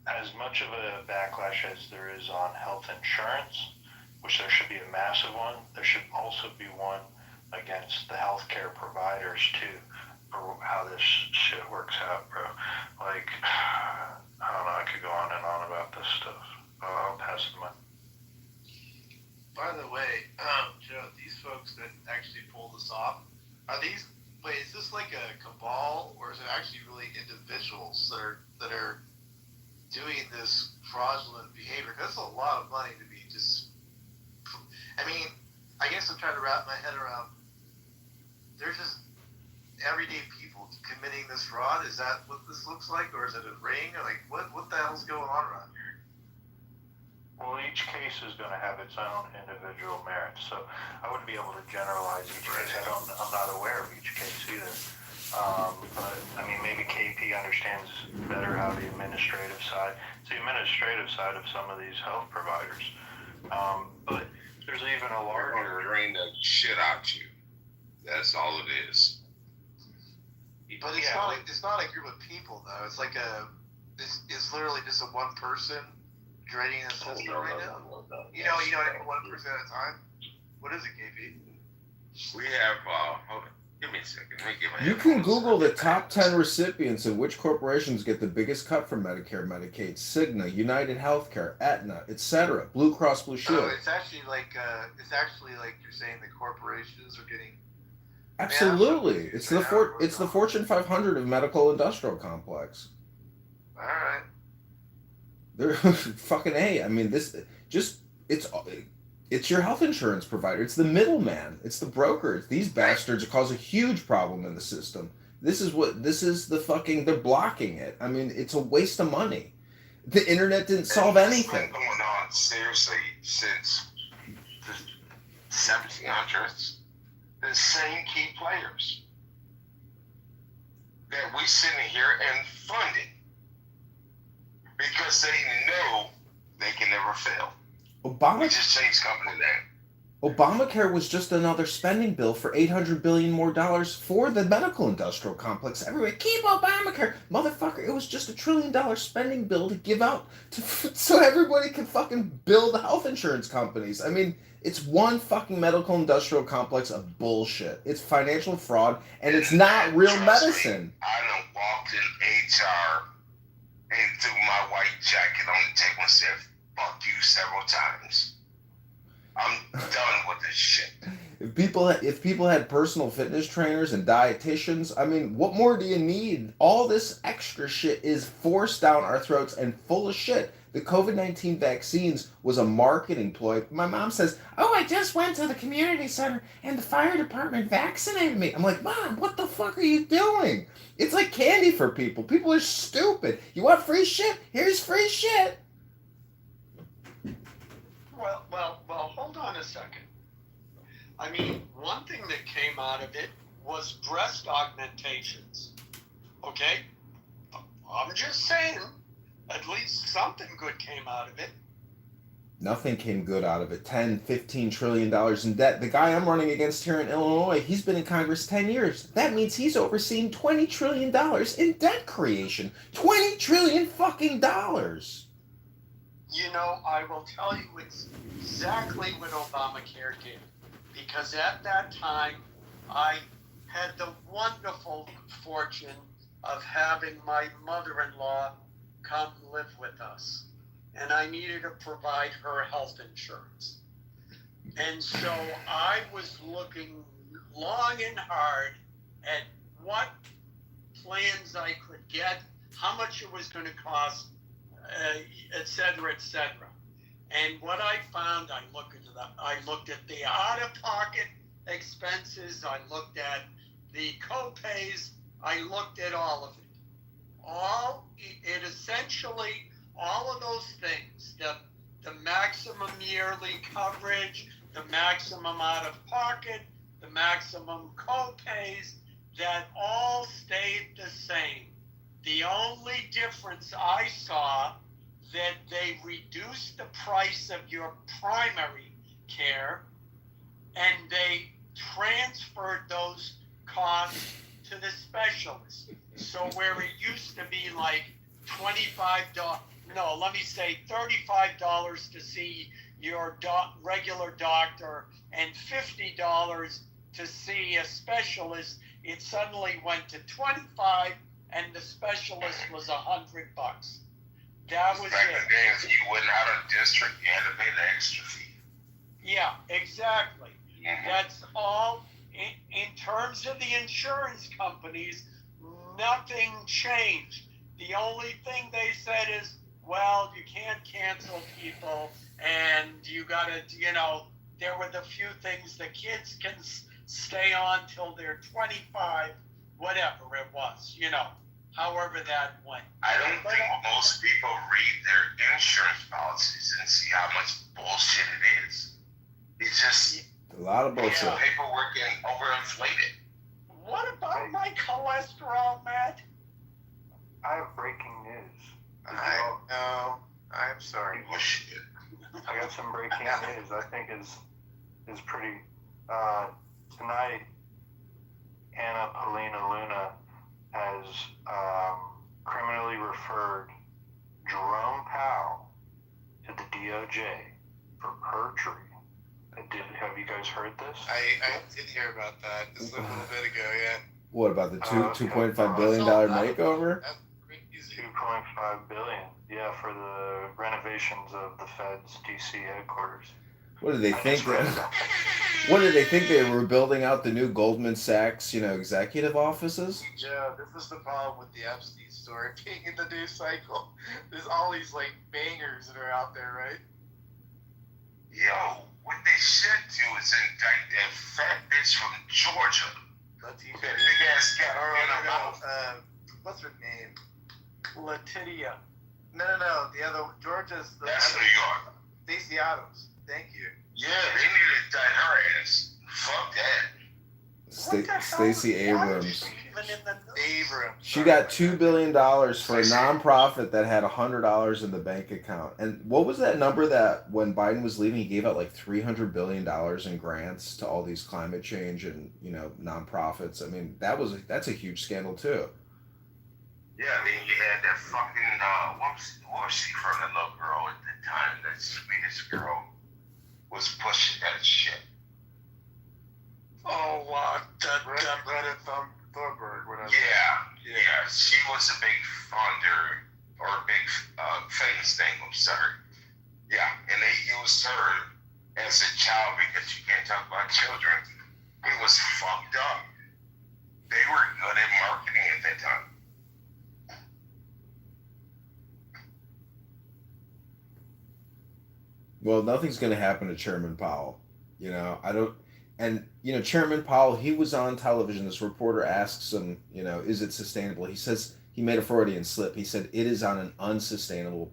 as much of a backlash as there is on health insurance, which there should be a massive one. There should also be one against the healthcare providers too, for how this shit works out, bro. Like, I don't know, I could go on and on about this stuff. I'll pass the mic. By the way, Joe, these folks that actually pull this off, is this like a cabal, or is it actually really individuals that are doing this fraudulent behavior? Because that's a lot of money to be just, I guess I'm trying to wrap my head around, they're just everyday people committing this fraud. Is that what this looks like, or is it a ring? Or like, what the hell's going on around here? Well, each case is going to have its own individual merits, so I wouldn't be able to generalize each case. I'm not aware of each case either. But maybe KP understands better how the administrative side. It's the administrative side of some of these health providers. But there's even a larger. They're gonna drain the shit out you. That's all it is. But it's not a group of people though. It's like it's literally just a one person draining the system right now. One person at a time. What is it, KP? We have hold on. Give me a second. Let me get my You can Google the top 10 recipients and which corporations get the biggest cut from Medicare, Medicaid, Cigna, United Healthcare, Aetna, etc. Blue Cross Blue Shield. Oh, it's actually like you're saying the corporations are getting. Absolutely, it's the Fortune 500 of medical industrial complex. All right. They're fucking A. It's your health insurance provider. It's the middleman. It's the broker. These bastards cause a huge problem in the system. They're blocking it. It's a waste of money. The internet didn't solve anything. It's been going on seriously since the 1700s. The same key players that we sitting here and funding because they know they can never fail. Obama We just changed company name. Obamacare was just another spending bill for $800 billion more for the medical industrial complex everywhere. Keep Obamacare, motherfucker! It was just $1 trillion spending bill to give out to so everybody can fucking build health insurance companies. I mean, it's one fucking medical industrial complex of bullshit. It's financial fraud, and it's not real medicine. Me, I done walked in HR and threw my white jacket on the table and said, "Fuck you" several times. I'm done with this shit. If people had personal fitness trainers and dietitians, I mean, what more do you need? All this extra shit is forced down our throats and full of shit. The COVID-19 vaccines was a marketing ploy. My mom says, "Oh, I just went to the community center and the fire department vaccinated me." I'm like, "Mom, what the fuck are you doing?" It's like candy for people. People are stupid. You want free shit? Here's free shit. Well, hold on a second. I mean, one thing that came out of it was breast augmentations. Okay? I'm just saying, at least something good came out of it. Nothing came good out of it. $10-15 trillion in debt. The guy I'm running against here in Illinois, he's been in Congress 10 years. That means he's overseen $20 trillion in debt creation. $20 trillion fucking dollars. You know, I will tell you exactly what Obamacare did. Because at that time, I had the wonderful fortune of having my mother-in-law come live with us. And I needed to provide her health insurance. And so I was looking long and hard at what plans I could get, how much it was going to cost, et cetera, et cetera. And what I found, I looked at the out-of-pocket expenses, I looked at the co-pays, I looked at all of it. Essentially, all of those things, the maximum yearly coverage, the maximum out-of-pocket, the maximum co-pays, that all stayed the same. The only difference I saw that they reduced the price of your primary care and they transferred those costs to the specialist. So where it used to be like $35 to see your regular doctor and $50 to see a specialist, it suddenly went to $25 and the specialist was $100. That was back it. in the days, you went out of district, you had to pay the extra fee. Yeah, exactly. Mm-hmm. That's all. In terms of the insurance companies, nothing changed. The only thing they said is, well, you can't cancel people, and you gotta, there were the few things the kids can stay on till they're 25, whatever it was, however that went. I don't think most people read their insurance policies and see how much bullshit it is. It's just a lot of bullshit. Paperwork and overinflated. What about my cholesterol, Matt? I have breaking news. I'm sorry. Bullshit. I got some breaking news. I think is pretty. Tonight, Anna Paulina Luna has criminally referred Jerome Powell to the DOJ for perjury. Have you guys heard this? I did hear about that just a little bit ago, yeah. What about the $2.5 billion makeover? $2.5 billion, yeah, for the renovations of the Fed's DC headquarters. What did they think? What did they think they were building out the new Goldman Sachs, executive offices? Joe, this is the problem with the Epstein story being in the news cycle. There's all these bangers that are out there, right? Yo, what they should do is indict that fat bitch from Georgia. Latifah. That big ass cat. What's her name? Letitia. No. The other Georgia's. That's New York. Stacey Adams. Thank you. Yeah, they need to indict her ass. Fuck that. Stacey Abrams. even in the news. She got $2 billion for a nonprofit that had $100 in the bank account. And what was that number that when Biden was leaving, he gave out like $300 billion in grants to all these climate change and, nonprofits? I mean, that's a huge scandal too. Yeah, I mean, you had that fucking, what was she from, the little girl at the time, that Swedish girl, was pushing that shit. Oh, Greta Thunberg, whatever. Yeah, she was a big funder, or a big famous thing, I'm sorry. Yeah, and they used her as a child because you can't talk about children. It was fucked up. They were good at marketing at that time. Well, nothing's going to happen to Chairman Powell. Chairman Powell, he was on television. This reporter asks him, is it sustainable? He says he made a Freudian slip. He said it is on an unsustainable.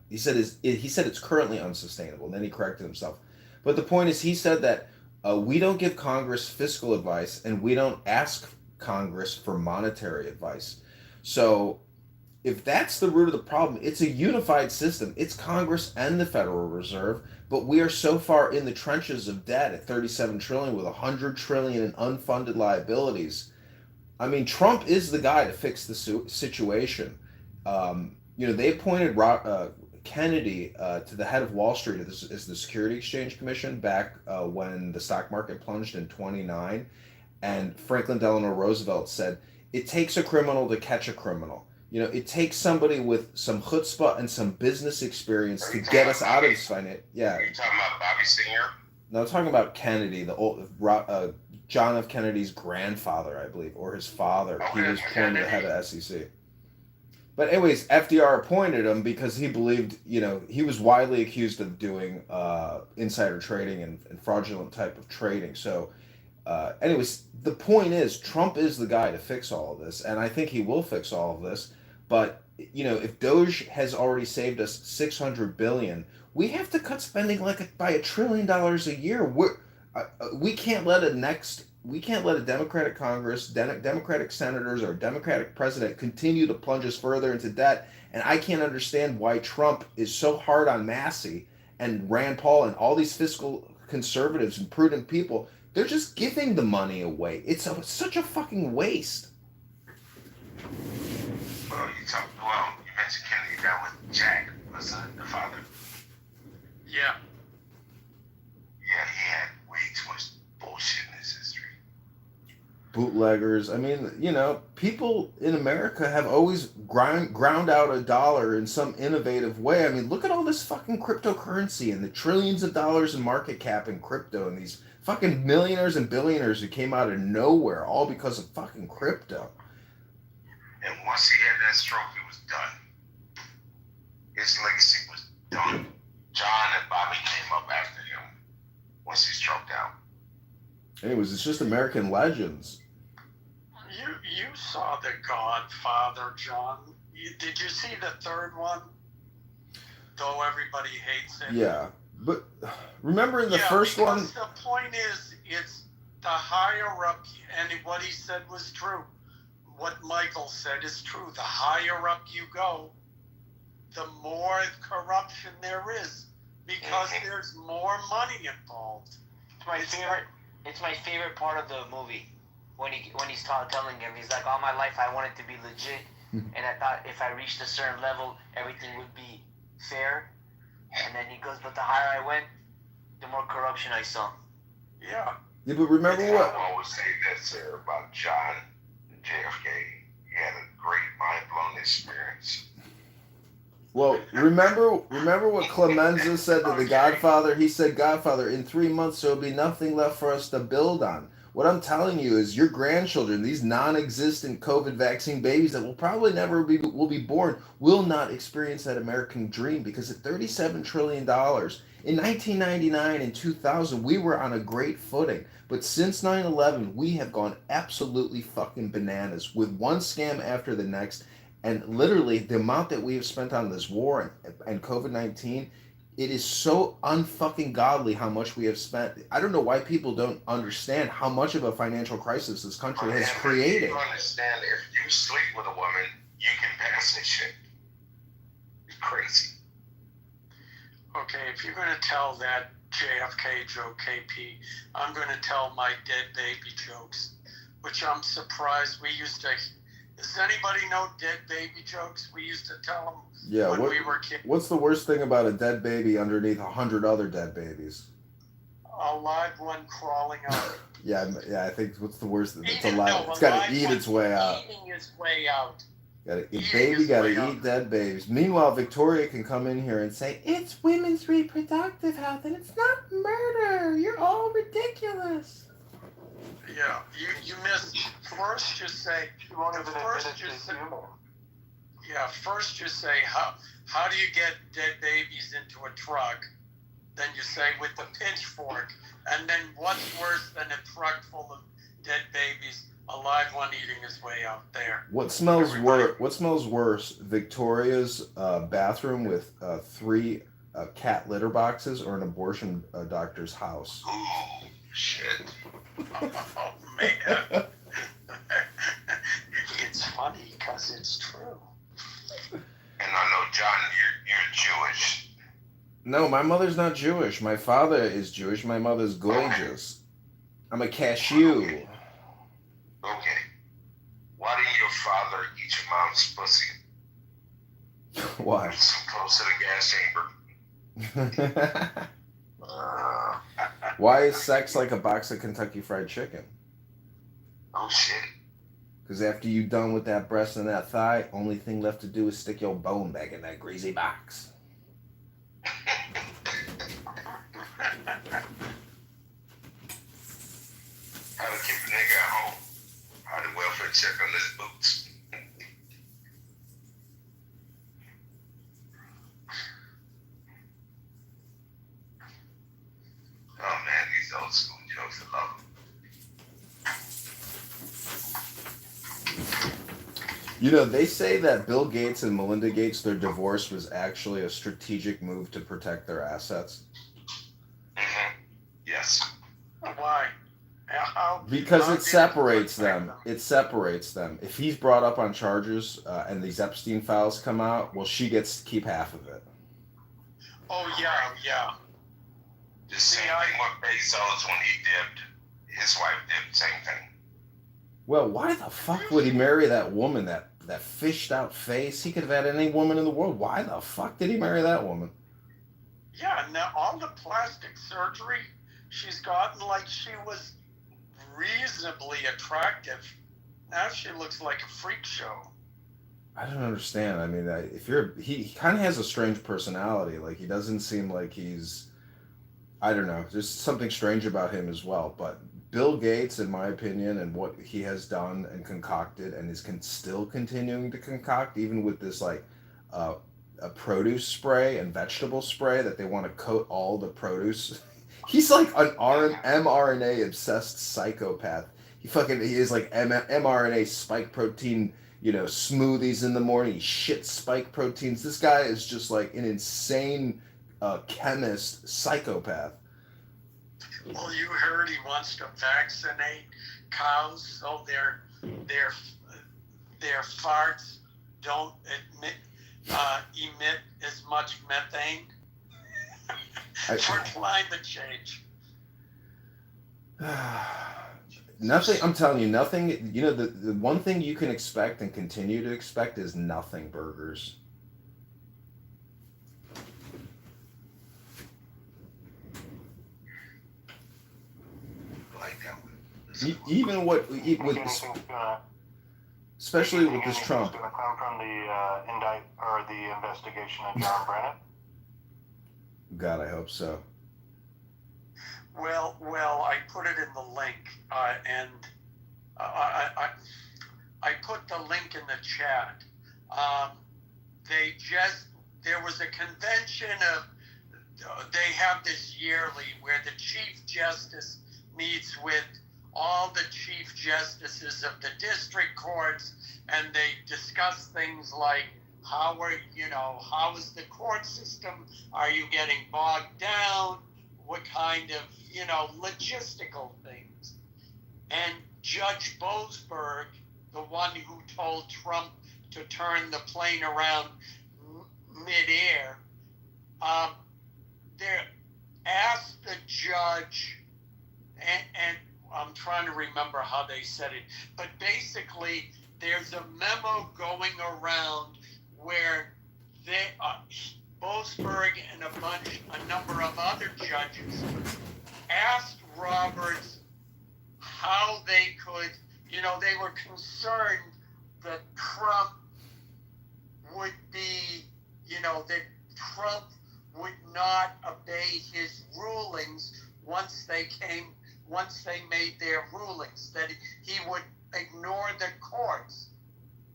He said it's currently unsustainable. And then he corrected himself. But the point is, he said that we don't give Congress fiscal advice and we don't ask Congress for monetary advice. So if that's the root of the problem, it's a unified system. It's Congress and the Federal Reserve, but we are so far in the trenches of debt at $37 trillion with $100 trillion in unfunded liabilities. I mean, Trump is the guy to fix the situation. They appointed Kennedy to the head of Wall Street as the Security Exchange Commission back when the stock market plunged in 1929, and Franklin Delano Roosevelt said, "It takes a criminal to catch a criminal." It takes somebody with some chutzpah and some business experience to get us out of this finance. Yeah. Are you talking about Bobby Singer? No, I'm talking about Kennedy, the old John F. Kennedy's grandfather, I believe, or his father. He was appointed the head of SEC. But anyways, FDR appointed him because he believed, he was widely accused of doing insider trading and fraudulent type of trading. So, anyways, the point is, Trump is the guy to fix all of this, and I think he will fix all of this. But if Doge has already saved us $600 billion, we have to cut spending by $1 trillion a year. We can't let a Democratic Congress, Democratic senators, or Democratic president continue to plunge us further into debt. And I can't understand why Trump is so hard on Massey and Rand Paul and all these fiscal conservatives and prudent people. They're just giving the money away. It's such a fucking waste. Well, you mentioned Kennedy down with Jack, was the father? Yeah. Yeah, he had way too much bullshit in his history. Bootleggers. I mean, people in America have always ground out a dollar in some innovative way. I mean, look at all this fucking cryptocurrency and the trillions of dollars in market cap in crypto and these fucking millionaires and billionaires who came out of nowhere all because of fucking crypto. And once he had that stroke, it was done. His legacy was done. John and Bobby came up after him once he stroked out. Anyways, it's just American legends. You saw The Godfather, John. Did you see the third one? Though everybody hates it. Yeah, but remember in the first one. The point is, it's the higher up, and what he said was true. What Michael said is true. The higher up you go, the more corruption there is, because there's more money involved. It's my favorite part of the movie when he's telling him, he's like, all my life I wanted to be legit, and I thought if I reached a certain level, everything would be fair. And then he goes, but the higher I went, the more corruption I saw. Yeah. Yeah, but remember what? I always say that, sir, about John and JFK. He had a great mind-blowing experience. Well, remember what Clemenza said to The Godfather? He said, Godfather, in 3 months there will be nothing left for us to build on. What I'm telling you is your grandchildren, these non-existent COVID vaccine babies that will probably never be born, will not experience that American dream, because at $37 trillion, in 1999 and 2000, we were on a great footing. But since 9/11, we have gone absolutely fucking bananas with one scam after the next. And literally, the amount that we have spent on this war and COVID-19, It is so unfucking godly how much we have spent. I don't know why people don't understand how much of a financial crisis this country has created. You understand, if you sleep with a woman, you can pass that shit. It's crazy. Okay, if you're going to tell that JFK joke, KP, I'm going to tell my dead baby jokes, which I'm surprised we used to. Does anybody know dead baby jokes? We used to tell them when we were kids. What's the worst thing about a dead baby underneath 100 other dead babies? A live one crawling out. Yeah, I think what's the worst? It's alive. It's got to eat its way out. Eating its way out. Baby got to eat dead babies. Meanwhile, Victoria can come in here and say, it's women's reproductive health and it's not murder. You're all ridiculous. Yeah, you missed. First you say, first you say, how do you get dead babies into a truck? Then you say with the pitchfork. And then what's worse than a truck full of dead babies? A live one eating his way out there. What smells worse? Victoria's bathroom with 3 cat litter boxes, or an abortion doctor's house? Oh shit! Oh man, it's funny because it's true. And I know, John, you're Jewish. No, my mother's not Jewish. My father is Jewish. My mother's gorgeous. I'm a cashew. Okay. Why didn't your father eat your mom's pussy? Why? It's so close to the gas chamber. Why is sex like a box of Kentucky Fried Chicken? Oh shit. Because after you done with that breast and that thigh, only thing left to do is stick your bone back in that greasy box. How to keep a nigga at home. How to welfare check on his boots. Oh man, these old school jokes, I love them. You know, they say that Bill Gates and Melinda Gates, their divorce was actually a strategic move to protect their assets. Mm-hmm. Yes. Why? Because it separates them. It separates them. If he's brought up on charges and these Epstein files come out, well, she gets to keep half of it. Oh, yeah. The same thing with Bezos when he dipped. His wife dipped, same thing. Well, why the fuck would he marry that woman, that fished out face? He could have had any woman in the world. Why the fuck did he marry that woman? Yeah, now all the plastic surgery she's gotten, like she was reasonably attractive. Now she looks like a freak show. I don't understand. I mean, he kind of has a strange personality. Like, he doesn't seem like he's, I don't know, there's something strange about him as well. But Bill Gates, in my opinion, and what he has done and concocted and is still continuing to concoct, even with this like a produce spray and vegetable spray that they want to coat all the produce. He's like an mRNA obsessed psychopath. He is like mRNA spike protein, smoothies in the morning. He shits spike proteins. This guy is just like an insane chemist psychopath. Well, you heard he wants to vaccinate cows so their farts don't emit as much methane for climate change. Nothing. I'm telling you, nothing. The one thing you can expect and continue to expect is nothing burgers. Even with especially with this Trump. Going to come from the investigation of John Brennan. God, I hope so. Well, I put it in the link, and I put the link in the chat. There was a convention they have this yearly where the Chief Justice meets with all the Chief Justices of the district courts, and they discuss things like how is the court system? Are you getting bogged down? What kind of, logistical things? And Judge Boasberg, the one who told Trump to turn the plane around midair, there asked the judge, and I'm trying to remember how they said it, but basically there's a memo going around where Boasberg and a number of other judges asked Roberts how they could, they were concerned that Trump would be, that Trump would not obey his rulings once they made their rulings, that he would ignore the courts.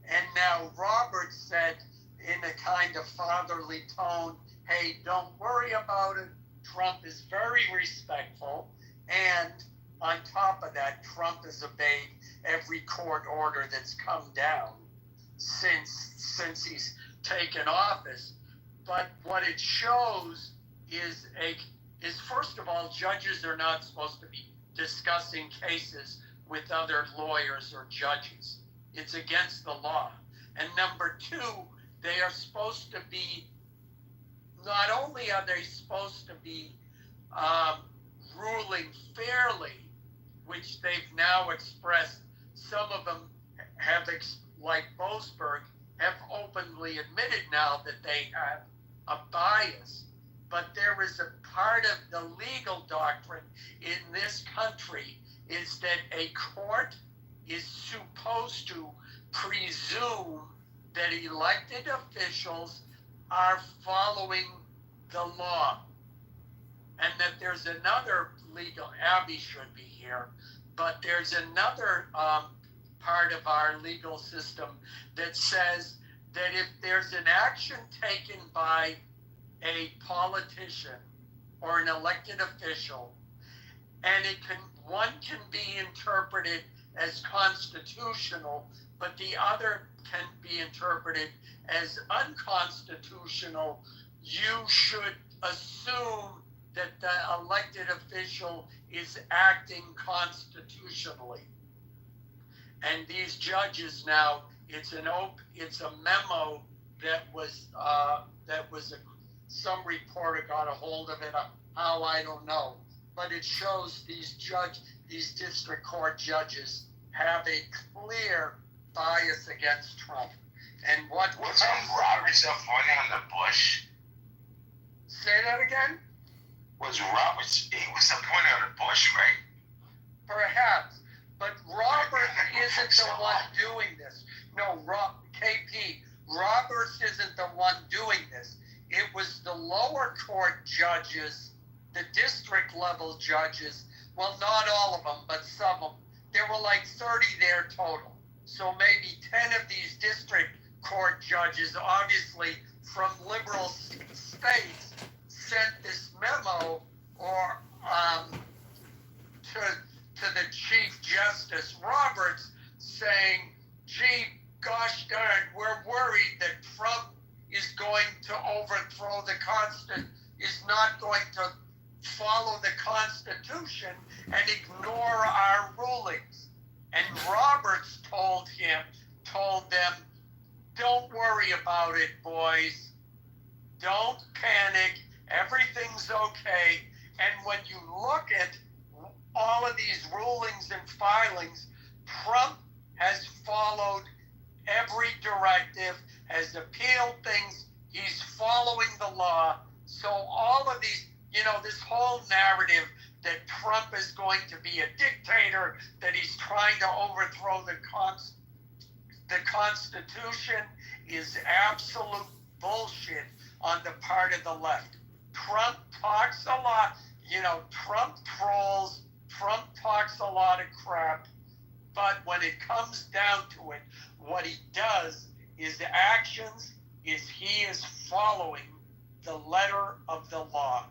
And now Roberts said in a kind of fatherly tone, hey, don't worry about it. Trump is very respectful. And on top of that, Trump has obeyed every court order that's come down since he's taken office. But what it shows is first of all, judges are not supposed to be discussing cases with other lawyers or judges. It's against the law. And number two, they are supposed to be, not only are they supposed to be ruling fairly, which they've now expressed, some of them have, like Boasberg, have openly admitted now that they have a bias. But there is a part of the legal doctrine in this country is that a court is supposed to presume that elected officials are following the law. And that there's another legal, Abby should be here, but there's another part of our legal system that says that if there's an action taken by a politician or an elected official, and one can be interpreted as constitutional, but the other can be interpreted as unconstitutional, you should assume that the elected official is acting constitutionally. And these judges now, it's a memo that was some reporter got a hold of it. How, I don't know, but it shows these district court judges have a clear bias against Trump. And what's Roberts appointed on the Bush? Say that again? Was Roberts? He was appointed on the Bush, right? Perhaps, but Roberts isn't the one doing this. No, KP. Roberts isn't the one doing this. It was the lower court judges, the district level judges. Well, not all of them, but some of them. There were like 30 there total. So maybe 10 of these district court judges, obviously from liberal states, sent this memo or to the Chief Justice Roberts saying, gee, gosh darn, we're worried that Trump is going to overthrow is not going to follow the Constitution and ignore our rulings. And Roberts told them, don't worry about it, boys. Don't panic. Everything's okay. And when you look at all of these rulings and filings, Trump has followed every directive, has appealed things. He's following the law. So all of these, this whole narrative that Trump is going to be a dictator, that he's trying to overthrow the Constitution is absolute bullshit on the part of the left. Trump talks a lot, Trump trolls, Trump talks a lot of crap, but when it comes down to it, what he does is the actions is he is following the letter of the law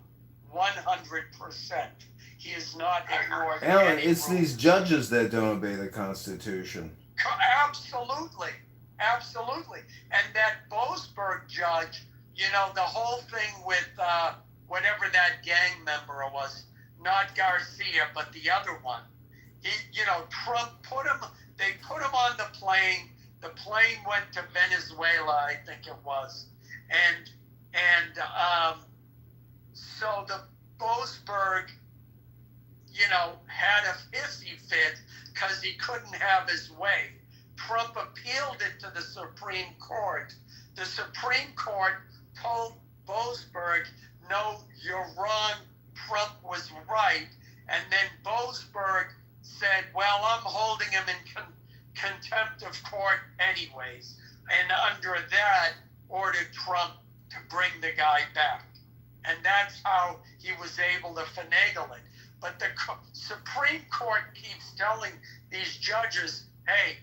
100%. He is not ignoring Alan, any it's rules. these judges that don't obey the Constitution. Absolutely. Absolutely. And that Boasberg judge, you know, the whole thing with whatever that gang member was, not Garcia, but the other one. He, you know, Trump they put him on the plane. The plane went to Venezuela, I think it was. And so the Boasberg, you know, had a hissy fit because he couldn't have his way. Trump appealed it to the Supreme Court. The Supreme Court told Boasberg, no, you're wrong, Trump was right. And then Boasberg said, well, I'm holding him in contempt of court anyways. And under that, ordered Trump to bring the guy back. And that's how he was able to finagle it. But the Supreme Court keeps telling these judges, hey,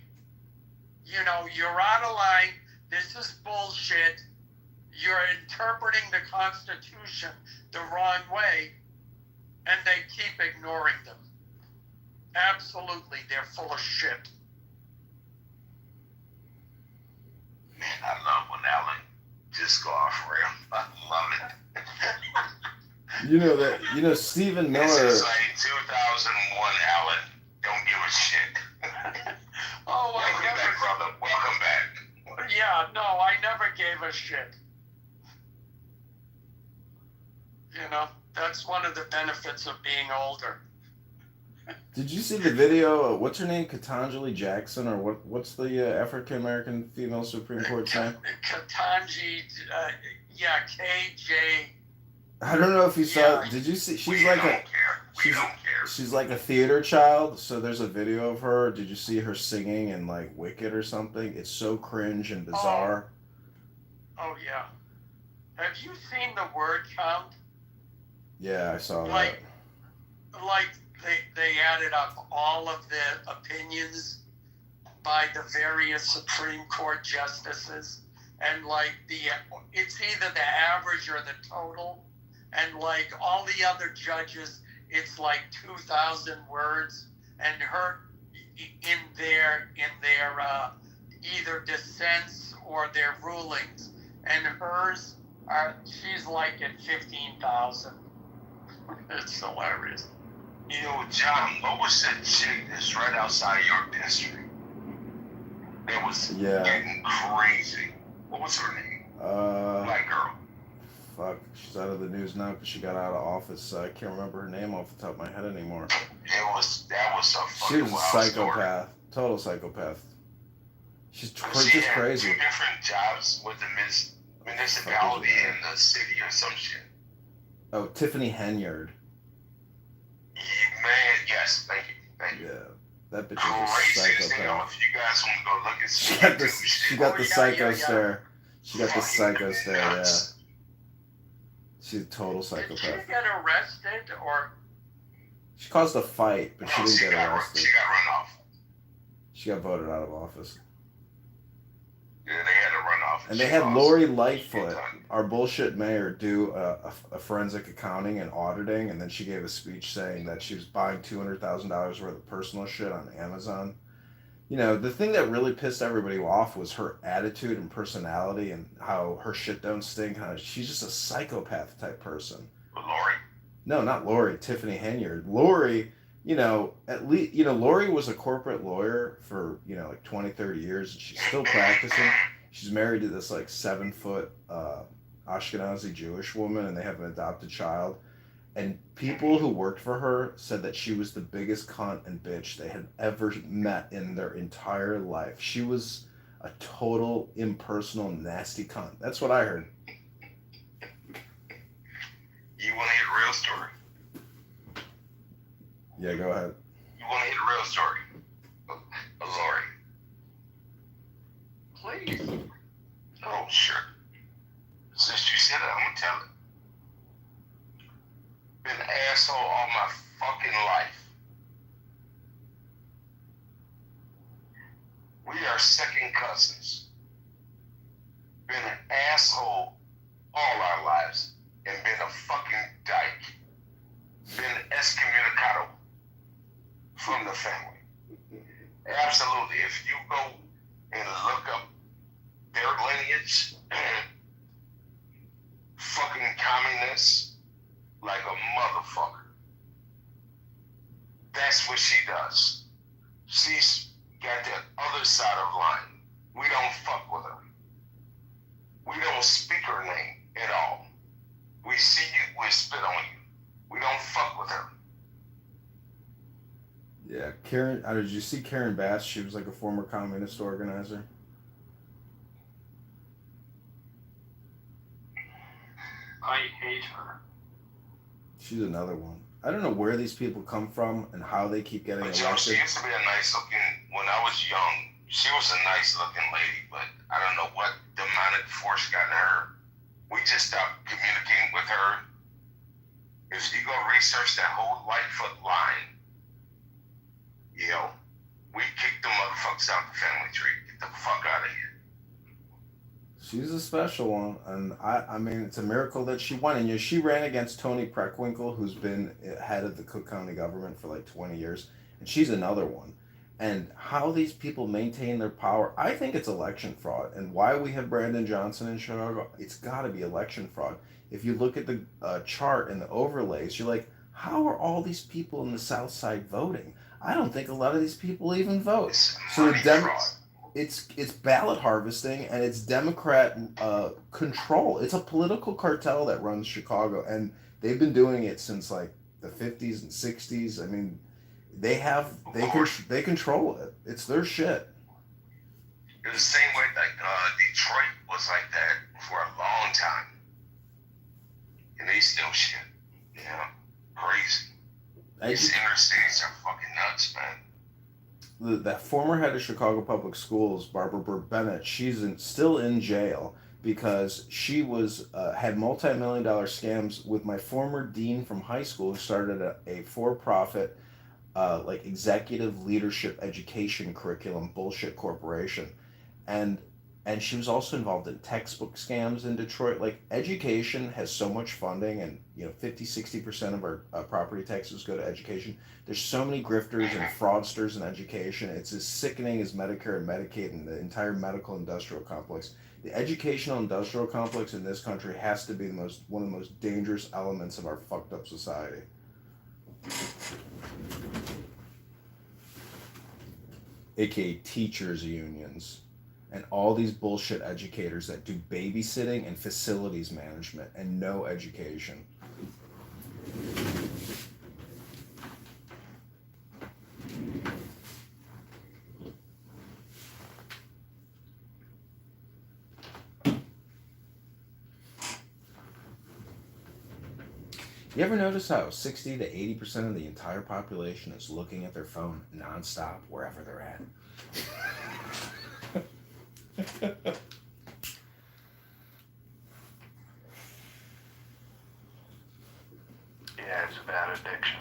you know, you're out of line. This is bullshit. You're interpreting the Constitution the wrong way. And they keep ignoring them. Absolutely, they're full of shit. Man, I love when Alan just go off rail. I love it. You know, Stephen Miller. This is like 2001 Alan. Don't give a shit. Oh, Welcome back, brother. Welcome back. Yeah, no, I never gave a shit. You know, that's one of the benefits of being older. Did you see the video? What's her name? Ketanji Jackson, or what's the African American female Supreme Court name? Ketanji, yeah, KJ. I don't know if you saw. Did you see? She's like she's like a theater child. So there's a video of her. Did you see her singing in like Wicked or something? It's so cringe and bizarre. Oh yeah. Have you seen the word count? Yeah, I saw that. Like they added up all of the opinions by the various Supreme Court justices, and like it's either the average or the total, and like all the other judges, it's like 2,000 words, and her in their either dissents or their rulings, and hers she's like at 15,000. It's hilarious. You know, John, what was that chick that's right outside your district? That was getting crazy. What was her name? Black girl. Fuck, she's out of the news now because she got out of office. I can't remember her name off the top of my head anymore. That was a fucking She was a wild psychopath. Story. Total psychopath. She's She just had crazy. 2 different jobs with the municipality and the city or some shit. Oh, Tiffany Henyard. Man, yes, thank you. Yeah, that bitch is a psychopath. If you guys want to go look at She got the psycho stare. She got the psycho stare, yeah. She's a total Did she psychopath. get arrested or? She caused a fight, but she didn't get arrested. She got run off. She got voted out of office. Yeah, they had to run off. And they had Lori Lightfoot, our bullshit mayor, do a forensic accounting and auditing, and then she gave a speech saying that she was buying $200,000 worth of personal shit on Amazon. You know, the thing that really pissed everybody off was her attitude and personality and how her shit don't stink. She's just a psychopath type person. Lori? No, not Lori. Tiffany Henyard. Lori, you know, at least, you know, Lori was a corporate lawyer for, you know, like 20, 30 years, and she's still practicing. She's married to this like 7-foot Ashkenazi Jewish woman, and they have an adopted child. And people who worked for her said that she was the biggest cunt and bitch they had ever met in their entire life. She was a total impersonal, nasty cunt. That's what I heard. You want to hear a real story? Yeah, go ahead. You want to hear a real story? Lori. Please. Oh, sure. Since you said it, I'm going to tell it. Been an asshole all my fucking life. We are second cousins. Been an asshole all our lives and been a fucking dyke. Been excommunicado from the family. Absolutely. If you go and look up their lineage, fucking communists like a motherfucker. That's what she does. She's got the other side of line. We don't fuck with her. We don't speak her name at all. We see you, we spit on you. We don't fuck with her. Yeah, Karen. Did you see Karen Bass? She was like a former communist organizer. I hate her. She's another one. I don't know where these people come from and how they keep getting But elected. she used to be a nice looking, when I was young, she was a nice looking lady, but I don't know what demonic force got in her. We just stopped communicating with her. If you go research that whole Lightfoot line, we kicked the motherfuckers out the family tree. Get the fuck out of here. She's a special one, and I mean, it's a miracle that she won. And she ran against Tony Preckwinkle, who's been head of the Cook County government for like 20 years, and she's another one. And how these people maintain their power, I think it's election fraud. And why we have Brandon Johnson in Chicago, it's got to be election fraud. If you look at the chart and the overlays, you're like, how are all these people in the South Side voting? I don't think a lot of these people even vote. So it's ballot harvesting and it's Democrat control. It's a political cartel that runs Chicago, and they've been doing it since like the 50s and 60s. I mean, they control it. It's their shit. It was the same way like Detroit was like that for a long time, and they still shit. Crazy. These inner cities are fucking nuts, man. That former head of Chicago Public Schools, Barbara Burr Bennett, she's still in jail because she was had multi-million-dollar scams with my former dean from high school, who started a for-profit like executive leadership education curriculum bullshit corporation, and she was also involved in textbook scams in Detroit. Like, education has so much funding, and 50-60% of our property taxes go to education. There's so many grifters and fraudsters in education. It's as sickening as Medicare and Medicaid and the entire medical industrial complex. The educational industrial complex in this country has to be one of the most dangerous elements of our fucked up society. AKA teachers unions. And all these bullshit educators that do babysitting and facilities management and no education. You ever notice how 60 to 80% of the entire population is looking at their phone nonstop wherever they're at? Yeah, it's a bad addiction.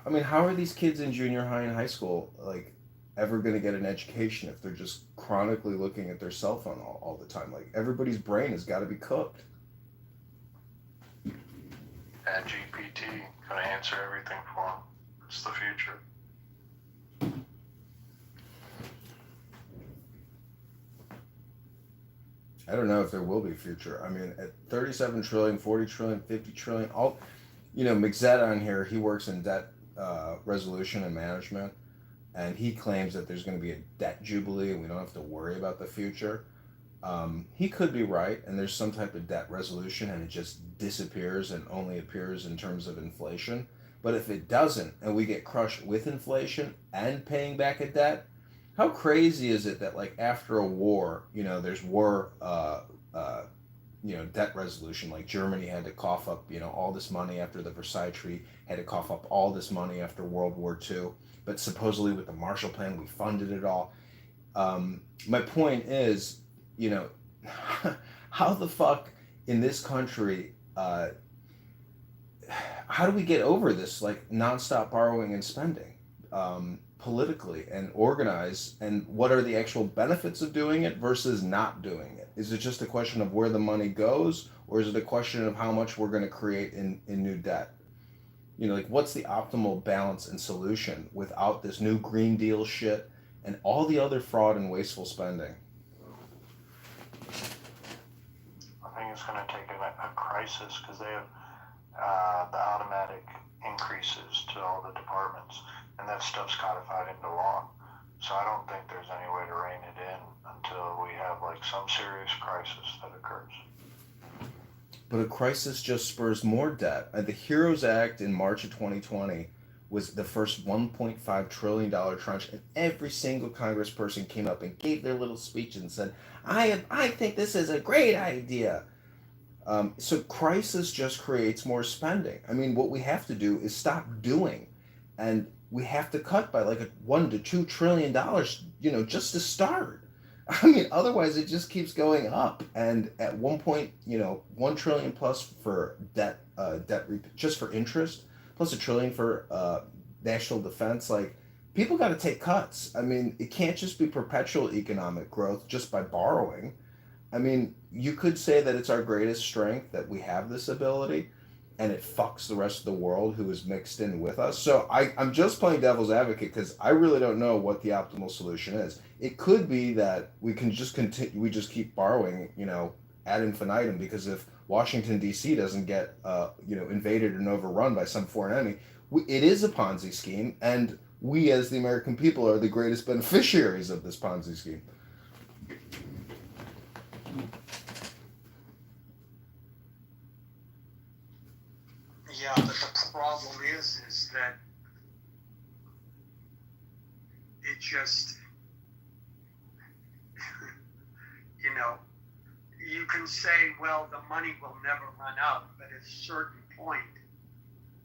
I mean, how are these kids in junior high and high school like ever going to get an education if they're just chronically looking at their cell phone all the time? Like, everybody's brain has got to be cooked. And GPT gonna answer everything for them. It's the future. I don't know if there will be future. I mean, at 37 trillion, 40 trillion, 50 trillion, all, McZett on here, he works in debt resolution and management, and he claims that there's going to be a debt jubilee and we don't have to worry about the future. He could be right, and there's some type of debt resolution and it just disappears and only appears in terms of inflation. But if it doesn't, and we get crushed with inflation and paying back a debt, how crazy is it that, like, after a war, there's war, debt resolution? Like, Germany had to cough up, all this money after the Versailles Treaty, had to cough up all this money after World War II. But supposedly with the Marshall Plan, we funded it all. My point is, how the fuck in this country, how do we get over this, like, nonstop borrowing and spending? Politically and organize, and what are the actual benefits of doing it versus not doing it? Is it just a question of where the money goes, or is it a question of how much we're going to create in new debt? You know, like what's the optimal balance and solution without this new Green Deal shit and all the other fraud and wasteful spending? I think it's going to take a crisis because they have the automatic increases to all the departments, and that stuff's codified into law. So I don't think there's any way to rein it in until we have like some serious crisis that occurs. But a crisis just spurs more debt. The HEROES Act in March of 2020 was the first $1.5 trillion tranche, and every single congressperson came up and gave their little speech and said, I think this is a great idea. So crisis just creates more spending. I mean, what we have to do is stop doing, and we have to cut by like $1 to $2 trillion, just to start. I mean, otherwise it just keeps going up, and at one point, $1 trillion plus for just for interest, plus $1 trillion for national defense. Like, people got to take cuts. I mean, it can't just be perpetual economic growth just by borrowing. I mean, you could say that it's our greatest strength that we have this ability, and it fucks the rest of the world who is mixed in with us. So I'm just playing devil's advocate because I really don't know what the optimal solution is. It could be that we can just continue, we just keep borrowing, ad infinitum, because if Washington D.C. doesn't get, invaded and overrun by some foreign enemy, it is a Ponzi scheme, and we as the American people are the greatest beneficiaries of this Ponzi scheme. Yeah, but the problem is that it just, you can say, well, the money will never run out, but at a certain point,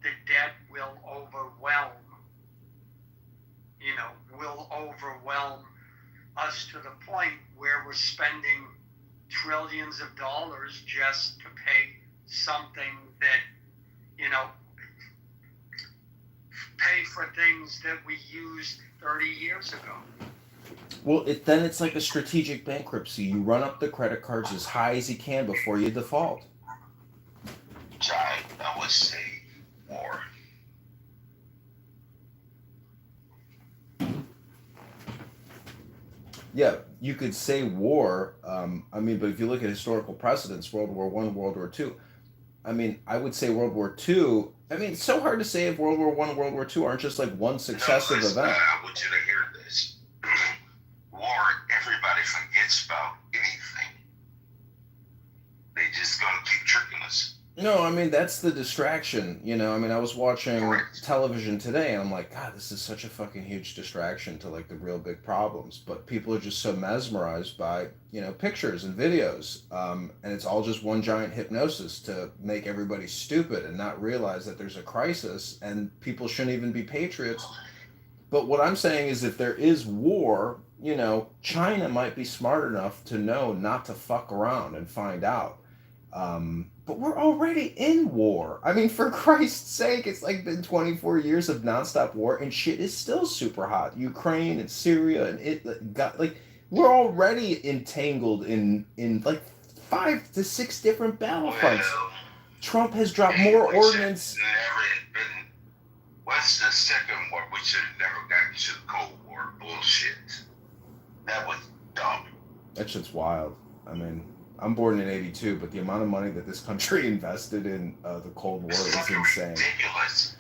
the debt will overwhelm us to the point where we're spending trillions of dollars just to pay something that, pay for things that we used 30 years ago. Well, then it's like a strategic bankruptcy. You run up the credit cards as high as you can before you default. I would say war. Yeah, you could say war. But if you look at historical precedents, World War I, World War II. I would say World War II. It's so hard to say if World War I and World War II aren't just like one successive event. I want you to hear this. War, everybody forgets about anything. They just gonna keep tricking us. No, that's the distraction. I was watching television today, and I'm like, God, this is such a fucking huge distraction to like the real big problems. But people are just so mesmerized by pictures and videos, and it's all just one giant hypnosis to make everybody stupid and not realize that there's a crisis and people shouldn't even be patriots. But what I'm saying is, if there is war, China might be smart enough to know not to fuck around and find out. But we're already in war. For Christ's sake, it's like been 24 years of nonstop war, and shit is still super hot. Ukraine and Syria and we're already entangled in like 5 to 6 different battlefronts. Trump has dropped more ordnance. What's the second war? We should have never gotten to the Cold War bullshit. That was dumb. That shit's wild. I'm born in '82, but the amount of money that this country invested in the Cold War is insane. Ridiculous.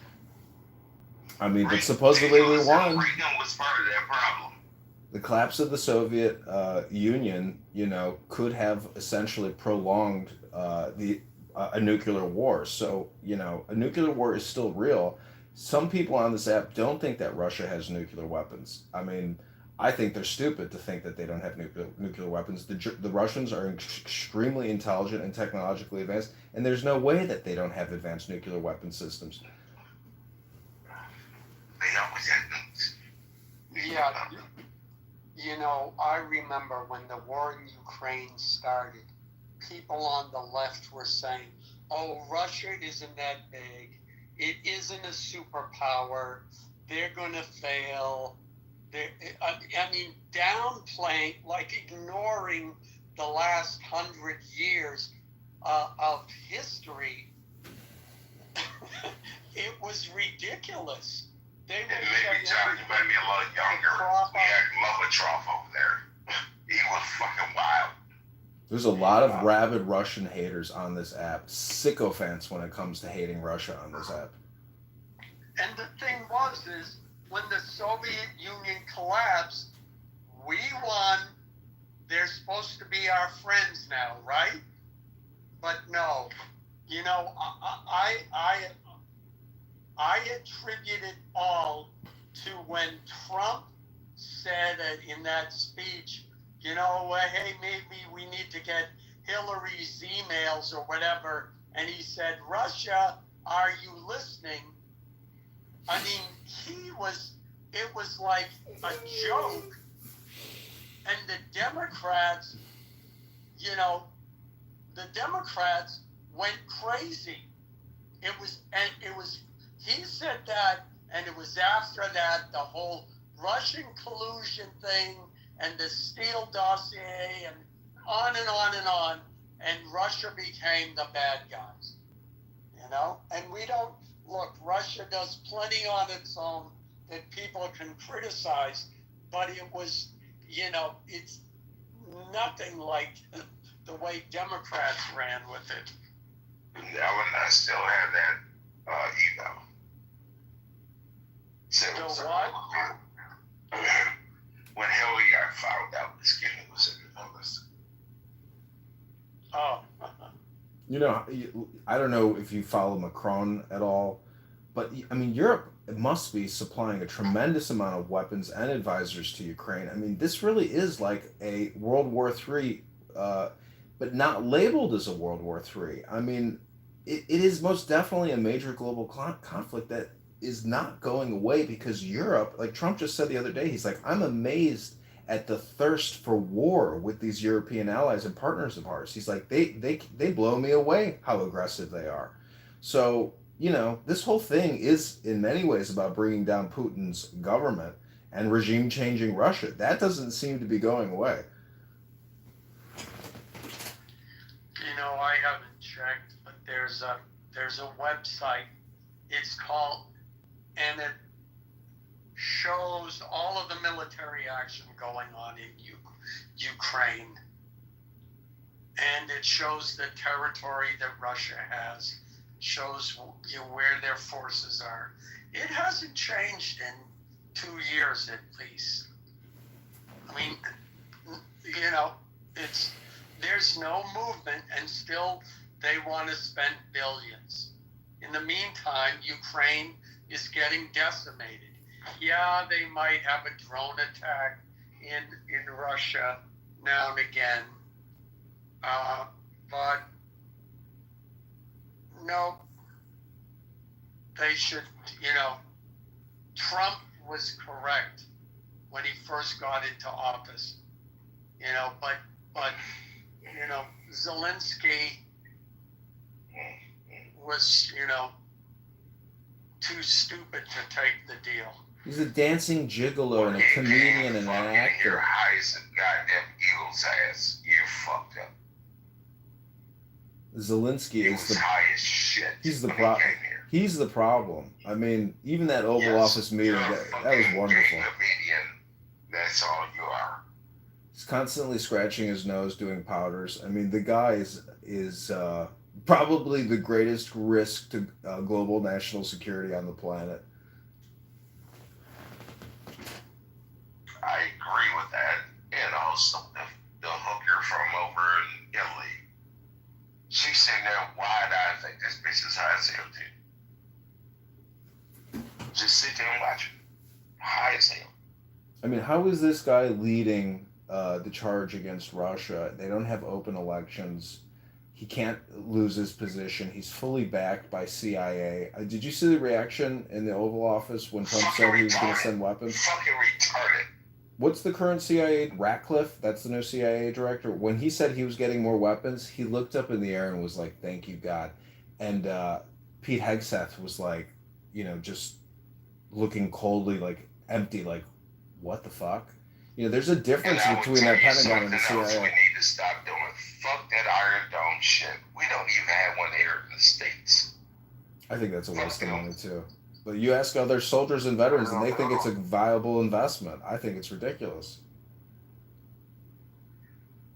But supposedly we won. Reagan was part of that problem. The collapse of the Soviet Union, could have essentially prolonged a nuclear war. So, a nuclear war is still real. Some people on this app don't think that Russia has nuclear weapons. I think they're stupid to think that they don't have nuclear weapons. The Russians are extremely intelligent and technologically advanced, and there's no way that they don't have advanced nuclear weapon systems. They always had things. Yeah, I remember when the war in Ukraine started, people on the left were saying, oh, Russia isn't that big. It isn't a superpower. They're going to fail. Downplaying, ignoring the last 100 years of history. it was ridiculous. They It would made me, say John, you made me a lot younger. We had Lovatrov over there. He was fucking wild. There's a lot of rabid Russian haters on this app. Sycophants when it comes to hating Russia on this app. And the thing is when the Soviet Union collapsed, we won. They're supposed to be our friends now, right? But no, you know, I attribute it all to when Trump said in that speech, you know, hey, maybe we need to get Hillary's emails or whatever. And he said, Russia, are you listening? I mean, it was like a joke. And the Democrats, you know, went crazy. He said that, and it was after that, the whole Russian collusion thing, and the Steele dossier, and on and on and on, and Russia became the bad guys, you know? And we don't, look, Russia does plenty on its own that people can criticize, but it was, you know, it's nothing like the way Democrats ran with it. Now, and I still have that email. So what? When Hillary got found out, this kid was in the list. Oh. You know, I don't know if you follow Macron at all, but I mean, Europe must be supplying a tremendous amount of weapons and advisors to Ukraine. I mean, this really is like a World War III, but not labeled as a World War III. I mean, it is most definitely a major global conflict that is not going away because Europe, like Trump just said the other day, he's like, I'm amazed at the thirst for war with these European allies and partners of ours. He's like, they blow me away how aggressive they are. So, you know, this whole thing is in many ways about bringing down Putin's government and regime changing Russia. That doesn't seem to be going away. You know, I haven't checked, but there's a website. It's called, and it shows all of the military action going on in Ukraine. And it shows the territory that Russia has, shows where their forces are. It hasn't changed in 2 years at least. I mean, you know, there's no movement, and still they want to spend billions. In the meantime, Ukraine is getting decimated. Yeah, they might have a drone attack in Russia now and again, but no, they should, you know, Trump was correct when he first got into office, you know, but you know, Zelensky was, you know, too stupid to take the deal. He's a dancing gigolo and a comedian and an actor. You're high as a goddamn eagle's ass. You fucked up. Zelensky is the high as shit. He's the problem. He's the problem. I mean, even that Oval Office meeting, that was wonderful. Comedian. That's all you are. He's constantly scratching his nose, doing powders. I mean, the guy is probably the greatest risk to global national security on the planet. I agree with that. And also the hooker from over in Italy. She's sitting there wide-eyed like, this bitch is high as hell, dude. Just sit there and watch it. High as hell. I mean, how is this guy leading the charge against Russia? They don't have open elections. He can't lose his position. He's fully backed by CIA. Did you see the reaction in the Oval Office when Trump said he was going to send weapons? Fucking retarded. What's the current CIA? Ratcliffe? That's the new CIA director. When he said he was getting more weapons, he looked up in the air and was like, thank you, God. And Pete Hegseth was like, you know, just looking coldly, like empty, like, what the fuck? You know, there's a difference between that Pentagon and the CIA. We need to stop doing. Fuck that Iron Dome shit. We don't even have one here in the States. I think that's a waste of money too. But you ask other soldiers and veterans, and they think it's a viable investment. I think it's ridiculous.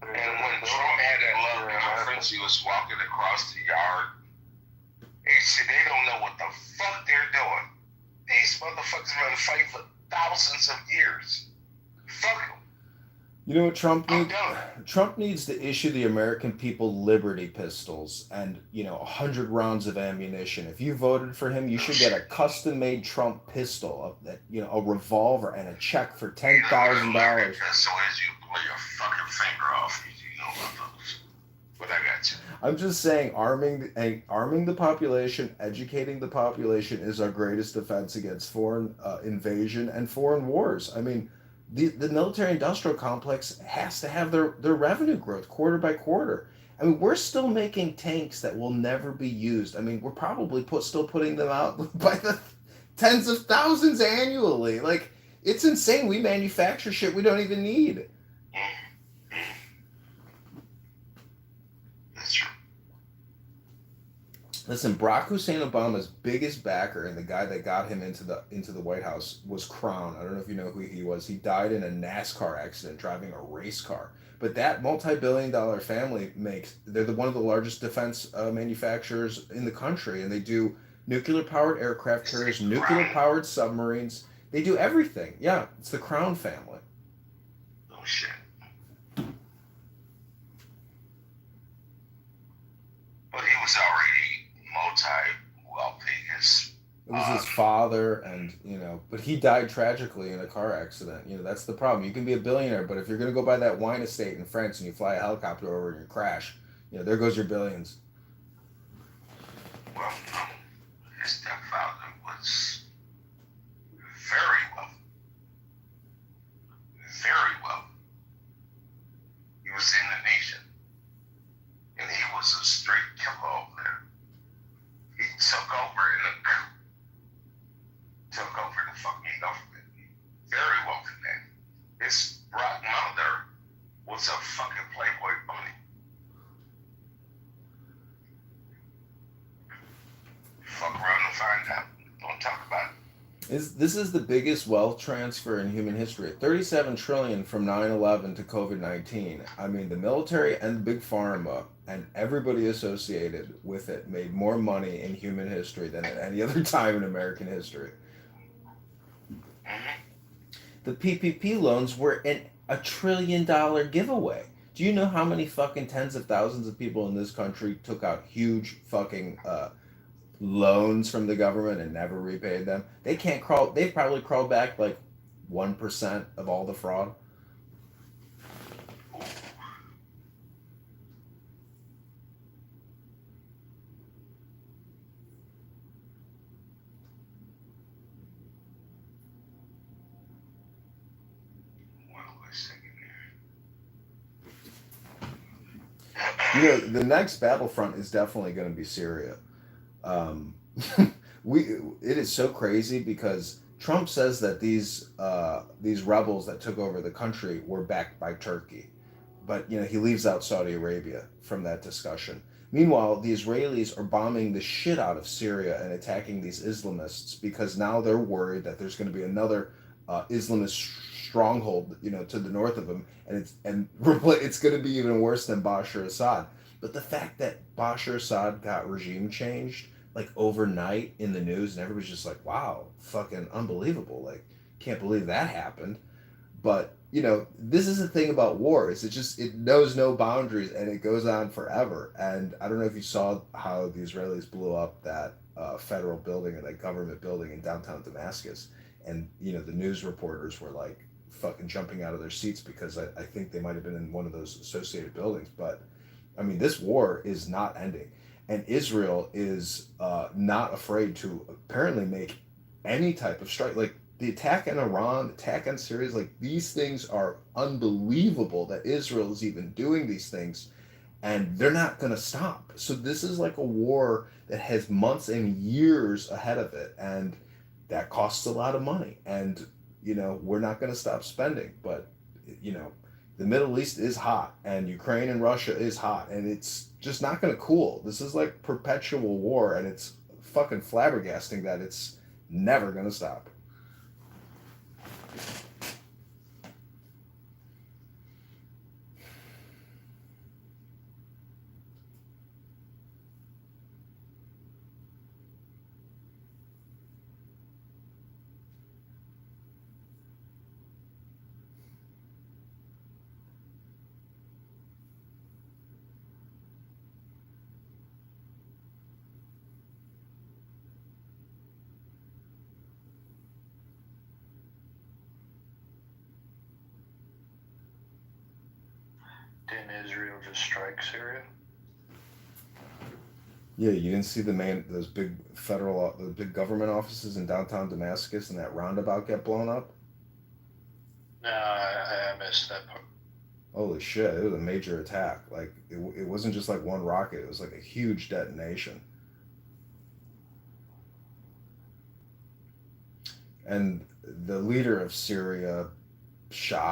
And when Trump had that love conference, he was walking across the yard. He said, they don't know what the fuck they're doing. These motherfuckers been fighting for thousands of years. Fuck them. You know what Trump needs? Trump needs to issue the American people Liberty pistols and 100 rounds of ammunition. If you voted for him, you should get a custom-made Trump pistol, a revolver, and a check for $10,000. So as you blow your fucking finger off, you know about those. But I got you. I'm just saying, arming the population, educating the population is our greatest defense against foreign invasion and foreign wars. I mean, the military-industrial complex has to have their revenue growth quarter by quarter. I mean, we're still making tanks that will never be used. I mean, we're probably still putting them out by the tens of thousands annually. Like, it's insane. We manufacture shit we don't even need. That's true. Listen, Barack Hussein Obama's biggest backer and the guy that got him into the White House was Crown. I don't know if you know who he was. He died in a NASCAR accident driving a race car. But that multi-billion-dollar family they're one of the largest defense manufacturers in the country, and they do nuclear-powered aircraft carriers, nuclear-powered submarines. They do everything. Yeah, it's the Crown family. Oh shit. But he was already multi-wealthy. It was his father, and but he died tragically in a car accident. That's the problem. You can be a billionaire, but if you're gonna go buy that wine estate in France and you fly a helicopter over and you crash, there goes your billions. Well, his stepfather was very wealthy. Very wealthy. He was Indonesian, and he was a straight killer over there. He took over the fucking government. Very wealthy man. His mother was a fucking Playboy bunny. Fuck around and find out. Don't talk about it. This is the biggest wealth transfer in human history. $37 trillion from 9/11 to COVID-19. I mean, the military and big pharma and everybody associated with it made more money in human history than at any other time in American history. The PPP loans were a $1 trillion giveaway. Do you know how many fucking tens of thousands of people in this country took out huge fucking loans from the government and never repaid them? They can't crawl. They've probably crawled back like 1% of all the fraud. The next battlefront is definitely going to be Syria. It is so crazy because Trump says that these rebels that took over the country were backed by Turkey, but he leaves out Saudi Arabia from that discussion. Meanwhile, the Israelis are bombing the shit out of Syria and attacking these Islamists because now they're worried that there's going to be another Islamist stronghold, to the north of them, and it's going to be even worse than Bashar Assad. But the fact that Bashar Assad got regime changed like overnight in the news, and everybody's just like, wow, fucking unbelievable. Like, can't believe that happened. But, this is the thing about war, is it knows no boundaries and it goes on forever. And I don't know if you saw how the Israelis blew up that federal building or that government building in downtown Damascus. And, the news reporters were like fucking jumping out of their seats because I think they might have been in one of those associated buildings. But, I mean, this war is not ending. And Israel is not afraid to apparently make any type of strike. Like, the attack on Iran, the attack on Syria, like, these things are unbelievable that Israel is even doing these things, and they're not going to stop. So this is like a war that has months and years ahead of it, and that costs a lot of money. And, we're not going to stop spending. But, the Middle East is hot, and Ukraine and Russia is hot, and it's just not going to cool. This is like perpetual war, and it's fucking flabbergasting that it's never gonna stop. Didn't Israel just strike Syria? Yeah, you didn't see those big the big government offices in downtown Damascus and that roundabout get blown up? No, I missed that part. Holy shit, it was a major attack. Like, it wasn't just like one rocket, it was like a huge detonation. And the leader of Syria shot